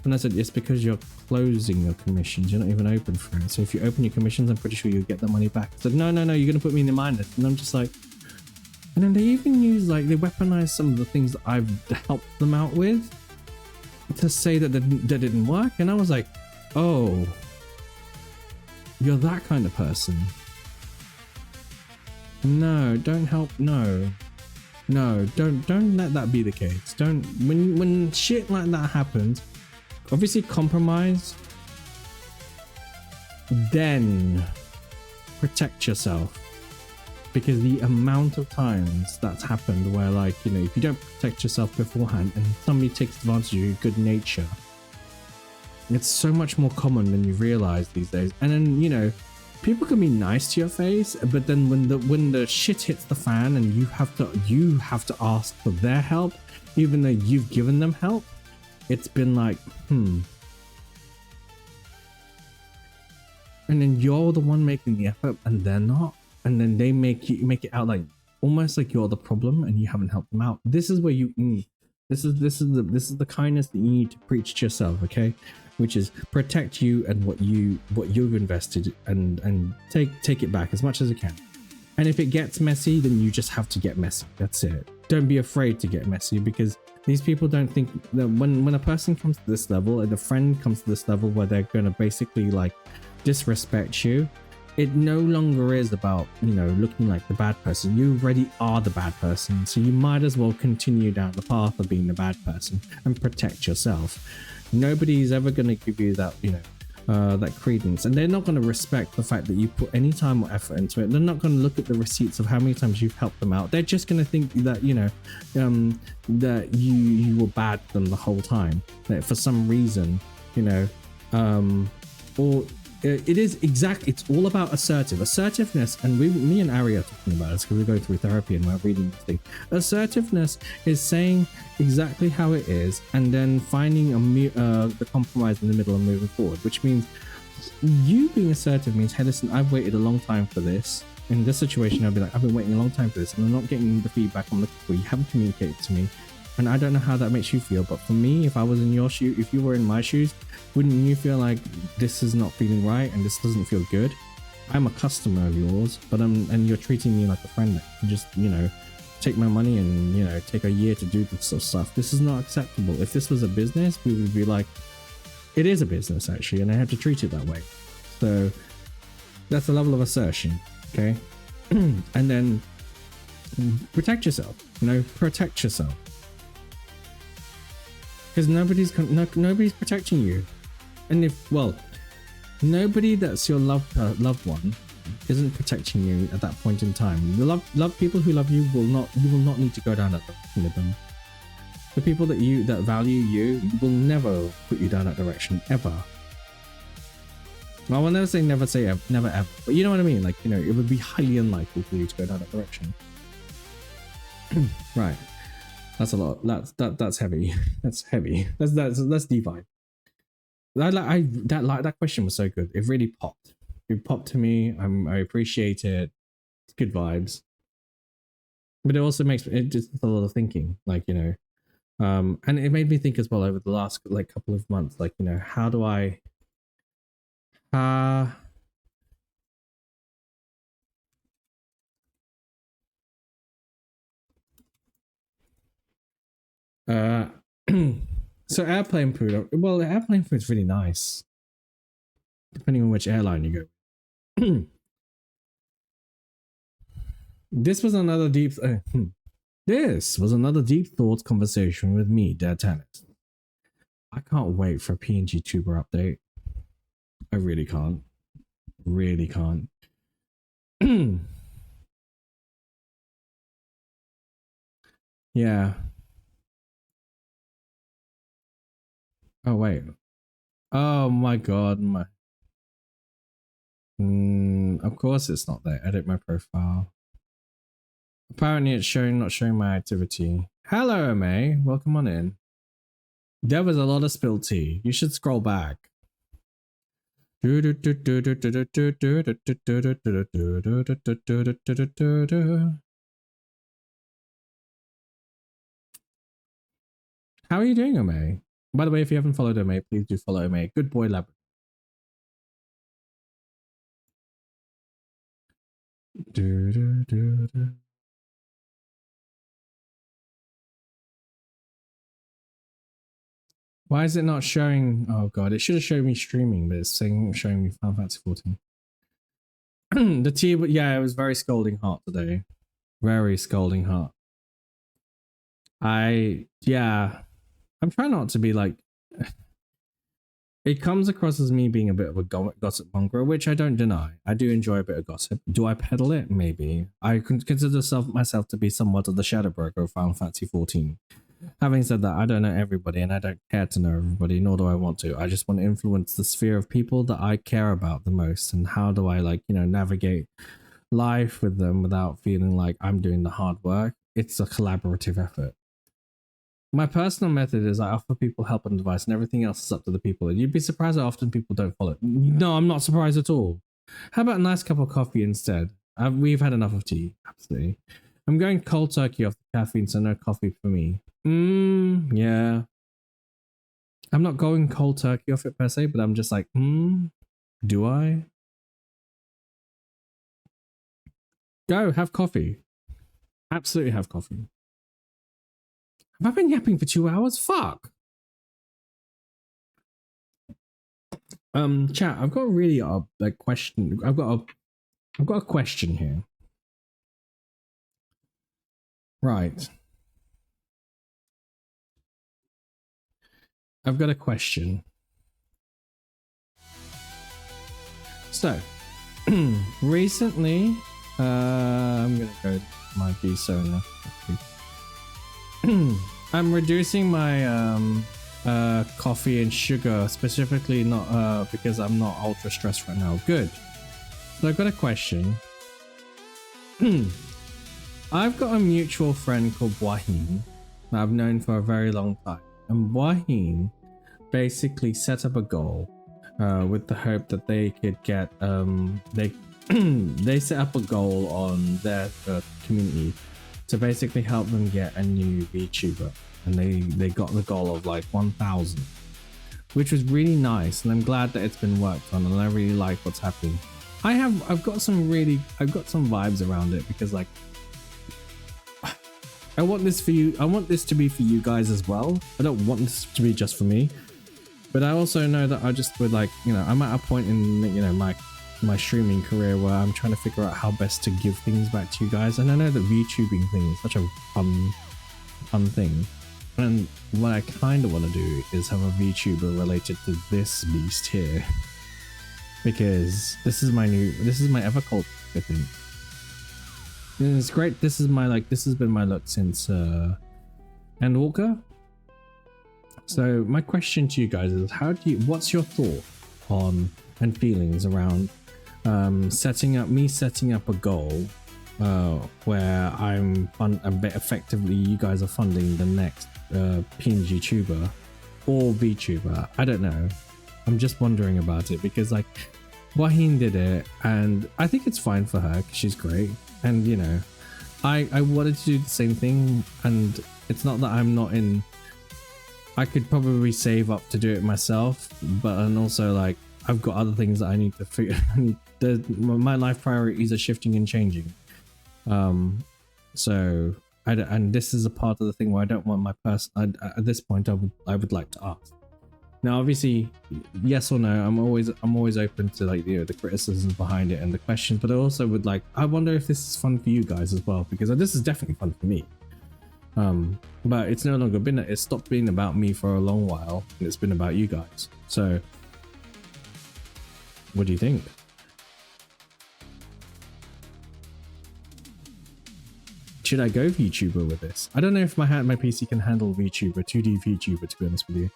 And I said, it's because you're closing your commissions. You're not even open for it. So if you open your commissions, I'm pretty sure you'll get that money back. I said, no, you're going to put me in the minus. And I'm just like, and then they even use, like, they weaponize some of the things that I've helped them out with to say that that didn't work. And I was like, oh, you're that kind of person. No, don't help. No. No, don't let that be the case. Don't when shit like that happens, obviously compromise, then protect yourself. Because the amount of times that's happened where, like, you know, if you don't protect yourself beforehand and somebody takes advantage of your good nature, it's so much more common than you realize these days. And then, you know, people can be nice to your face, but then when the shit hits the fan and you have to ask for their help, even though you've given them help, it's been like, And then you're the one making the effort and they're not. And then they make it out like almost like you're the problem and you haven't helped them out. This is where you this is the kindness that you need to preach to yourself, okay? Which is protect you and what you've invested and take it back as much as you can. And if it gets messy, then you just have to get messy. That's it. Don't be afraid to get messy, because these people don't think that when a person comes to this level and a friend comes to this level where they're gonna basically like disrespect you, it no longer is about, you know, looking like the bad person. You already are the bad person, so you might as well continue down the path of being the bad person and protect yourself. Nobody's ever going to give you that, you know, that credence, and they're not going to respect the fact that you put any time or effort into it. They're not going to look at the receipts of how many times you've helped them out. They're just going to think that, you know, that you were bad to them the whole time, that for some reason, you know, or it is exactly, it's all about assertiveness. And me and Ari are talking about this because we're going through therapy and we're reading this thing. Assertiveness is saying exactly how it is and then finding the compromise in the middle and moving forward, which means you being assertive means, hey, listen, I've waited a long time for this. In this situation, I'll be like, I've been waiting a long time for this and I'm not getting the feedback I'm looking for. You haven't communicated to me. And I don't know how that makes you feel, but for me, if I was in your shoes, if you were in my shoes, wouldn't you feel like this is not feeling right and this doesn't feel good? I'm a customer of yours, but and you're treating me like a friend that can just, you know, take my money and, you know, take a year to do this sort of stuff. This is not acceptable. If this was a business, we would be like, it is a business actually, and I have to treat it that way. So that's a level of assertion, okay? And then protect yourself, you know, protect yourself. Because nobody's protecting you, and if, well, nobody that's your loved one isn't protecting you at that point in time. The love people who love you you will not need to go down that direction with them. The people that value you will never put you down that direction ever. Well, I will never say never ever, but you know what I mean. Like, you know, it would be highly unlikely for you to go down that direction. Right. That's a lot. That's heavy. That's heavy. That's divine. That question was so good. It really popped. It popped to me. I appreciate it. It's good vibes. But it also makes it just a lot of thinking. Like, you know, and it made me think as well over the last like couple of months. Like, you know, how do I? So airplane food. Well, airplane food is really nice, depending on which airline you go. This was another deep. This was another deep thoughts conversation with me, Dead Tennis. I can't wait for a PNG Tuber update. I really can't. Really can't. Yeah. Oh wait. Oh my god. Of course it's not there. Edit my profile. Apparently it's not showing my activity. Hello, MA. Welcome on in. There was a lot of spilled tea. You should scroll back. How are you doing, MA? By the way, if you haven't followed MA, please do follow MA. Good boy, lab. Why is it not showing? Oh god, it should have showed me streaming, but it's showing me Final Fantasy 14. The tea, yeah, it was very scalding hot today. Very scalding hot. Yeah, I'm trying not to be like, it comes across as me being a bit of a gossip monger, which I don't deny. I do enjoy a bit of gossip. Do I peddle it? Maybe. I consider myself to be somewhat of the shadow broker of Final Fantasy 14. Having said that, I don't know everybody and I don't care to know everybody, nor do I want to. I just want to influence the sphere of people that I care about the most. And how do I, like, navigate life with them without feeling like I'm doing the hard work? It's a collaborative effort. My personal method is I offer people help and advice, and everything else is up to the people. And you'd be surprised how often people don't follow it. No, I'm not surprised at all. How about a nice cup of coffee instead? We've had enough of tea, absolutely. I'm going cold turkey off the caffeine, so no coffee for me. Yeah. I'm not going cold turkey off it per se, but I'm just like, do I? Go, have coffee. Absolutely have coffee. Have I been yapping for 2 hours? Fuck. Chat, I've got really a question. I've got a question here. Right. I've got a question. So, recently, I'm gonna go to my persona. I'm reducing my coffee and sugar, specifically not because I'm not ultra stressed right now. Good. So I've got a question. I've got a mutual friend called Waheen that I've known for a very long time, and Waheen basically set up a goal with the hope that they could get they set up a goal on their community to basically help them get a new VTuber, and they got the goal of like 1,000, which was really nice, and I'm glad that it's been worked on, and I really like what's happening. I've got some vibes around it, because like I want this for you. I want this to be for you guys as well. I don't want this to be just for me, but I also know that I just would like, I'm at a point in my streaming career where I'm trying to figure out how best to give things back to you guys. And I know that VTubing thing is such a fun thing. And what I kind of want to do is have a VTuber related to this beast here, because this is my Evercult, I think. And it's great. This has been my look since Endwalker. So my question to you guys is, what's your thought on and feelings around setting up a goal where I'm effectively, you guys are funding the next PNG tuber or VTuber. I don't know. I'm just wondering about it, because like Waheen did it, and I think it's fine for her because she's great. And I wanted to do the same thing, and it's not that I'm not in. I could probably save up to do it myself, and also like I've got other things that I need to figure. My life priorities are shifting and changing. So and this is a part of the thing where I don't want my person. At this point, I would like to ask. Now, obviously, yes or no, I'm always open to like the criticisms behind it and the questions, but I also would like. I wonder if this is fun for you guys as well, because this is definitely fun for me. But it's no longer been. It's stopped being about me for a long while, and it's been about you guys. So, what do you think? Should I go VTuber with this? I don't know if my PC can handle VTuber, 2D VTuber, to be honest with you.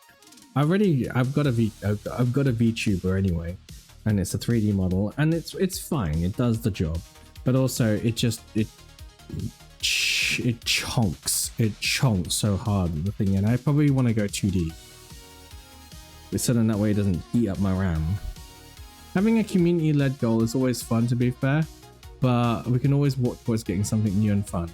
I've got a VTuber anyway, and it's a 3D model, and it's fine. It does the job, but also it chonks so hard, the thing, and I probably want to go 2D. So then that way it doesn't eat up my RAM. Having a community-led goal is always fun, to be fair, but we can always work towards getting something new and fun.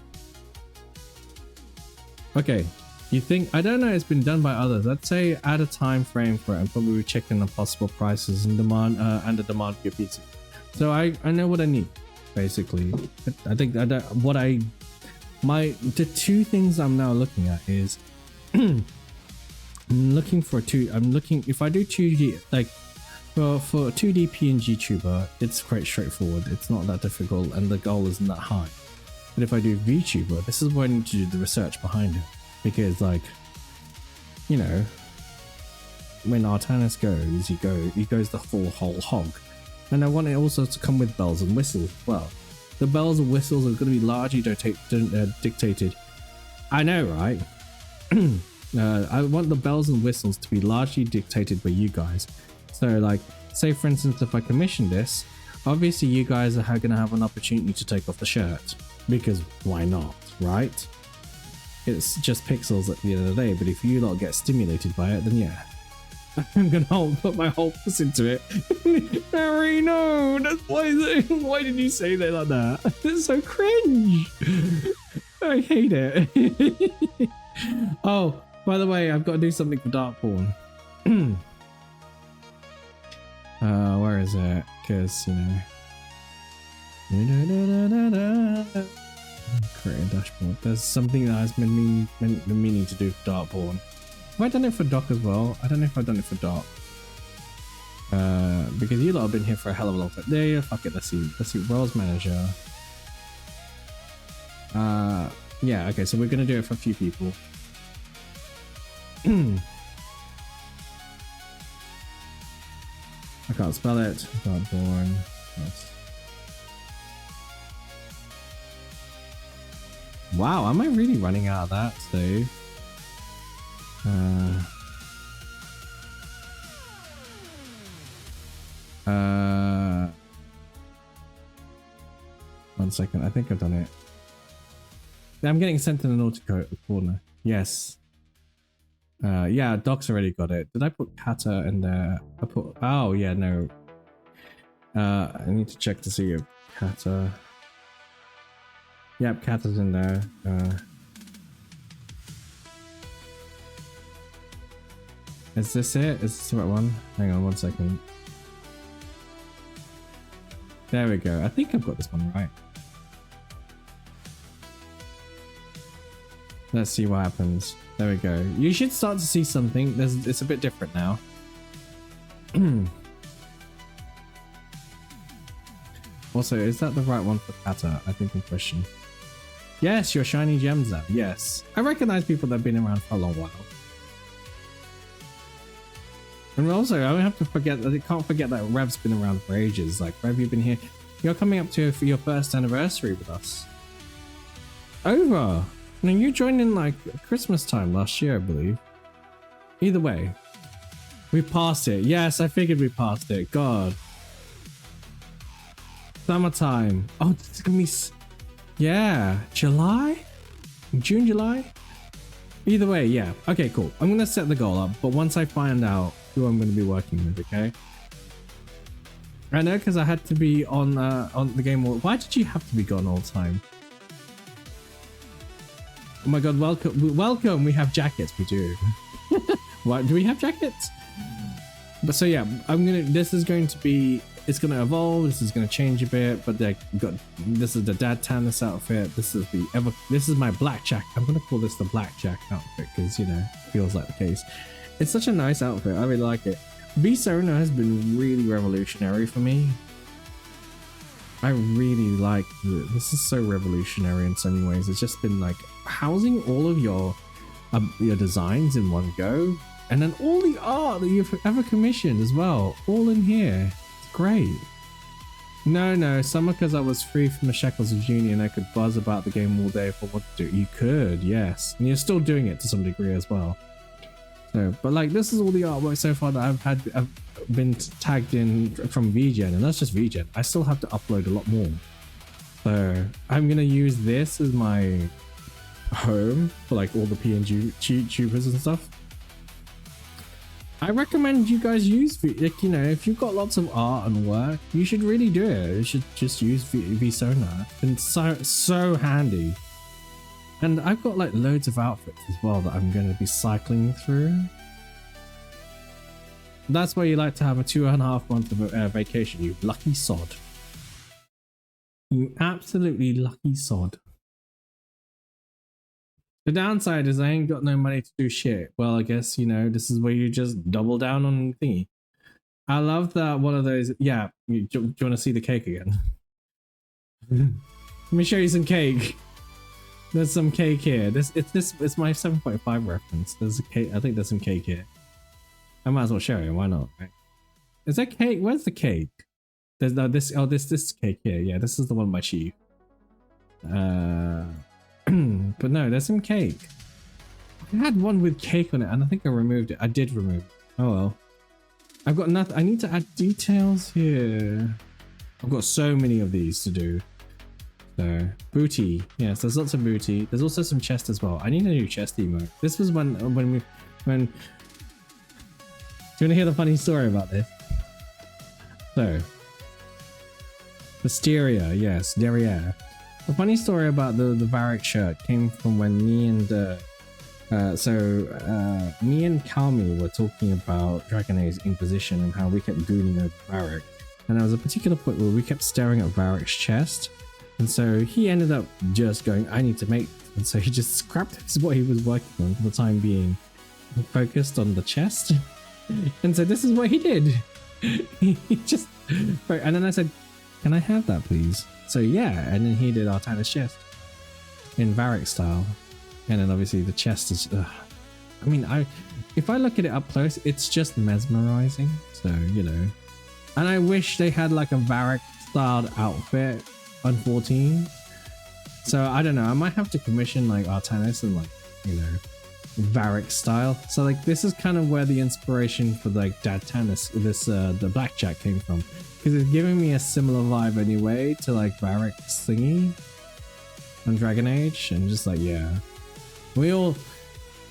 Okay, you think, I don't know, it's been done by others. I'd say add a time frame for it and probably checking the possible prices and demand and the demand for your pizza. So I know what I need, basically. I think the two things I'm now looking at is if I do 2D, like for 2D PNG tuber, it's quite straightforward. It's not that difficult, and the goal isn't that high. But if I do VTuber, this is where I need to do the research behind it, because like, you know, when Artanis goes, he goes the full whole hog. And I want it also to come with bells and whistles as well. The bells and whistles are going to be largely dictated. I know, right? I want the bells and whistles to be largely dictated by you guys. So like, say for instance, if I commission this, obviously you guys are going to have an opportunity to take off the shirt. Because why not, right? It's just pixels at the end of the day, but if you lot get stimulated by it, then yeah. I'm gonna put my whole puss into it. Harry, no! That's why did you say that like that? That's so cringe! I hate it. Oh, by the way, I've got to do something for Darkborn. Where is it? Because, you know... Create a dashboard. There's something that I've been meaning to do for Darkborn. Have I done it for Doc as well? I don't know if I've done it for Doc. Because you lot have been here for a hell of a long time. There, yeah, fuck it. Let's see. Roles manager. Yeah, okay, so we're gonna do it for a few people. I can't spell it. Darkborn. Yes. Wow, am I really running out of that today? One second, I think I've done it. I'm getting sent to the Nautico corner. Yes. Yeah, Doc's already got it. Did I put Kata in there? Oh yeah, no. I need to check to see if Kata. Yep, Kata's in there. Is this it? Is this the right one? Hang on 1 second. There we go. I think I've got this one right. Let's see what happens. There we go. You should start to see something. It's a bit different now. Also, is that the right one for Kata? I think in question. Yes, your shiny gems app. Yes. I recognize people that have been around for a long while. And also, I don't have to forget that I can't forget that Rev's been around for ages. Like, Rev, you've been here. You're coming up to for your first anniversary with us. Over. Now you joined in like Christmas time last year, I believe. Either way, we passed it. Yes, I figured we passed it. God. Summertime. Oh, it's gonna be. Yeah, July? June, July? Either way, yeah. Okay, cool. I'm gonna set the goal up, but once I find out who I'm gonna be working with, okay? I know, because I had to be on the game. Why did you have to be gone all the time? Oh my god, welcome. We have jackets. We do. What, do we have jackets? But so yeah, this is going to be, it's going to evolve. This is going to change a bit, but this is the Dad Tannis outfit. This is my blackjack. I'm going to call this the blackjack outfit because, you know, it feels like the case. It's such a nice outfit. I really like it. V-Sona has been really revolutionary for me. I really like this. Is so revolutionary in so many ways. It's just been like housing all of your designs in one go, and then all the art that you've ever commissioned as well, all in here. It's great. No, some because I was free from the shackles of Junior and I could buzz about the game all day for what to do. You could, yes, and you're still doing it to some degree as well. So, but like this is all the artwork so far that I've been tagged in from VGen, and that's just VGen. I still have to upload a lot more. So I'm gonna use this as my home for like all the PNG tubers and stuff. I recommend you guys use, like, you know, if you've got lots of art and work, you should really do it. You should just use V-Sona. It's so handy. And I've got like loads of outfits as well that I'm going to be cycling through. That's why you like to have a 2.5 month of vacation, you lucky sod. You absolutely lucky sod. The downside is I ain't got no money to do shit. Well, I guess, you know, this is where you just double down on thingy. I love that one of those. Yeah, do you want to see the cake again? Let me show you some cake. There's some cake here. It's my 7.5 reference. There's a cake. I think there's some cake here. I might as well show you. Why not? Right? Is there cake? Where's the cake? There's no this. Oh, this cake here. Yeah, this is the one by Chief. But no, there's some cake. I had one with cake on it, and I think I removed it. I did remove it. Oh well. I've got nothing. I need to add details here. I've got so many of these to do. So booty. Yes, there's lots of booty. There's also some chest as well. I need a new chest emote. This was when. Do you want to hear the funny story about this? So, Mysteria, yes, derriere. The funny story about the Varric shirt came from when me and me and Kami were talking about Dragon Age Inquisition and how we kept gooning over Varric. And there was a particular point where we kept staring at Varric's chest. And so he ended up just going, I need to make, and so he just scrapped what he was working on for the time being, focused on the chest. And so this is what he did. He just, right, and then I said, can I have that please? So yeah, and then he did Artana's chest in Varric style. And then obviously the chest is, I mean, if I look at it up close, it's just mesmerizing. So, you know, and I wish they had like a Varric styled outfit on 14. So I don't know, I might have to commission like Artanis and like, you know, Varric style. So like this is kind of where the inspiration for like Datanis, the blackjack came from, because it's giving me a similar vibe anyway to like Varric's thingy on Dragon Age, and just like, yeah, we all,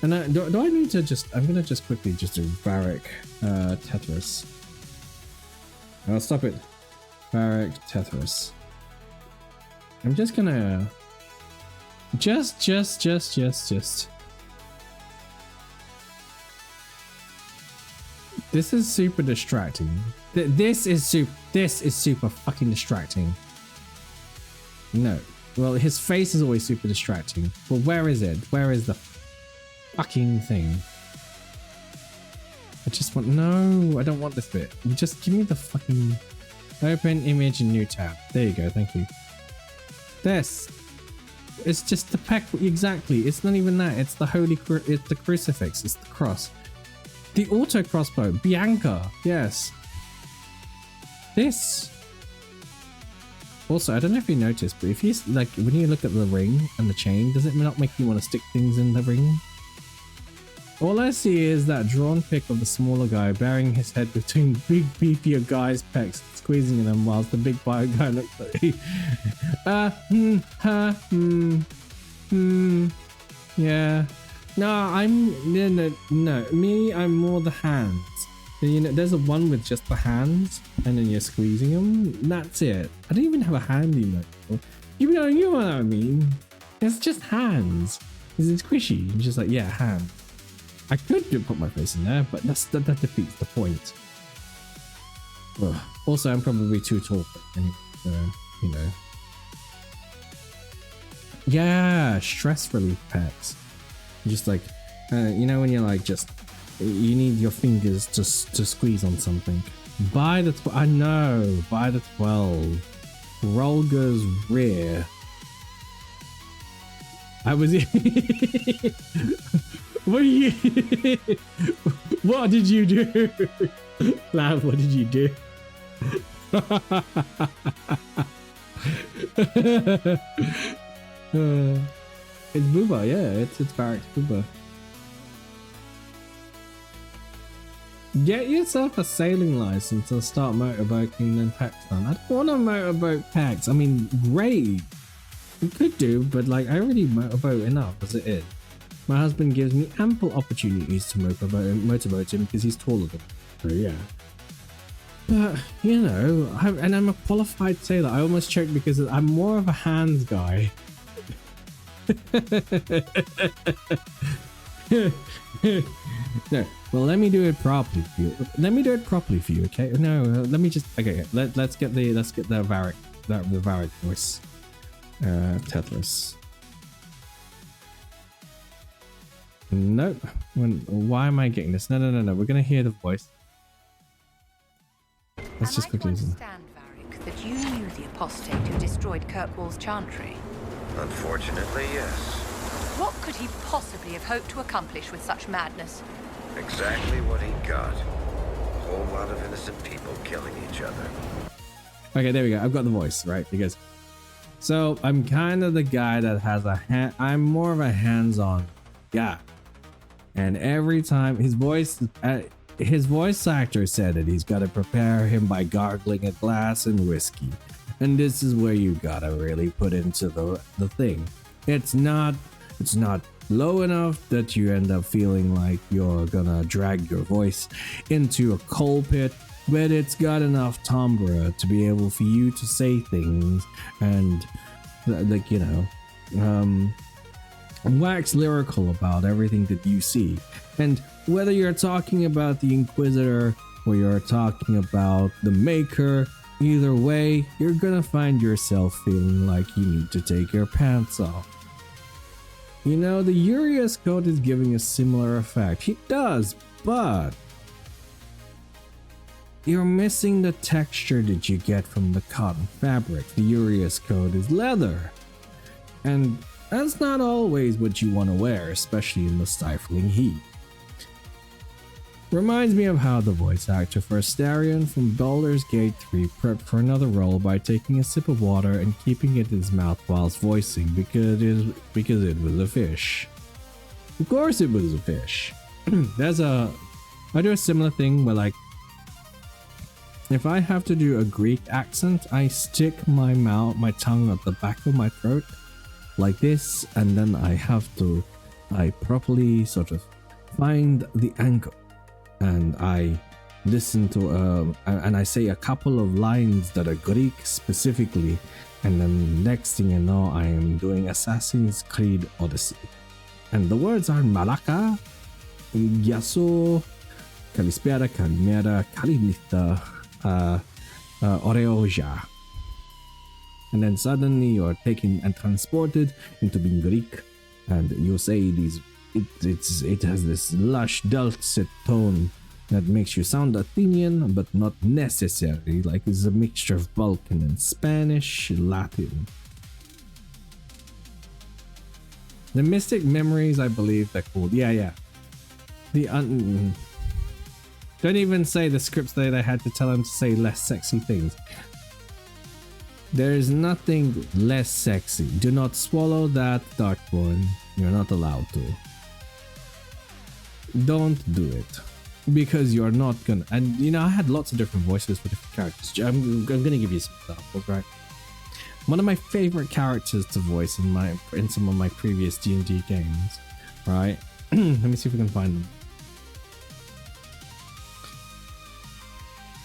and do I need to just, I'm gonna just quickly just do Varric Tetris. I'll stop it. Varric Tetris. I'm just gonna just this is super distracting. This is super fucking distracting. No, well, his face is always super distracting, but where is it? Where is the fucking thing? I just want, no, I don't want this bit. Just give me the fucking open image and new tab. There you go, thank you. This, it's just the peck, exactly. It's not even that. It's the holy, it's the crucifix. It's the cross. The auto crossbow, Bianca. Yes. This. Also, I don't know if you noticed, but if you like, when you look at the ring and the chain, does it not make you want to stick things in the ring? All I see is that drawn pic of the smaller guy burying his head between big beefier guy's pecs, squeezing them, whilst the big bio guy looks like yeah. No, me, I'm more the hands. You know, there's a one with just the hands, and then you're squeezing them. That's it. I don't even have a hand emote. You know what I mean? It's just hands. It's squishy. I'm just like, yeah, hand. I could put my face in there, but that defeats the point. Ugh. Also, I'm probably too tall for it anyway, so, you know. Yeah, stress relief packs. Just like, you know, when you're like, just, you need your fingers to squeeze on something. Buy the, I know, buy the 12. Rolga's rear. I was. What are you? What did you do? Lad, what did you do? It's Booba, yeah, it's Barrack's Booba. Get yourself a sailing license and start motorboating in Pakistan. I don't want to motorboat packs. I mean, great. You could do, but like, I already motorboat enough as it is. My husband gives me ample opportunities to motorboat him because he's taller than me. So yeah. But, you know, I'm a qualified sailor. I almost choked because I'm more of a hands guy. No, well, let me do it properly for you. Let me do it properly for you, okay? No, let me just, okay. Let's get the Varric, the Varric voice. Tetris. Nope. Why am I getting this? No. We're gonna hear the voice. Let's just quickly listen. Understand, Varric, that you knew the apostate who destroyed Kirkwall's chantry. Unfortunately, yes. What could he possibly have hoped to accomplish with such madness? Exactly what he got. A whole lot of innocent people killing each other. Okay, there we go. I've got the voice, right? Because so I'm kind of the guy that has I'm more of a hands-on guy. And every time his voice actor said that he's got to prepare him by gargling a glass and whiskey. And this is where you gotta really put into the thing. It's not low enough that you end up feeling like you're gonna drag your voice into a coal pit, but it's got enough timbre to be able for you to say things and like, you know, wax lyrical about everything that you see. And whether you're talking about the Inquisitor or you're talking about the Maker, either way, you're gonna find yourself feeling like you need to take your pants off. You know, the Urias coat is giving a similar effect. It does, but you're missing the texture that you get from the cotton fabric. The Urias coat is leather. And that's not always what you want to wear, especially in the stifling heat. Reminds me of how the voice actor for Astarion from Baldur's Gate 3 prepped for another role by taking a sip of water and keeping it in his mouth whilst voicing because it was a fish. Of course it was a fish. I do a similar thing where, like, if I have to do a Greek accent, I stick my tongue at the back of my throat like this, and then I properly sort of find the angle. And I listen to and I say a couple of lines that are Greek specifically, and then next thing you know, I am doing Assassin's Creed Odyssey, and the words are Malaka, Yaso, Kalispera, Kalimera, Kalimita, Oreoja. And then suddenly you're taken and transported into being Greek, and you say these. It has this lush, dulcet tone that makes you sound Athenian, but not necessarily. Like it's a mixture of Balkan and Spanish, Latin. The Mystic Memories, I believe they're called. Yeah. Don't even say the scripts that I had to tell him to say less sexy things. There is nothing less sexy. Do not swallow that, Darkborn. You're not allowed to. Don't do it, because you're not gonna. And you know, I had lots of different voices for different characters. I'm gonna give you some examples, right? One of my favorite characters to voice in some of my previous D&D games, right? Let me see if we can find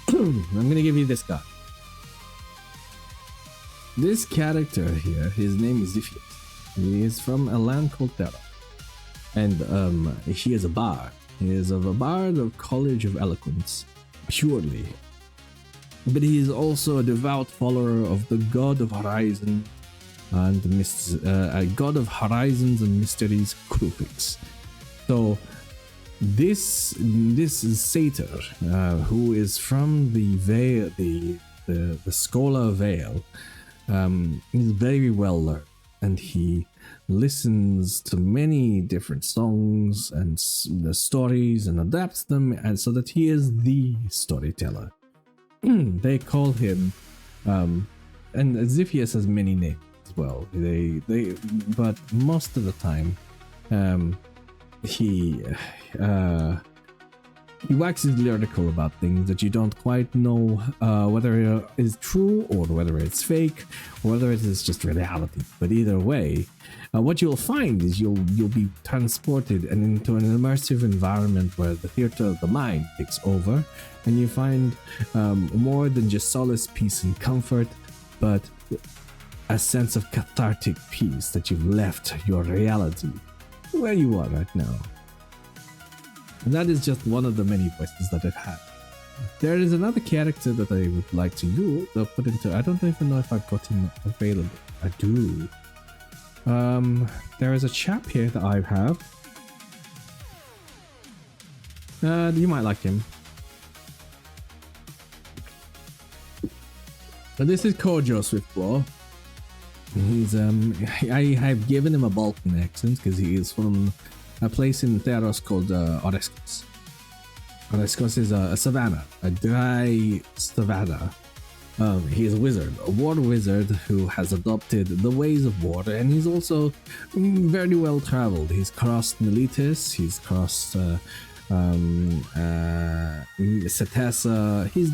them. I'm gonna give you this guy. This character here, his name is Ziphius. He is from a land called Terra. And he is a bard. He is of a bard of College of Eloquence, purely. But he is also a devout follower of the God of Horizon and God of Horizons and Mysteries, Krupix. So this is Satyr, who is from the Vale, the Scholar Vale. He's very well learned, and he listens to many different songs and the stories and adapts them, and so that he is the storyteller. They call him, and Ziphius has many names as well. But most of the time, he waxes lyrical about things that you don't quite know whether it is true or whether it's fake or whether it is just reality. But either way, what you'll find is you'll be transported and into an immersive environment where the theater of the mind takes over, and you find more than just solace, peace, and comfort, but a sense of cathartic peace that you've left your reality where you are right now. And that is just one of the many voices that I've had. There is another character that I would like to put into. I don't even know if I've got him available. I do. There is a chap here that I have. You might like him. But this is Kojo Swiftclaw. He's I have given him a Balkan accent because he is from a place in Theros called Oreskos. Oreskos is a savannah, a dry savannah. He is a wizard, a water wizard who has adopted the ways of water, and he's also very well traveled. He's crossed Miletus, he's crossed Setessa. He's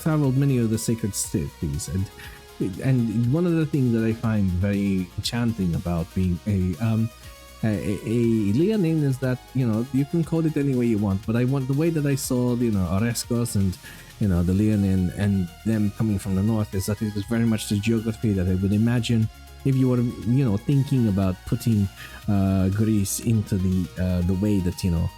traveled many of the sacred cities, and one of the things that I find very enchanting about being a Leonine is that, you know, you can call it any way you want, but I want the way that I saw, you know, Oreskos and, you know, the Leonine and them coming from the north is that it was very much the geography that I would imagine if you were, you know, thinking about putting Greece into the way that, you know,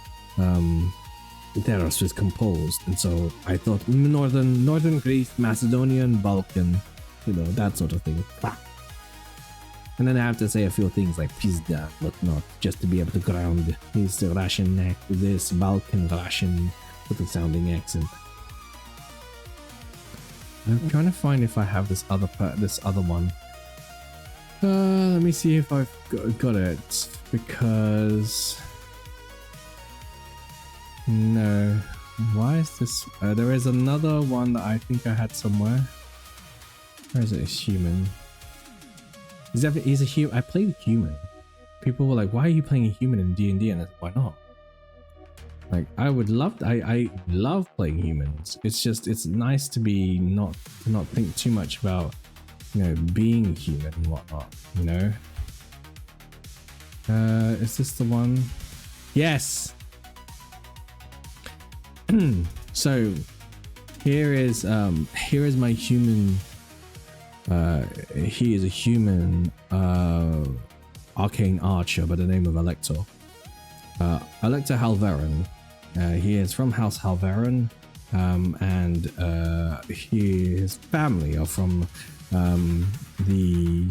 Theros was composed. And so I thought northern Greece, Macedonian, Balkan, you know, that sort of thing. And then I have to say a few things like pizda, whatnot, just to be able to ground this Russian this Balkan Russian with a sounding accent. I'm trying to find if I have this other one. Let me see if I've got it, because no. Why is this? There is another one that I think I had somewhere. Where is it? It's human. He's a human. I played a human. People were like, "Why are you playing a human in D&D?" And I said, "Why not?" Like, I love playing humans. It's just, it's nice to be not think too much about, you know, being human and whatnot, you know. Is this the one? Yes. So here is my human. He is a human arcane archer by the name of Elector. Elector Halverin. He is from House Halverin, and his family are from the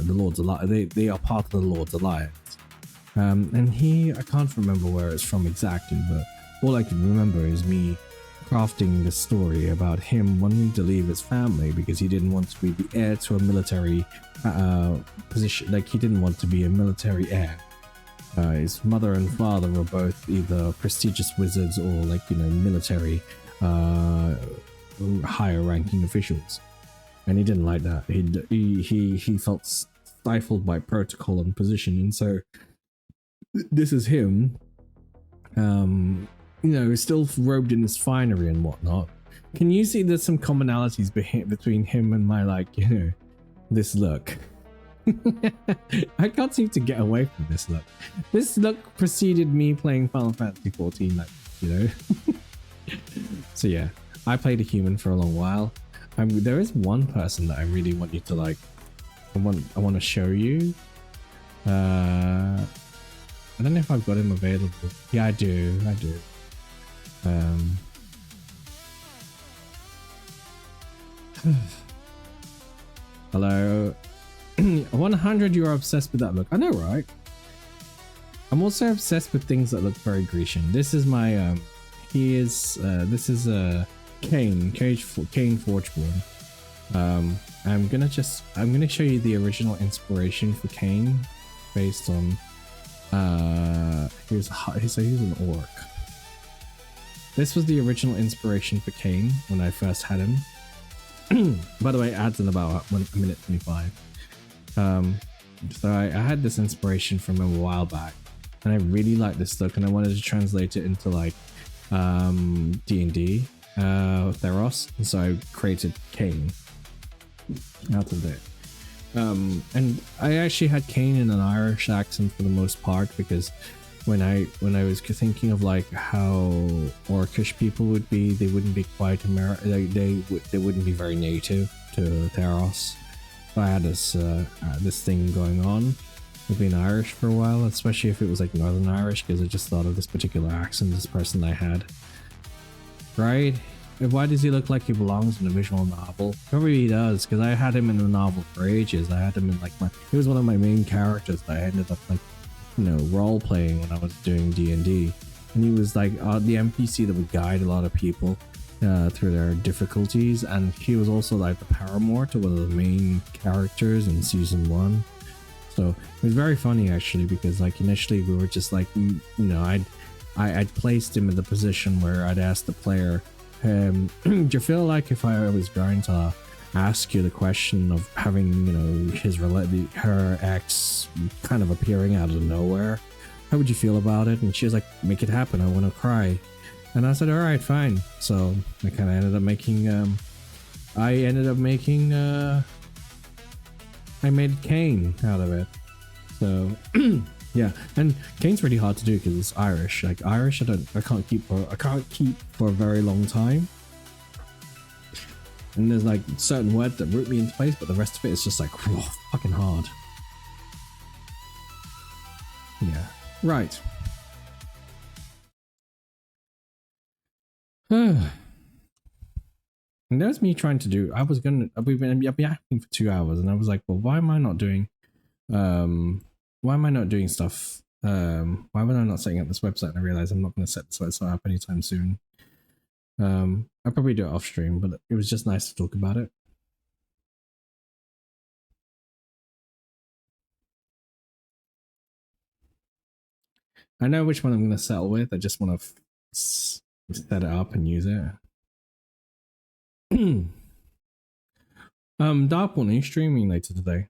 Lord's Alliance. They are part of the Lord's Alliance. And I can't remember where it's from exactly, but all I can remember is me crafting the story about him wanting to leave his family because he didn't want to be the heir to a military position. Like, he didn't want to be a military heir. His mother and father were both either prestigious wizards or, like, you know, military higher ranking officials, and he didn't like that. He felt stifled by protocol and position, and so this is him, you know, still robed in his finery and whatnot. Can you see there's some commonalities between him and my, like, you know, this look? I can't seem to get away from this look. This look preceded me playing Final Fantasy 14, like, you know. So yeah, I played a human for a long while. There is one person that I really want you to, like, I want to show you. I don't know if I've got him available. Yeah, I do. Hello. 100, you're obsessed with that look. I know, right? I'm also obsessed with things that look very Grecian. This is my this is Kane Forgeborn. I'm gonna show you the original inspiration for Kane based on here's an orc. This was the original inspiration for Kane when I first had him. By the way, it adds in about 1 minute 25. So I had this inspiration from him a while back, and I really liked this look, and I wanted to translate it into, like, D&D Theros, and so I created Kane out of it. And I actually had Kane in an Irish accent for the most part, because when I was thinking of, like, how orcish people would be, they wouldn't be quite they wouldn't be very native to Theros. So I had this thing going on with being Irish for a while, especially if it was, like, Northern Irish, because I just thought of this particular accent, this person I had. Right? Why does he look like he belongs in a visual novel? Probably he does, because I had him in a novel for ages. I had him in, like, he was one of my main characters that I ended up, like, you know, role playing when I was doing D&D, and he was, like, the NPC that would guide a lot of people. through their difficulties, and she was also like the paramour to one of the main characters in season 1. So it was very funny actually, because like initially we were just like, you know, I'd placed him in the position where I'd asked the player, do you feel like if I was going to ask you the question of having, you know, her ex kind of appearing out of nowhere, how would you feel about it? And she was like, make it happen, I want to cry. And I said, all right, fine. So I kind of ended up making, I made Kane out of it. So yeah, and Kane's really hard to do because it's Irish. Like Irish, I can't keep for a very long time. And there's like certain words that root me into place, but the rest of it is just like, whoa, fucking hard. Yeah, right. And there's me trying to do. I've been acting for 2 hours, and I was like, well, why am I not doing stuff? Why am I not setting up this website? And I realized I'm not going to set this website up anytime soon. I'll probably do it off stream, but it was just nice to talk about it. I know which one I'm going to settle with. I just want to set it up and use it. Darkborn, are you streaming later today?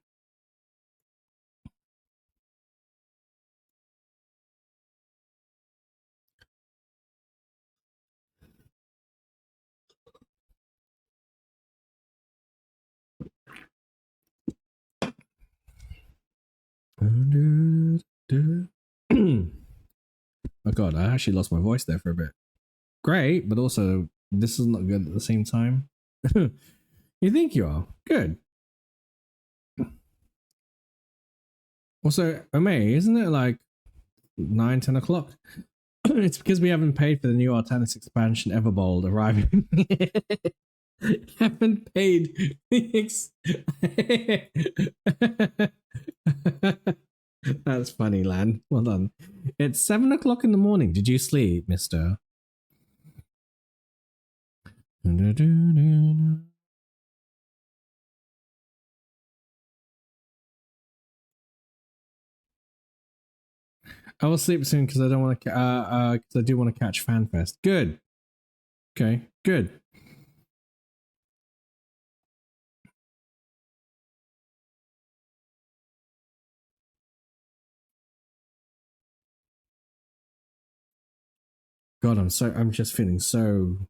Oh god, I actually lost my voice there for a bit. Great, but also this is not good at the same time. You think you are? Good. Also, May, isn't it like 9-10 o'clock? It's because we haven't paid for the new Artanis expansion Everbold arriving. Haven't paid. That's funny, Lan. Well done. It's 7 o'clock in the morning. Did you sleep, mister? I will sleep soon because I don't want to. Because I do want to catch FanFest. Good. Okay. Good. God, I'm just feeling so.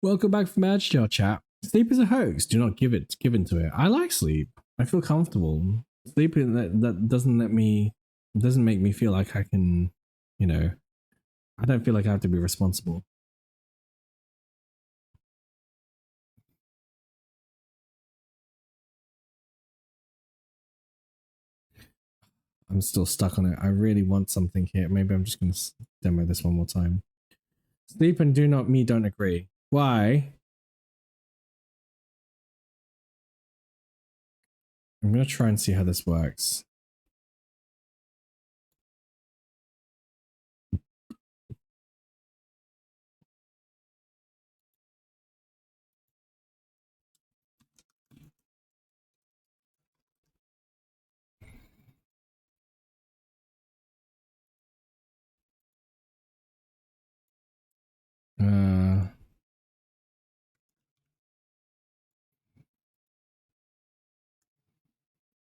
Welcome back from Adshell chat. Sleep is a hoax. Do not give in to it. I like sleep. I feel comfortable. Sleeping that doesn't make me feel like I can, you know, I don't feel like I have to be responsible. I'm still stuck on it. I really want something here. Maybe I'm just going to demo this one more time. Sleep and don't agree. Why? I'm going to try and see how this works.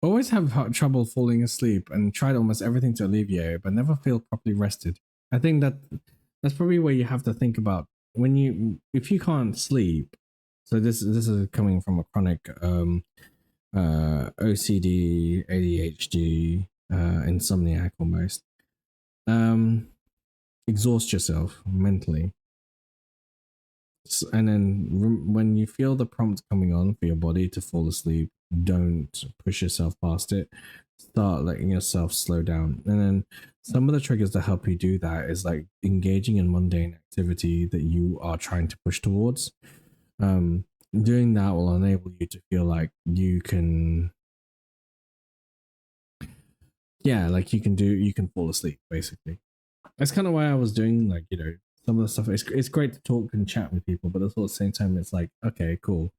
Always have trouble falling asleep and tried almost everything to alleviate it, but never feel properly rested. I think that's probably where you have to think about if you can't sleep. So this is coming from a chronic OCD, ADHD, insomniac almost. Exhaust yourself mentally. And then when you feel the prompt coming on for your body to fall asleep, don't push yourself past it. Start letting yourself slow down. And then some of the triggers that help you do that is like engaging in mundane activity that you are trying to push towards. Doing that will enable you to feel like you can Yeah, like you can fall asleep basically. That's kind of why I was doing like, you know, some of the stuff. It's great to talk and chat with people, but at the same time, it's like, okay, cool.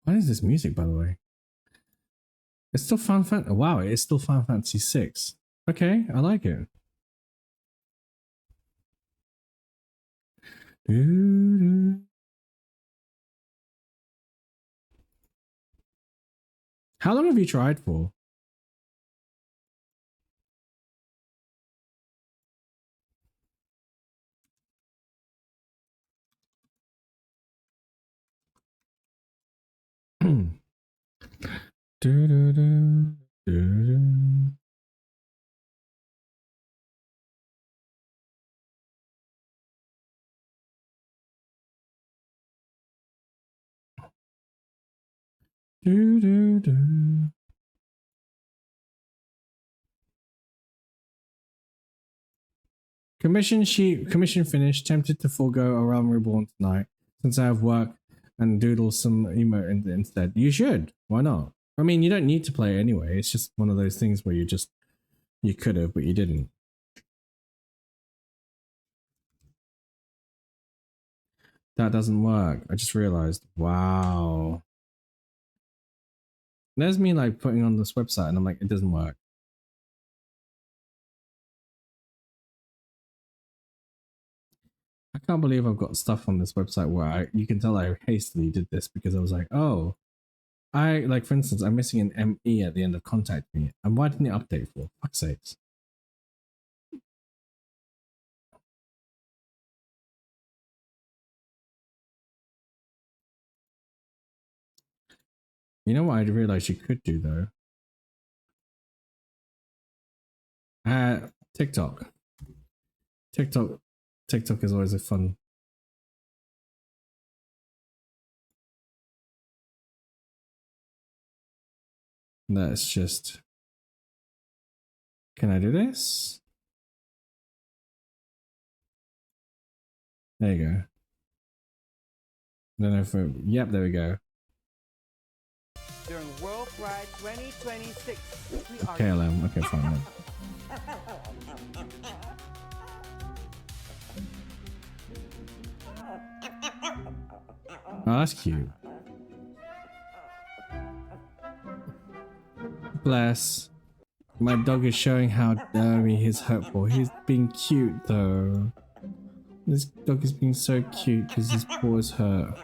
What is this music, by the way? It's still Final Fantasy. Wow, it's still Final Fantasy 6. Okay, I like it. How long have you tried for? Commission finished. Tempted to forego a Realm Reborn tonight since I have work and doodle some emote instead. You should. Why not? I mean, you don't need to play it anyway. It's just one of those things where you could have, but you didn't. That doesn't work. I just realized. Wow. There's me like putting on this website and I'm like, it doesn't work. I can't believe I've got stuff on this website where you can tell I hastily did this because I was like, oh, like for instance, I'm missing an ME at the end of contact me. And why didn't it update for? Fuck's sakes. You know what I realized you could do though? TikTok. TikTok is always a fun. Let's just. Can I do this? There you go. I don't know if it, yep, there we go. During World Pride 2026, KLM. Okay, fine. Then. Oh, that's cute. Bless. My dog is showing how dirty he's hurtful. He's being cute though. This dog is being so cute because his paw is hurt.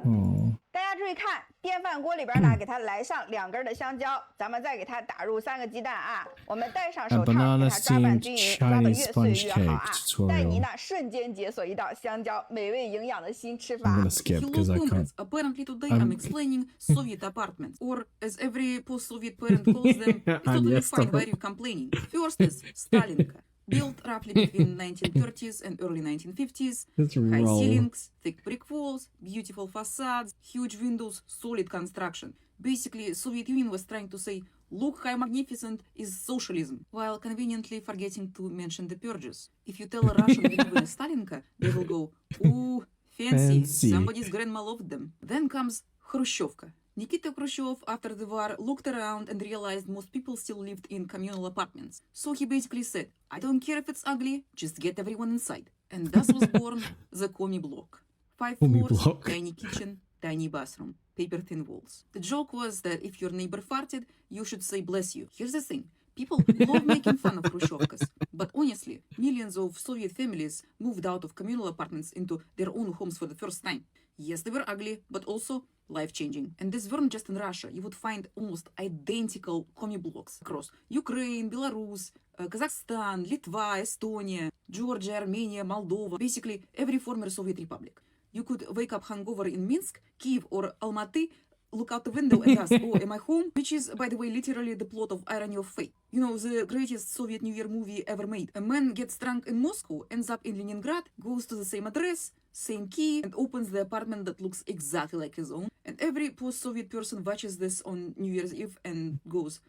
Oh. 大家注意看，电饭锅里边呢，给它来上2根的香蕉，咱们再给它打入3个鸡蛋啊。我们戴上手套，给它抓拌均匀，抓得越碎越好啊。带你呢瞬间解锁一道香蕉美味营养的新吃法。 I'm gonna skip because I can't. Apparently today I'm explaining Soviet apartments, or as every post-Soviet parent calls them, it's totally fine. Why are you complaining? First is Stalinka. Built roughly between 1930s and early 1950s, high ceilings, thick brick walls, beautiful facades, huge windows, solid construction. Basically, Soviet Union was trying to say, look how magnificent is socialism, while conveniently forgetting to mention the purges. If you tell a Russian to live in Stalinka, they will go, ooh, fancy, somebody's grandma loved them. Then comes Khrushchevka. Nikita Khrushchev, after the war, looked around and realized most people still lived in communal apartments. So he basically said, I don't care if it's ugly, just get everyone inside. And thus was born the Komi block. 5 floors, tiny kitchen, tiny bathroom, paper-thin walls. The joke was that if your neighbor farted, you should say bless you. Here's the thing. People love making fun of Khrushchevkas, but honestly, millions of Soviet families moved out of communal apartments into their own homes for the first time. Yes, they were ugly, but also life-changing. And this weren't just in Russia. You would find almost identical Komi blocks across Ukraine, Belarus, Kazakhstan, Litva, Estonia, Georgia, Armenia, Moldova, basically every former Soviet republic. You could wake up hungover in Minsk, Kiev, or Almaty, look out the window and ask, oh, am I home? Which is, by the way, literally the plot of Irony of Fate. You know, the greatest Soviet New Year movie ever made. A man gets drunk in Moscow, ends up in Leningrad, goes to the same address, same key, and opens the apartment that looks exactly like his own. And every post-Soviet person watches this on New Year's Eve and goes,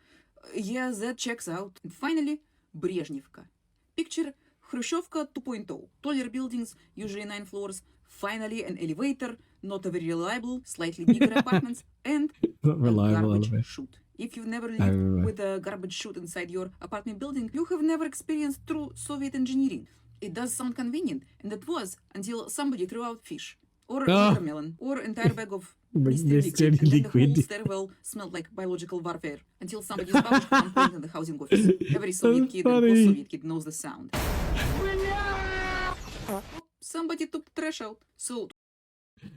yeah, that checks out. And finally, Brezhnevka. Picture Хрущевka 2.0. Taller buildings, usually 9 floors. Finally, an elevator, not a very reliable, slightly bigger apartments, and Not a reliable garbage elevator. chute. If you've never lived with a garbage chute inside your apartment building, you have never experienced true Soviet engineering. It does sound convenient, and it was until somebody threw out fish, or watermelon, or entire bag of mystery liquid, and then the whole stairwell smelled like biological warfare. Until somebody's vouched for complaint in the housing office. Every Soviet kid and post-Soviet kid knows the sound. Somebody took trash out, so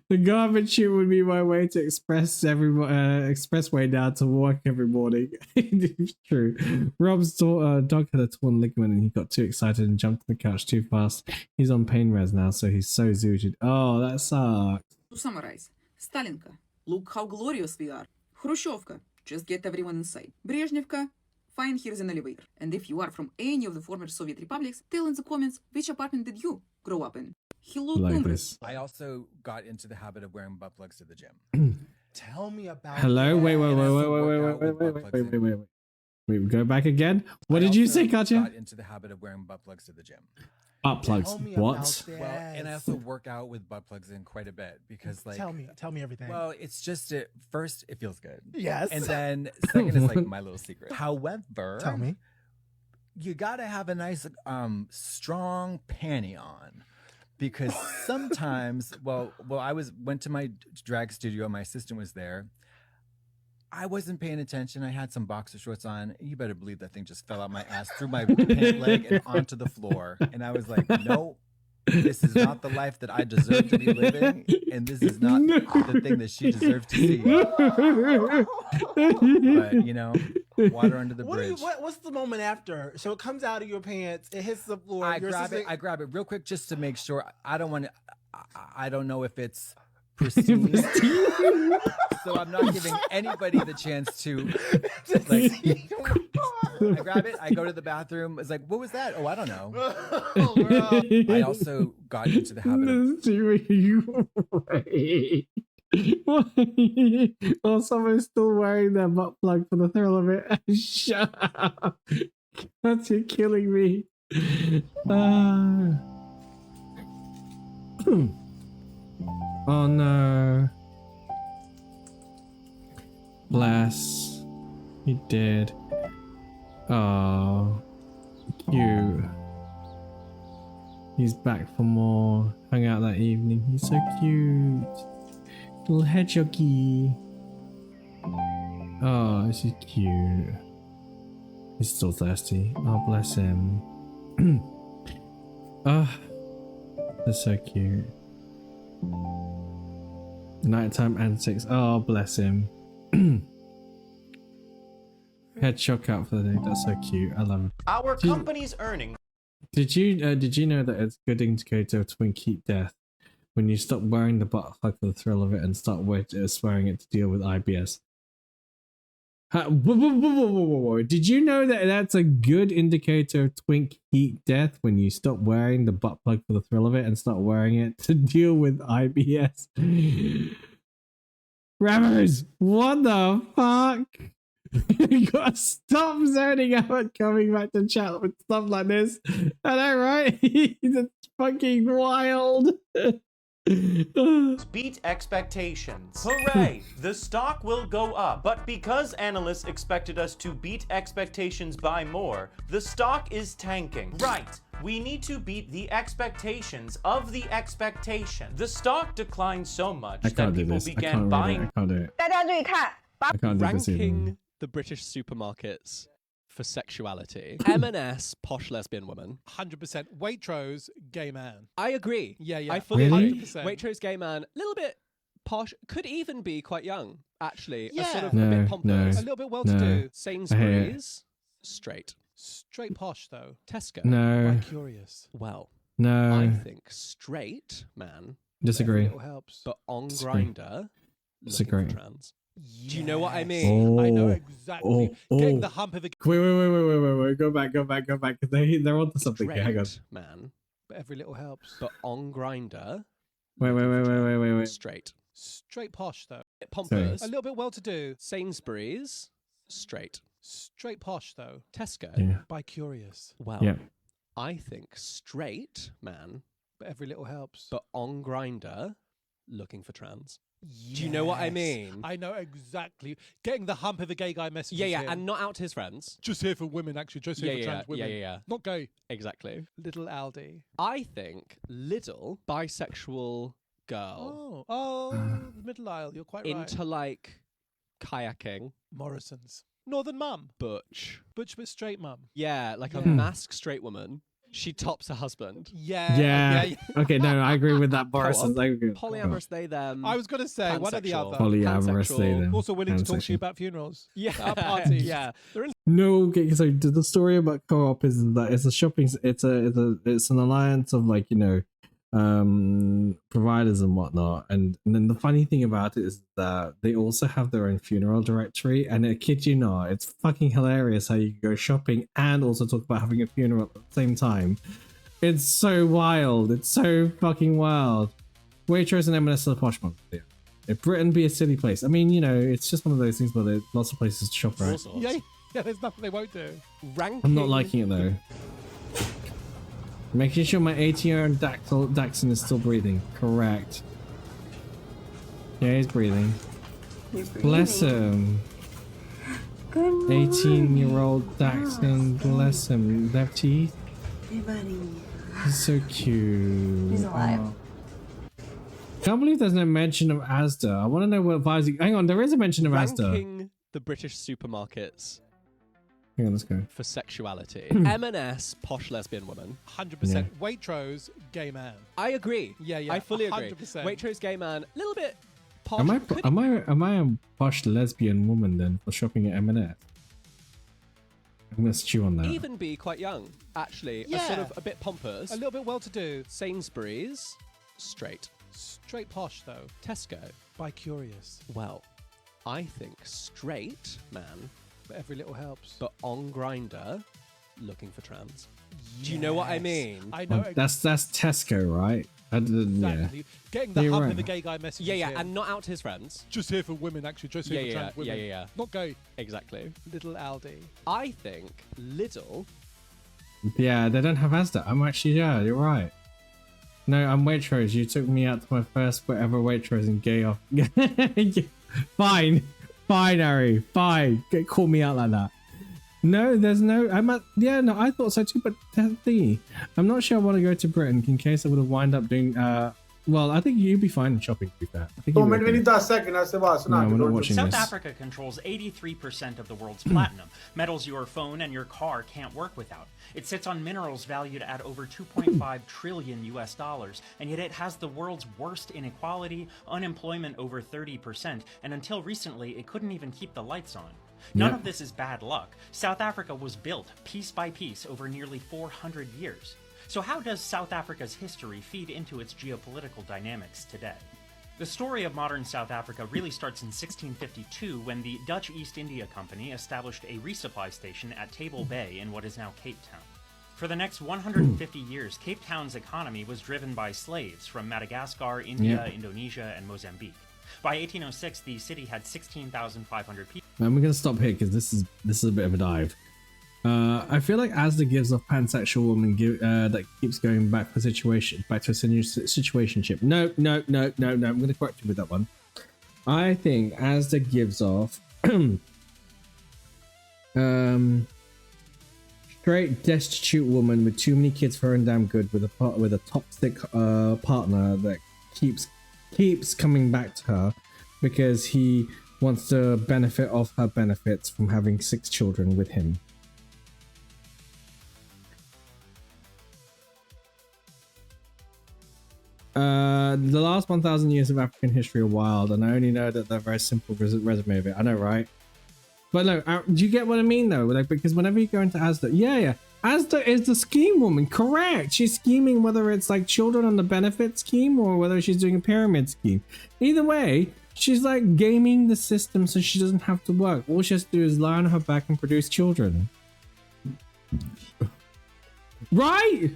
The garbage chute would be my way to expressway down to work every morning. It's true. Rob's dog had a torn ligament and he got too excited and jumped on the couch too fast. He's on pain res now, so he's so zooted. Oh, that sucks. to summarize, Stalinka, look how glorious we are. Khrushchevka, just get everyone inside. Brezhnevka, fine, here's an elevator. And if you are from any of the former Soviet republics, tell in the comments which apartment did you grow up in. Hello, Like comrades. this. I also got into the habit of wearing butt plugs to the gym. Tell me about. Hello? Wait, And I also work out with butt plugs in. Wait, go back again? What did you say, Katya? Got into the habit of wearing butt plugs to the gym. Butt plugs. Tell me What? about Well, and I also work out with butt plugs in quite a bit because, like, Tell me everything. well, it's just first it feels good. Yes. And then second is like my little secret. However, Tell me. you gotta have a nice strong panty on. Because sometimes, well, I went to my drag studio. My assistant was there. I wasn't paying attention. I had some boxer shorts on. You better believe that thing just fell out my ass through my pant leg and onto the floor. And I was like, no, this is not the life that I deserve to be living. And this is not the thing that she deserves to see. But, you know, water under the bridge. What's the moment after? So it comes out of your pants. It hits the floor. I grab it real quick just to make sure. I don't know if it's pristine. So I'm not giving anybody the chance to, like, I grab it, I go to the bathroom. It's like, what was that? Oh, I don't know. I also got into the habit of... Well, someone's still wearing their butt plug for the thrill of it. Shut up. That's you killing me. Oh no. Bless. He did. Oh, cute. He's back for more. Hung out that evening. He's so cute. Little hedgehoggy. Oh, this is cute. He's still thirsty. Oh, bless him. Ah, that's so cute. Nighttime antics. Oh, bless him. Head shock out for the day. That's so cute. I love him. Our company's earning. Did you know that it's a good indicator of twin heat death when you stop wearing the butt plug for the thrill of it and start swearing it to deal with IBS? Whoa. Did you know that that's a good indicator of twink heat death when you stop wearing the butt plug for the thrill of it and start wearing it to deal with IBS? Rammers, what the fuck? You gotta stop zoning out coming back to chat with stuff like this. I know, right? It's fucking wild. Beat expectations. Hooray! The stock will go up. But because analysts expected us to beat expectations by more, the stock is tanking. Right. We need to beat the expectations of the expectation. The stock declined so much that people began buying. I can't do it. 大家注意看，把 I can't do this either. Ranking the British supermarkets for sexuality. M&S, posh lesbian woman. 100%. Waitrose, gay man. I agree. Yeah. I fully Really? agree. Waitrose, gay man, a little bit posh, could even be quite young, actually. Yeah. A sort of No, a bit pompous. A little bit well-to-do. Sainsbury's, straight. Straight posh, though. Tesco. No, Curious. Well, I no. think straight man, Disagree. Little helps. but on Disagree. Grindr, Disagree. looking for trans. Do you know what I mean? I know Oh, exactly. oh, Getting oh. the hump of a Wait. Go back. They're onto something here. Hang on. Straight man, but every little helps. but on Grindr, Wait. straight. Straight posh, though. Pompous. A little bit well-to-do. Sainsbury's, straight. Straight posh, though. Tesco, Yeah. By curious. well, Yeah. I think straight man, But every little helps. but on Grinder, looking for trans. Do you know what I mean? I know exactly. Getting the hump if a gay guy messages Yeah, him. and not out to his friends. Just here for women, actually. Just here for trans women. Yeah. Not gay. Exactly. Little Aldi. I think little bisexual girl The middle aisle. You're quite right. into like kayaking. Morrison's. Northern mum. Butch. Butch but straight mum. Yeah, like a masked straight woman. She tops her husband. Yeah. Okay, no, I agree with that. Morrison's. I agree with Polyamorous they them. I was going to say one or the other. Polyamorous they them. Also willing to talk to you Pansexual. about funerals. Yeah. Parties. Yeah. They're in No, okay, so the story about co-op is that it's a shopping, it's an alliance of like, providers and whatnot, and then the funny thing about it is that they also have their own funeral directory, and I kid you not, it's fucking hilarious how you can go shopping and also talk about having a funeral at the same time. It's so wild. It's so fucking wild. Waitrose and M&S are the posh ones. Yeah. If Britain be a silly place, I mean, it's just one of those things where there's lots of places to shop, right? Yeah, there's nothing they won't do. ranking. I'm not liking it though. Making sure my 18-year-old Daxon is still breathing. Correct. Yeah, he's breathing. Bless him. 18-year-old Daxon, bless him. Left teeth. Hey, buddy. He's so cute. He's alive. Oh. Can't believe there's no mention of Asda. I want to know what vibes. Hang on, there is a mention of Asda. Ranking the British supermarkets. Hang on, let's go. For sexuality. M&S, posh lesbian woman. 100%. Yeah. Waitrose, gay man. I agree. Yeah. I fully agree. 100%. Waitrose, gay man, a little bit posh. Am I a posh lesbian woman then for shopping at M&S? I'm gonna stew on that. Even be quite young, actually. Yeah. Sort of a bit pompous. A little bit well-to-do. Sainsbury's, straight. Straight posh, though. Tesco. Bi-curious. Well, I think straight man, But every little helps. but on Grinder, looking for trans. Do you know what I mean? I know That's Tesco, right? exactly. Yeah. Getting the You're hump right. if a gay guy messages Yeah, him. and not out to his friends. Just here for women, actually. Just here for trans women. yeah. Not gay. Exactly. Little Aldi. I think Lidl. Yeah, they don't have Asda. I'm actually, yeah, you're right. No, I'm Waitrose. You took me out to my first ever Waitrose and gay off. Fine, Harry. Fine. Call me out like that. No, there's no. No, I thought so too. But I'm not sure I want to go to Britain in case I would have wind up doing. Well, I think you'd be fine in shopping. To be fair, I think you'd be okay. No, we're not watching South this. Africa controls 83% of the world's platinum, metals your phone and your car can't work without. It sits on minerals valued at over 2.5 trillion US dollars, and yet it has the world's worst inequality, unemployment over 30%, and until recently, it couldn't even keep the lights on. None of this is bad luck. South Africa was built piece by piece over nearly 400 years. So how does South Africa's history feed into its geopolitical dynamics today? The story of modern South Africa really starts in 1652 when the Dutch East India Company established a resupply station at Table Bay in what is now Cape Town. For the next 150 years, Cape Town's economy was driven by slaves from Madagascar, India, Indonesia, and Mozambique. By 1806, the city had 16,500 people. Man, we're gonna stop here because this is a bit of a dive. I feel like Asda gives off pansexual woman that keeps going back to a situationship. No. I'm gonna correct you with that one. I think Asda gives off straight destitute woman with too many kids for her own damn good with a toxic partner that keeps coming back to her because he wants to benefit off her benefits from having 6 children with him. The last 1,000 years of African history are wild, and I only know that they're very simple resume of it. I know, right? But no, do you get what I mean though? Like, because whenever you go into Asda, Asda is the scheme woman, correct? She's scheming whether it's like children on the benefit scheme or whether she's doing a pyramid scheme. Either way, she's like gaming the system so she doesn't have to work. All she has to do is lie on her back and produce children. Right.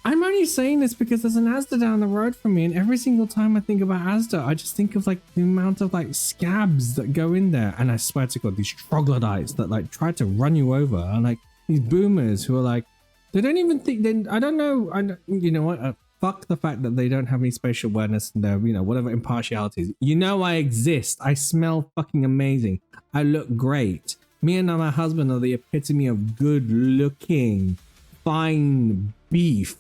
I'm only saying this because there's an Asda down the road from me, and every single time I think about Asda, I just think of like the amount of like scabs that go in there, and I swear to God, these troglodytes that like try to run you over, and like these boomers who are like, they don't even think. I don't know. You know what? Fuck the fact that they don't have any spatial awareness and their, you know, whatever impartialities. You know, I exist. I smell fucking amazing. I look great. Me and my husband are the epitome of good looking, fine beef.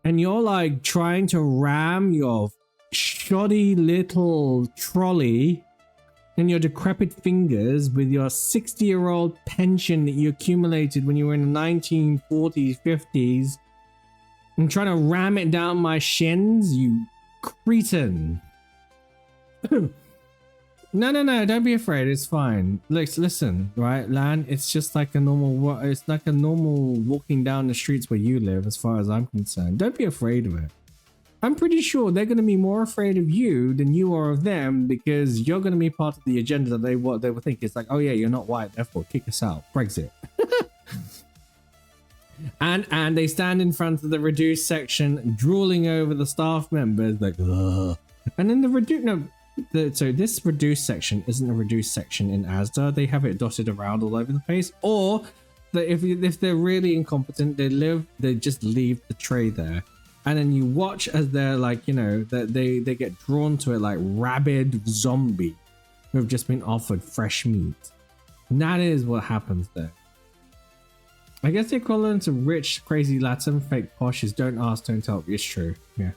And you're like trying to ram your shoddy little trolley and your decrepit fingers with your 60-year-old pension that you accumulated when you were in the 1940s, 50s, and trying to ram it down my shins, you cretin. No, don't be afraid. It's fine. Listen, right, Lan? It's just like a normal. It's like a normal walking down the streets where you live, as far as I'm concerned. Don't be afraid of it. I'm pretty sure they're going to be more afraid of you than you are of them, because you're going to be part of the agenda that they will think. It's like, oh yeah, you're not white, therefore kick us out. Brexit. and they stand in front of the reduced section, drooling over the staff members, like, ugh. And then the reduced so this reduced section isn't a reduced section in Asda. They have it dotted around all over the place. Or if they're really incompetent, they just leave the tray there, and then you watch as they're like, you know, that they get drawn to it like rabid zombie who have just been offered fresh meat. And that is what happens there. I guess the equivalent to rich, crazy Latin, fake posh is don't ask, don't tell. It's true. Yeah.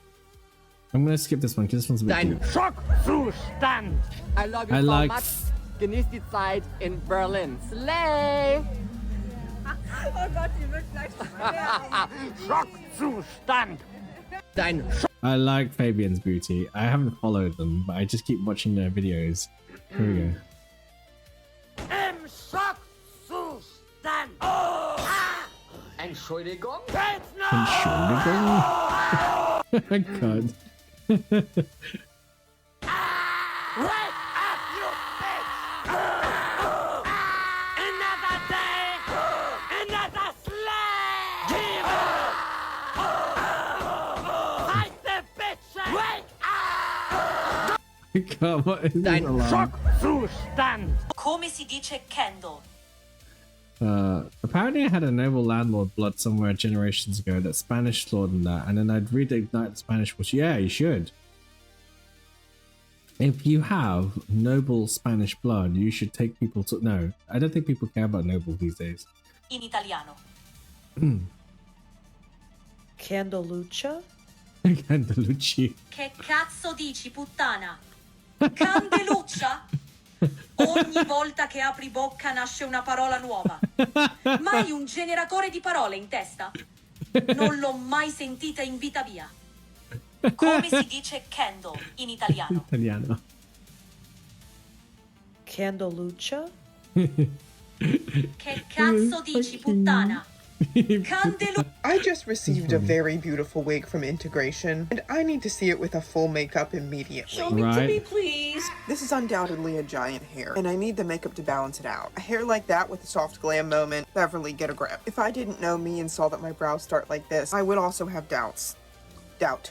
I'm gonna skip this one because this one's a bit Dein Schockzustand. I love you so much. Genieß die Zeit in Berlin. Slay! Oh Gott, die wird gleich Schockzustand. Dein I like Fabian's booty. I haven't followed them, but I just keep watching their videos. Here we go. Im Schockzustand. Entschuldigung. Entschuldigung. Oh God. Wake up, you bitch! Another day, another slay! Give fight the bitch! Wake up! God, what is Dein this alarm? Schockzustand! Come si dice candle? Apparently I had a noble landlord blood somewhere generations ago that Spanish slaughtered and that, and then I'd reignite the Spanish Wars. Yeah, you should. If you have noble Spanish blood, you should take people to... No, I don't think people care about noble these days. In italiano. Candeluccia? Candelucci. Che cazzo dici, puttana? Candeluccia? Ogni volta che apri bocca nasce una parola nuova. Mai un generatore di parole in testa? Non l'ho mai sentita in vita mia. Come si dice candle in italiano? Italiano. Candeluccia? Che cazzo dici, puttana? I just received a very beautiful wig from Integration, and I need to see it with a full makeup immediately. Show me to me, please. This is undoubtedly a giant hair, and I need the makeup to balance it out. A hair like that with a soft glam moment. Beverly, get a grip. If I didn't know me and saw that my brows start like this, I would also have doubts. Doubt.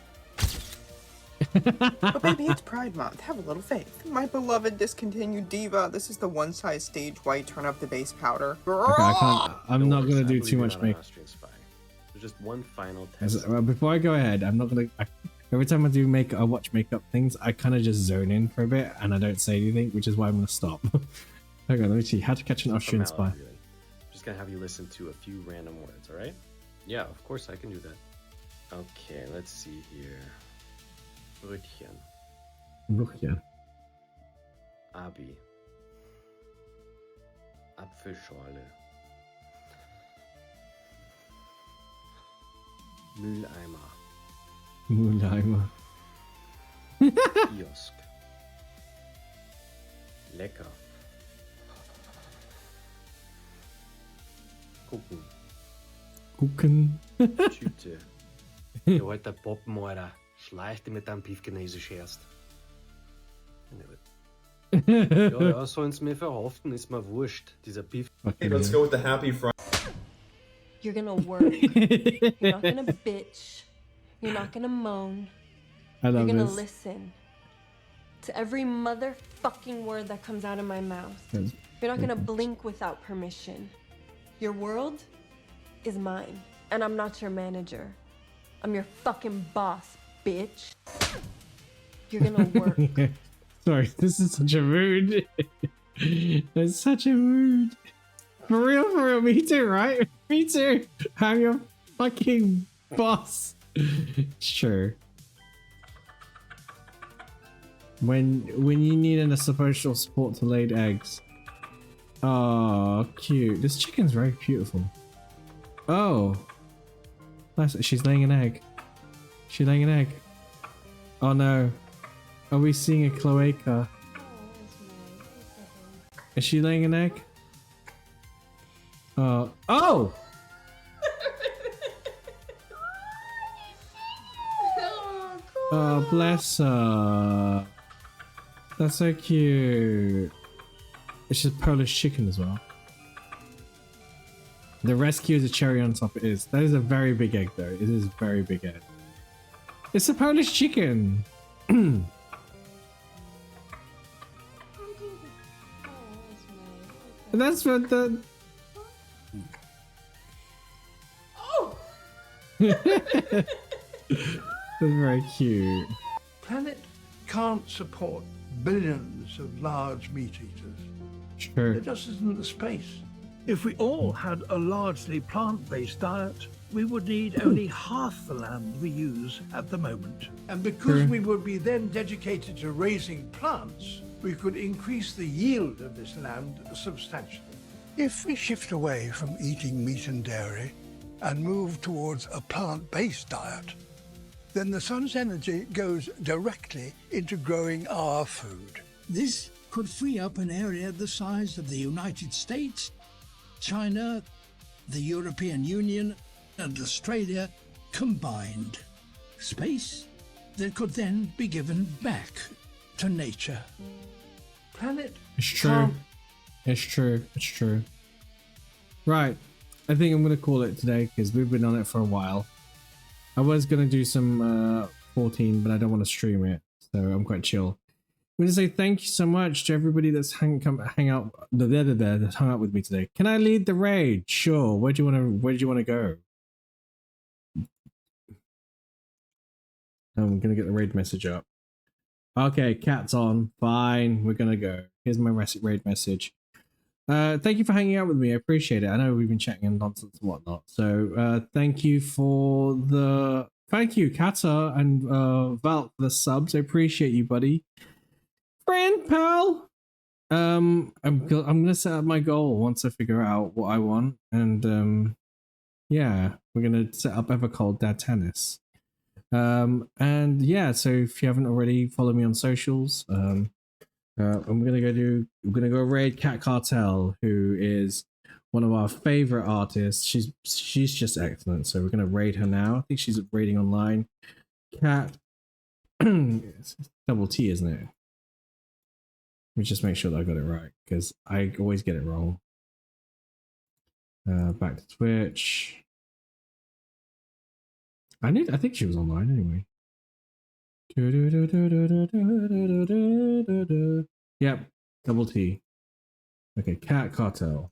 But maybe it's Pride Month. Have a little faith. My beloved discontinued diva. This is the one-size stage white turn up the base powder. Okay, I can't... I'm not going to do too much makeup. There's just one final test. Before I go ahead, I'm not going to... Every time I do I watch makeup things, I kind of just zone in for a bit and I don't say anything, which is why I'm going to stop. Hang on, let me see. How to catch an Austrian spy. I'm just going to have you listen to a few random words, alright? Yeah, of course I can do that. Okay, let's see here. Brötchen. Brötchen. Abi. Apfelschorle. Mülleimer. Mülleimer. Kiosk. Lecker. Gucken. Gucken. Tüte. Du alter Poppenmörder. Schleich dich mit deinem Piefchinesisch erst. Ja, sollen's mir verhaften, ist mir wurscht. Dieser Pief. Okay, let's go with the happy Friday. You're gonna work. You're not gonna bitch. You're not gonna moan. I love You're gonna this. listen to every motherfucking word that comes out of my mouth. That's You're not gonna perfect. blink without permission. Your world is mine, and I'm not your manager. I'm your fucking boss, bitch. You're gonna work. Sorry, this is such a mood. It's such a mood. For real, me too, right? Me too. I'm your fucking boss. Sure. When you need an emotional support to laid eggs. Oh, cute. This chicken's very beautiful. Oh. She's laying an egg. She's laying an egg. Oh no. Are we seeing a cloaca? Is she laying an egg? Oh! Oh, bless her. That's so cute. It's just Polish chicken as well. The rescue is a cherry on top. It is. That is a very big egg, though. It is a very big egg. It's a Polish chicken. That's what the. Oh! That's very cute. Planet can't support billions of large meat eaters. Sure. There just isn't the space. If we all had a largely plant-based diet, we would need only half the land we use at the moment. And because we would be then dedicated to raising plants, we could increase the yield of this land substantially. If we shift away from eating meat and dairy and move towards a plant-based diet, then the sun's energy goes directly into growing our food. This could free up an area the size of the United States, China, the European Union, and Australia combined. Space that could then be given back to nature. Planet It's true. It's true. It's true. Right. I think I'm going to call it today because we've been on it for a while. I was going to do some 14, but I don't want to stream it. So I'm quite chill. I'm going to say thank you so much to everybody that's hung out that's hung out with me today. Can I lead the raid? Sure. Where do you want to go? I'm going to get the raid message up. Okay, cat's on. Fine. We're going to go. Here's my raid message. Thank you for hanging out with me. I appreciate it. I know we've been chatting and nonsense and whatnot. So thank you, Kata and Val, for the subs. I appreciate you, buddy. Friend, pal. I'm gonna set up my goal once I figure out what I want, and yeah, we're gonna set up Evercold Dad Tennis. And yeah, so if you haven't already, follow me on socials. I'm gonna go raid Cat Cartel, who is one of our favorite artists. She's just excellent. So we're gonna raid her now. I think she's raiding online. Cat, it's double T, isn't it? Let me just make sure that I got it right because I always get it wrong. Back to Twitch. I think she was online anyway. Yep, double T. Okay, Cat Cartel.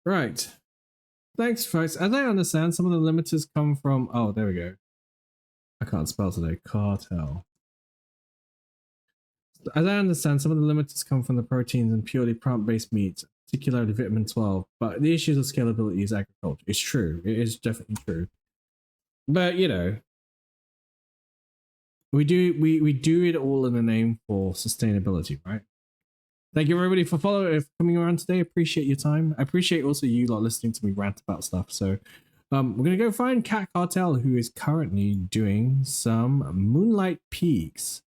Right. Thanks, folks. As I understand, some of the limiters come from... Oh, there we go. I can't spell today. Cartel. As I understand, some of the limiters come from the proteins and purely plant-based meats, particularly vitamin 12. But the issues of scalability is agriculture. It's true. It is definitely true. But, you know, we do it all in the name for sustainability, right? Thank you everybody for coming around today. Appreciate your time. I appreciate also you lot listening to me rant about stuff. So we're gonna go find Cat Cartel, who is currently doing some Moonlight Peaks.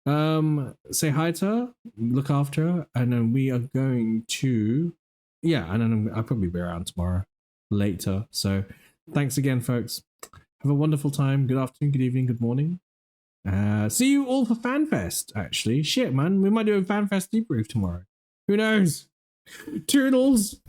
Say hi to her, look after her, and then we are going to and then I'll probably be around tomorrow later. So thanks again, folks. Have a wonderful time. Good afternoon, good evening, good morning. See you all for FanFest, actually. Shit, man. We might do a FanFest debrief tomorrow. Who knows? Toodles!